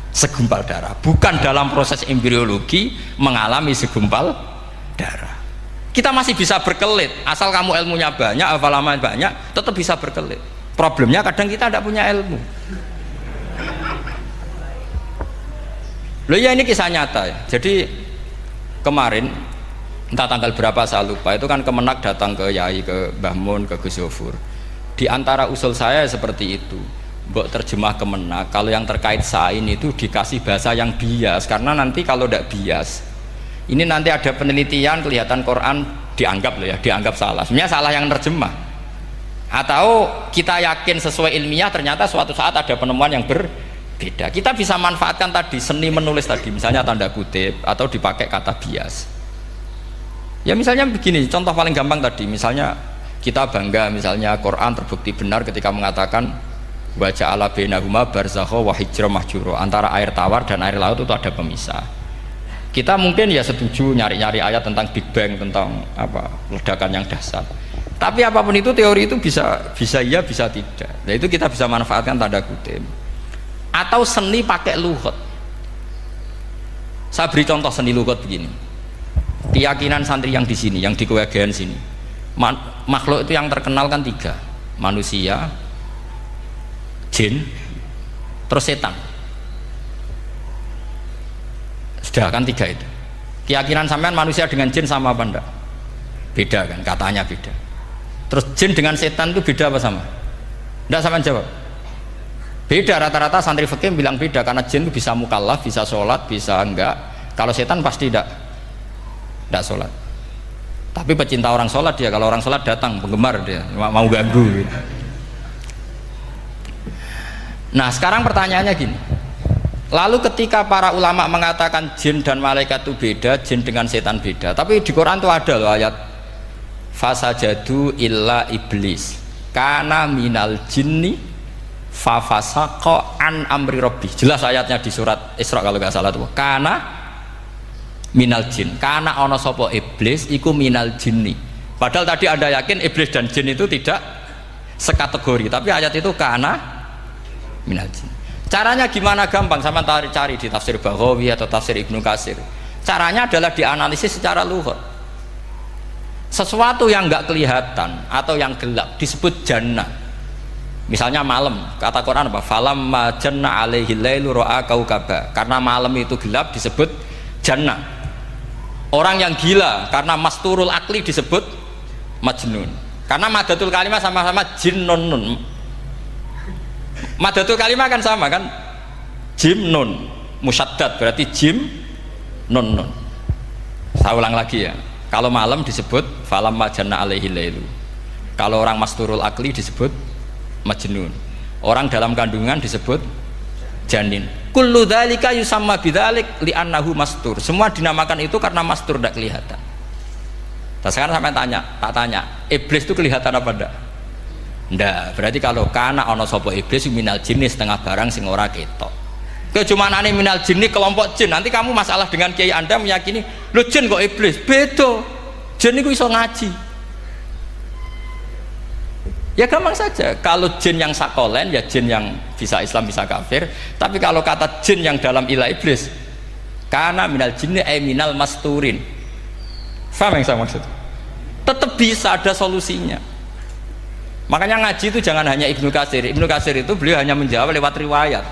segumpal darah. Bukan dalam proses embriologi mengalami segumpal darah. Kita masih bisa berkelit, asal kamu ilmunya banyak, hafalaman banyak, tetap bisa berkelit. Problemnya kadang kita tidak punya ilmu. Loh ya ini kisah nyata ya. Jadi kemarin entah tanggal berapa saya lupa, itu kan Kemenak datang ke Yai, ke Mbah Mun, ke Gus Zofur. Di antara usul saya seperti itu, mbok terjemah Kemenak, kalau yang terkait sain itu dikasih bahasa yang bias, karena nanti kalau tidak bias, ini nanti ada penelitian kelihatan Quran dianggap loh ya, dianggap salah, sebenarnya salah yang terjemah, atau kita yakin sesuai ilmiah ternyata suatu saat ada penemuan yang berbeda. Kita bisa manfaatkan tadi seni menulis tadi, misalnya tanda kutip atau dipakai kata bias. Ya misalnya begini, contoh paling gampang tadi, misalnya kita bangga misalnya Quran terbukti benar ketika mengatakan wa ja'ala bainahuma barzakha wa hijra mahjura, antara air tawar dan air laut itu ada pemisah. Kita mungkin ya setuju nyari-nyari ayat tentang Big Bang, tentang apa ledakan yang dahsyat. Tapi apapun itu teori itu bisa iya bisa tidak. Nah itu kita bisa manfaatkan tanda kutip. Atau seni pakai lughat. Saya beri contoh seni lughat begini. Keyakinan santri yang di sini, yang di kewegean sini, makhluk itu yang terkenal kan 3, manusia, jin, terus setan. Sudah kan 3 itu. Keyakinan sampean manusia dengan jin sama apa enggak? Beda kan, katanya beda. Terus jin dengan setan itu beda apa sama? Enggak, sampean jawab. Beda, rata-rata santri fikih bilang beda, karena jin itu bisa mukallaf, bisa sholat, bisa enggak. Kalau setan pasti tidak sholat. Tapi pecinta orang sholat dia, kalau orang sholat datang, penggemar dia, mau ganggu. Nah sekarang pertanyaannya gini, lalu ketika para ulama mengatakan jin dan malaikat itu beda, jin dengan setan beda, tapi di Quran itu ada loh ayat fasajadu illa iblis kana minal jinni fafasaqa an amri rabbi. Jelas ayatnya di surat Isra kalau nggak salah tuh, kana minal jin, karena ono sopo iblis iku minal jinni. Padahal tadi Anda yakin iblis dan jin itu tidak sekategori, tapi ayat itu karena minal jin. Caranya gimana? Gampang, sama cari di tafsir Baghawi atau tafsir Ibnu Katsir. Caranya adalah dianalisis secara lughat. Sesuatu yang nggak kelihatan atau yang gelap disebut jannah. Misalnya malam, kata Quran apa? Falamma janna alaihi lailu ra'a kaukaba. Karena malam itu gelap disebut jannah. Orang yang gila karena masturul akli disebut majnun. Karena madatul kalimah sama-sama jinnun. Madatul kalimah kan sama kan? Jim nun musyaddad berarti jim nun. Saya ulang lagi ya. Kalau malam disebut falamma janna alaihi lailu. Kalau orang masturul akli disebut majnun. Orang dalam kandungan disebut janin. Kullu dzalika yusamma bidzalik li'annahu mastur. Semua dinamakan itu karena mastur, tidak kelihatan. Nah, sekarang sampai tak tanya, iblis itu kelihatan apa enggak? Enggak. Berarti kalau kana ana sapa iblis minal jinni setengah barang sing ora ketok. Kecumanane minal jinni kelompok jin. Nanti kamu masalah dengan kiai Anda meyakini, "Lho jin kok iblis?" Beda. Jin iku iso ngaji. Ya gampang saja, kalau jin yang sakolen ya jin yang bisa Islam bisa kafir. Tapi kalau kata jin yang dalam ilah iblis, karena minal jinni minal masturin. Faham yang saya maksud? Tetap bisa ada solusinya. Makanya ngaji itu jangan hanya Ibnu Katsir. Ibnu Katsir itu beliau hanya menjawab lewat riwayat.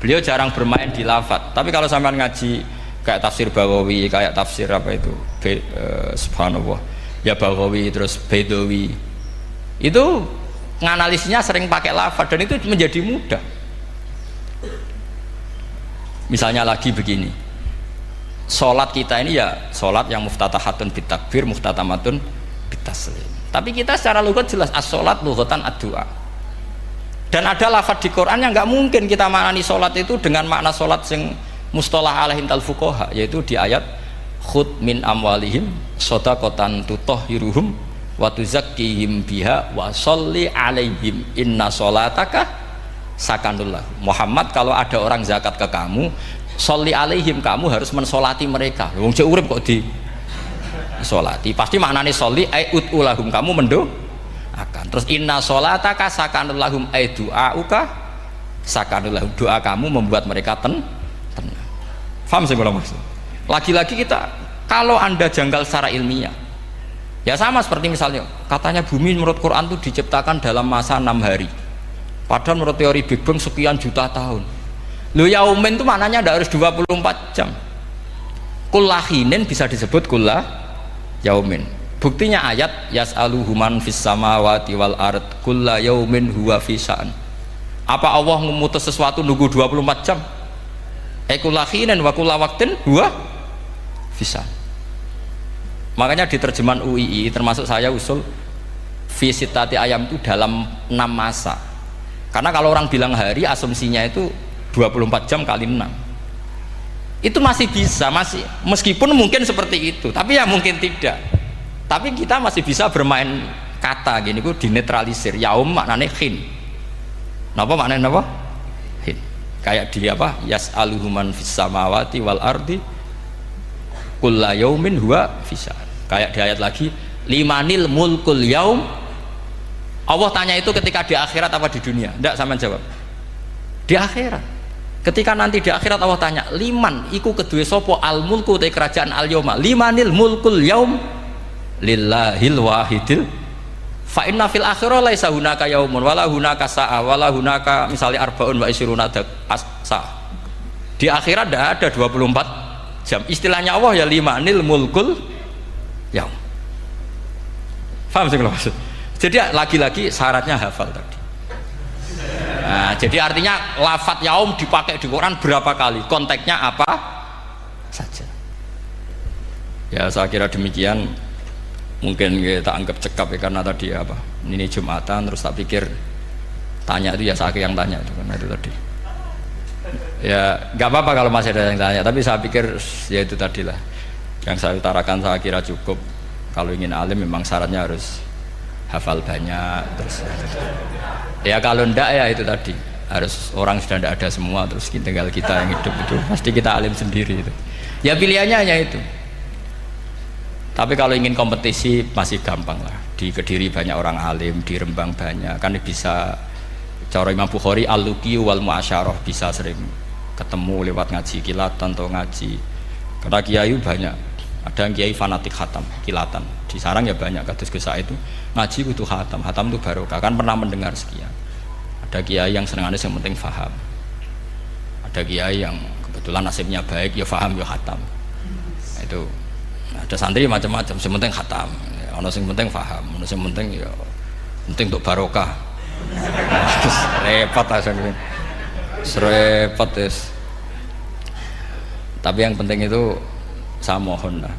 Beliau jarang bermain di lafadz. Tapi kalau sampean ngaji kayak tafsir Baghawi, kayak tafsir apa itu, subhanallah, ya Baghawi terus Bedawi, itu nganalisnya sering pakai lafadz dan itu menjadi mudah. Misalnya lagi begini, sholat kita ini ya sholat yang muftatahatun bitakbir, muftatamatun bitaslim. Tapi kita secara lughat jelas as-sholat lughatan ad-du'a. Dan ada lafadz di Quran yang nggak mungkin kita maknani sholat itu dengan makna sholat yang mustalah alaihim tal fuqaha, yaitu di ayat khud min amwalihim shadaqatan tutahhiruhum wa tuzakkihim biha wa sholli alaihim inna sholataka sakanullah. Muhammad, kalau ada orang zakat ke kamu, sholli alaihim, kamu harus mensolati mereka. Wong cek urip kok di solati, pasti maknanya sholli ai utulahum, kamu mendoakan. Terus inna sholataka sakanulahum ai du'auka sakanulahum, doa kamu membuat mereka tenang. Faham saya kalau maksud? Lagi-lagi kita, kalau Anda janggal secara ilmiah, ya sama seperti misalnya katanya bumi menurut Quran itu diciptakan dalam masa 6 hari, padahal menurut teori Big Bang sekian juta tahun. Lu yaumin itu maknanya tidak harus 24 jam. Kullahinin bisa disebut yaumin. Buktinya ayat yas'aluhu man fis samawati wal ard kulla yaumin huwa fi sya'an. Apa Allah memutus sesuatu nunggu 24 jam? Ekulakhinen wa kulla waqtin huwa fi sya'an. Makanya di terjemahan UII termasuk saya usul fi sittati ayam itu dalam 6 masa. Karena kalau orang bilang hari asumsinya itu 24 jam kali 6. Itu masih bisa, masih meskipun mungkin seperti itu, tapi ya mungkin tidak. Tapi kita masih bisa bermain kata gini, ku dinetralisir. Yaum maknanya khin. Napa maknanya napa? Khin. Kayak di apa? Yas'aluhu man fis samawati wal ardi kulla yaumin huwa fisa. Kayak di ayat lagi, limanil mulkul yaum. Allah tanya itu ketika di akhirat apa di dunia? Tidak, sama jawab. Di akhirat. Ketika nanti di akhirat Allah tanya, liman iku kedue sopo al mulku te kerajaan al yauma. Limanil mulkul yaum. Lillahil wahidil fa inna fil akhirah laisa hunaka yaumun wala hunaka sa'a wala hunaka misalnya arbaun wa isyruna sa. Di akhirat tidak ada 24 jam. Istilahnya Allah ya limanil mulkul yaum. Paham sih kalau maksud? Jadi lagi-lagi syaratnya hafal tadi. Nah, jadi artinya lafadz yaum dipakai di Quran berapa kali? Konteksnya apa saja. Ya saya kira demikian. Mungkin kita anggap cekap ya, karena tadi apa ini Jumatan terus tak pikir tanya itu ya saya yang tanya itu karena itu tadi ya nggak apa-apa kalau masih ada yang tanya, tapi saya pikir ya itu tadilah yang saya utarakan. Saya kira cukup. Kalau ingin alim memang syaratnya harus hafal banyak, terus ya kalau ndak ya itu tadi harus orang sudah ndak ada semua, terus tinggal kita yang hidup itu pasti kita alim sendiri itu ya, pilihannya hanya itu. Tapi kalau ingin kompetisi masih gampang lah. Di Kediri banyak orang alim, di Rembang banyak. Kan bisa cara Imam Bukhari al-luqi wal mu'asyarah, bisa sering ketemu lewat ngaji kilatan atau ngaji. Karena kiai banyak. Ada yang kiai fanatik khatam, kilatan. Di sarang ya banyak, kados Gus itu ngaji butuh khatam. Khatam itu barokah. Kan pernah mendengar sekian. Ada kiai yang senangannya yang penting faham. Ada kiai yang kebetulan nasibnya baik, ya faham ya khatam. Nah, itu ada santri macam-macam, yang penting khatam, ono sing penting faham, ono sing penting ya penting untuk barokah. Terus repot asane. Repot terus. Tapi yang penting itu saya mohon lah.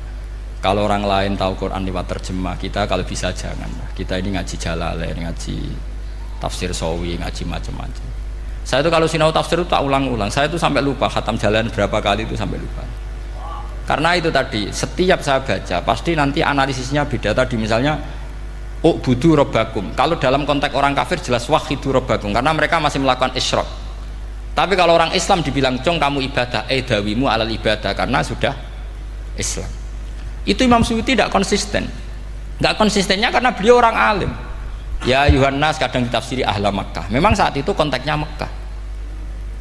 Kalau orang lain tahu Quran lewat terjemah, kita kalau bisa jangan. Kita ini ngaji Jalalain, ngaji tafsir Sawi, ngaji macam-macam. Saya itu kalau sinau tafsir itu tak ulang-ulang. Saya itu sampai lupa khatam Jalalain berapa kali itu sampai lupa. Karena itu tadi, setiap saya baca pasti nanti analisisnya beda. Tadi misalnya u'budu rabbakum, kalau dalam konteks orang kafir jelas wahidu rabbakum, karena mereka masih melakukan isyrak. Tapi kalau orang Islam dibilang cong kamu ibadah, dawimu alal ibadah, karena sudah Islam. Itu Imam Suyuti tidak konsisten. Nggak konsistennya karena beliau orang alim. Ya Yohanes kadang ditafsiri ahla Makkah, memang saat itu konteksnya Makkah.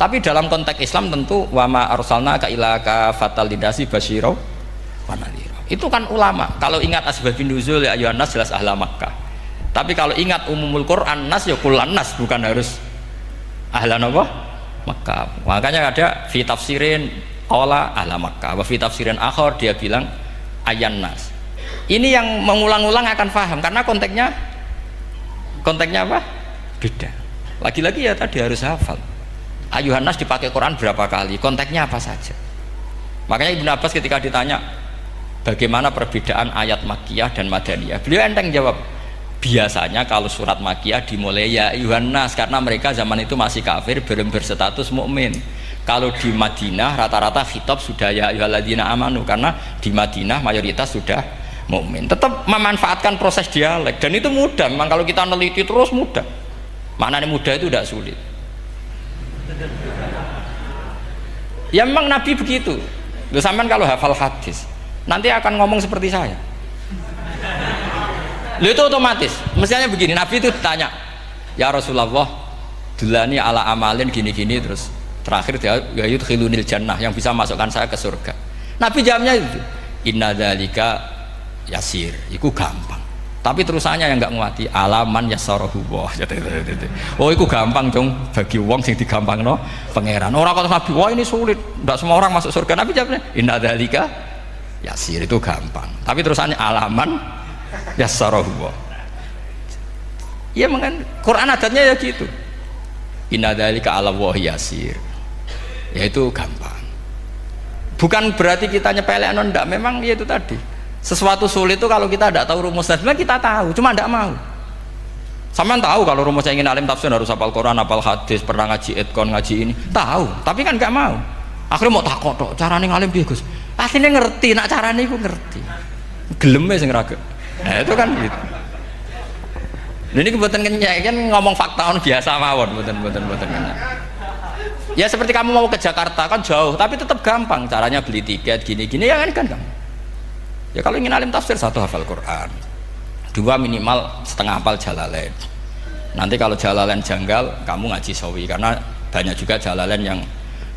Tapi dalam konteks Islam tentu wama arsalna ka ila ka fatal lidasi basyiro wa nadhira. Itu kan ulama. Kalau ingat asbabun nuzul ya ayuhan nas jelas ahla Makkah. Tapi kalau ingat umumul Quran nas ya kullan nas, bukan harus ahla apa? Makkah. Makanya ada fi tafsirin qala ahla Makkah, wa fi tafsirin akhar dia bilang ayyan nas. Ini yang mengulang-ulang akan paham karena konteksnya apa? Beda. Lagi-lagi ya tadi harus hafal. Ayuhan nas dipakai Quran berapa kali, konteksnya apa saja. Makanya Ibnu Abbas ketika ditanya bagaimana perbedaan ayat Makkiyah dan Madaniyah, beliau enteng jawab, biasanya kalau surat Makkiyah dimulai ya ayuhan nas karena mereka zaman itu masih kafir, belum berstatus mukmin. Kalau di Madinah rata-rata khitab sudah ya ayyuhalladzina amanu, karena di Madinah mayoritas sudah mukmin. Tetap memanfaatkan proses dialek dan itu mudah. Memang kalau kita neliti terus mudah. Maknanya mudah itu tidak sulit. Ya memang Nabi begitu. Loh, sampean kalau hafal hadis nanti akan ngomong seperti saya. Loh, itu otomatis. Misalnya begini, Nabi itu ditanya, ya Rasulullah, dulani ala amalin gini-gini, terus terakhir dia ya yudkhilunil jannah, yang bisa masukkan saya ke surga. Nabi jawabnya itu, inna dzalika yasir, itu gampang. Tapi terusannya yang nggak nguati alaman yassarahu wah. Oh itu gampang dong bagi wong sing digampangno pangeran. Orang kata Nabi wah ini sulit, tidak semua orang masuk surga. Nabi jawabnya inna dzalika yasir itu gampang. Tapi terusannya alaman yassarahu. Ya mengen Quran adatnya ya gitu. Inna dzalika 'ala Allahi yasir. Yaitu gampang. Bukan berarti kita nyepelekno ndak, memang ya itu tadi. Sesuatu sulit itu kalau kita tidak tahu rumusnya, sebenarnya kita tahu, cuma tidak mau. Sampean tahu kalau rumusnya ingin alim tafsir harus hafal Quran, hafal hadis, pernah ngaji etkon, ngaji ini, tahu, tapi kan nggak mau. Akhirnya mau takut tok, carane ngalim piye Gus? Asline ngerti, nak carane iku ngerti. Geleme sing ra. Nah, itu kan gitu. Ini kebetulan kenyek kan ngomong fakta biasa mawon, betul. Ya seperti kamu mau ke Jakarta kan jauh, tapi tetap gampang. Caranya beli tiket gini-gini ya kan gampang. Ya kalau ingin alim tafsir, 1 hafal Quran, 2 minimal setengah hafal Jalalain. Nanti kalau Jalalain janggal, kamu ngaji Sawi, karena banyak juga Jalalain yang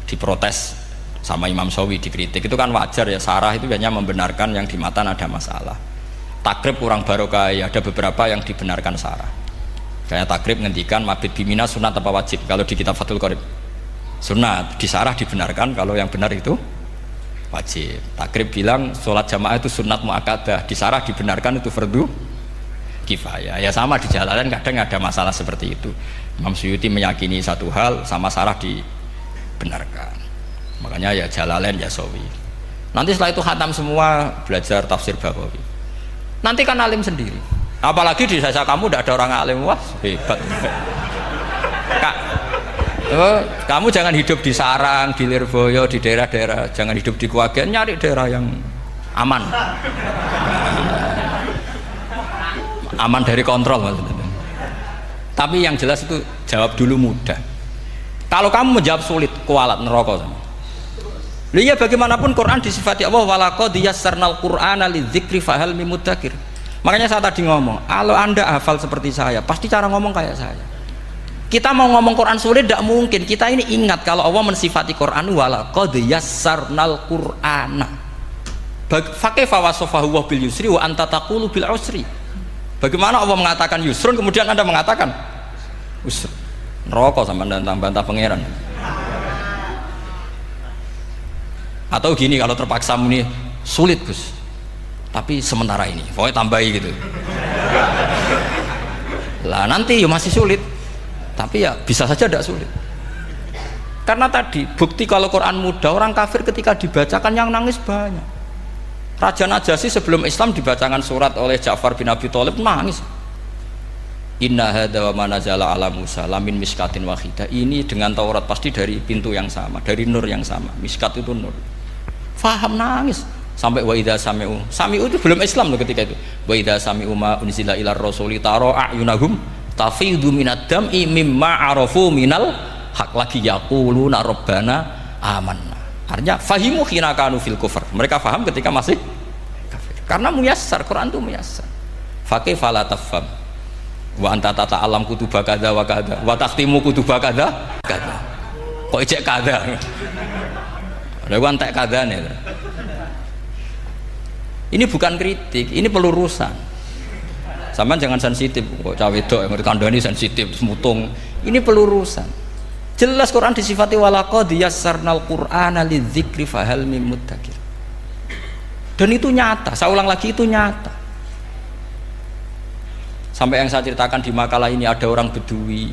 diprotes sama Imam Sawi, dikritik. Itu kan wajar ya, sarah itu hanya membenarkan yang di matan ada masalah. Takrib kurang barokah, ya ada beberapa yang dibenarkan sarah. Kayak takrib ngendikan mabit bimina sunat apa wajib. Kalau di kitab Fathul Qorib sunat, di sarah dibenarkan, kalau yang benar itu wajib. Takrib bilang sholat jamaah itu sunat muakkadah, di sarah dibenarkan itu fardu kifayah. Ya sama di Jalalain kadang ada masalah seperti itu. Imam Suyuti meyakini satu hal, sama sarah dibenarkan. Makanya ya Jalalain ya Sawi. Nanti setelah itu khatam semua, belajar tafsir Baghawi. Nanti kan alim sendiri. Apalagi di desa kamu tidak ada orang alim, wah hebat. Kak, kamu jangan hidup di sarang, di Lirboyo, di daerah-daerah, jangan hidup di Kuwagen, nyari daerah yang aman. Aman dari kontrol maksudnya. Tapi yang jelas itu jawab dulu mudah. Kalau kamu menjawab sulit, kualat neraka sama. Iya bagaimanapun Quran disifati Allah walaqad yassarnal Qur'ana lidzikri fahal mim mudzakir. Makanya saya tadi ngomong, kalau Anda hafal seperti saya, pasti cara ngomong kayak saya. Kita mau ngomong Quran sulit tidak mungkin. Kita ini ingat kalau Allah mensifati Quran walaqad yassarnal Qur'ana. Fakaifa wasafahu wa bil yusri wa anta taqulu bil usri. Bagaimana Allah mengatakan yusrun kemudian Anda mengatakan usr. Neraka sama bantah pangeran. Atau gini, kalau terpaksa muni sulit Gus, tapi sementara ini pokoknya tambahi gitu lah, nanti ya masih sulit, tapi ya bisa saja tidak sulit. Karena tadi bukti kalau Quran mudah, orang kafir ketika dibacakan yang nangis banyak. Raja Najasyi sebelum Islam dibacakan surat oleh Ja'far bin Abi Thalib nangis. Inna hadza wa ma nazala ala Musa lamin miskatin wahidah. Ini dengan Taurat pasti dari pintu yang sama, dari nur yang sama. Miskat itu nur. Faham nangis sampai wa idza sami'u itu belum Islam loh ketika itu. Wa idza sami'u ma unzila ilar rasuli tara a'yunahum tafidu minad dam'i mimma arafu minal haq, lagi yaquluna rabbana amanna. Artinya fahimu khina kanu fil kufr. Mereka faham ketika masih kafir. Karena muyassar, Quran itu muyassar. Faqih fala tafham. Wa anta tata'alam kutuba kadza wa kadza wa takhtimu kutuba kadza kadza. Kok ijek kadza. Ada gua entek kadane. Ini bukan kritik, ini pelurusan. Sampeyan jangan sensitif, kok cawe wedok yang kandhani sensitif, mutung. Ini pelurusan. Jelas Quran disifati walaqad yassarnal Qur'ana lidzikri fahal mim mudzakir. Dan itu nyata, saya ulang lagi itu nyata. Sampai yang saya ceritakan di makalah ini, ada orang Bedui,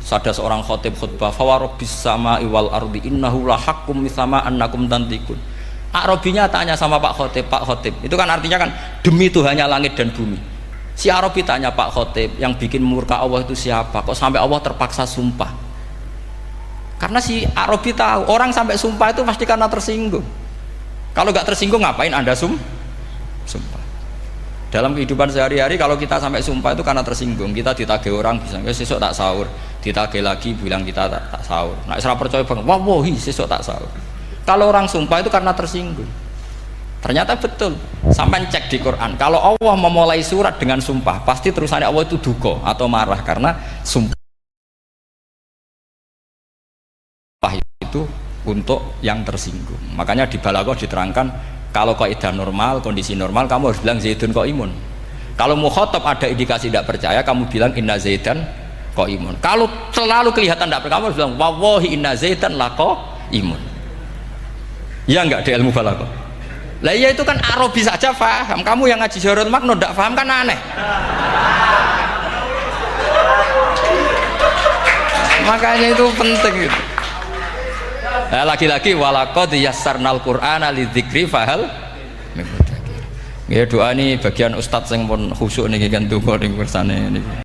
ada seorang khotib khutbah, fawarabbis sama'i wal ardi innahu lahaqqum mithama annakum tantikun. Arabinya tanya sama Pak Khotib, itu kan artinya kan demi Tuhannya langit dan bumi. Si Arabi tanya Pak Khotib, yang bikin murka Allah itu siapa? Kok sampai Allah terpaksa sumpah? Karena si Arabi tahu orang sampai sumpah itu pasti karena tersinggung. Kalau nggak tersinggung ngapain Anda sumpah? Dalam kehidupan sehari-hari kalau kita sampai sumpah itu karena tersinggung. Kita ditagih orang bisa sesuk tak sahur, ditagih lagi bilang kita tak sahur. Nah, serah percaya bang, wallahi sesuk tak sahur. Kalau orang sumpah itu karena tersinggung. Ternyata betul. Sampai cek di Quran, kalau Allah memulai surat dengan sumpah, pasti terusannya Allah itu duka atau marah karena sumpah itu untuk yang tersinggung. Makanya di Balaghah diterangkan, kalau kaidah normal, kondisi normal, kamu harus bilang Zaidun qaimun. Kalau mukhatab ada indikasi tidak percaya, kamu bilang inna Zaidan qaimun. Kalau selalu kelihatan tidak percaya, kamu harus bilang wallahi inna Zaidan la qaimun. Ya enggak di ilmu Balaghah. Lah iya itu kan Arabi saja paham. Kamu yang ngaji Jawahirul Makna ndak paham kan aneh. Makanya itu penting gitu. Nah, lagi-lagi walaqad yassarnal Qur'ana lidzikri fahal min mudzakir. Nggih doa ini bagian ustaz yang pun khusyuk niki kan donga ning kersane niki.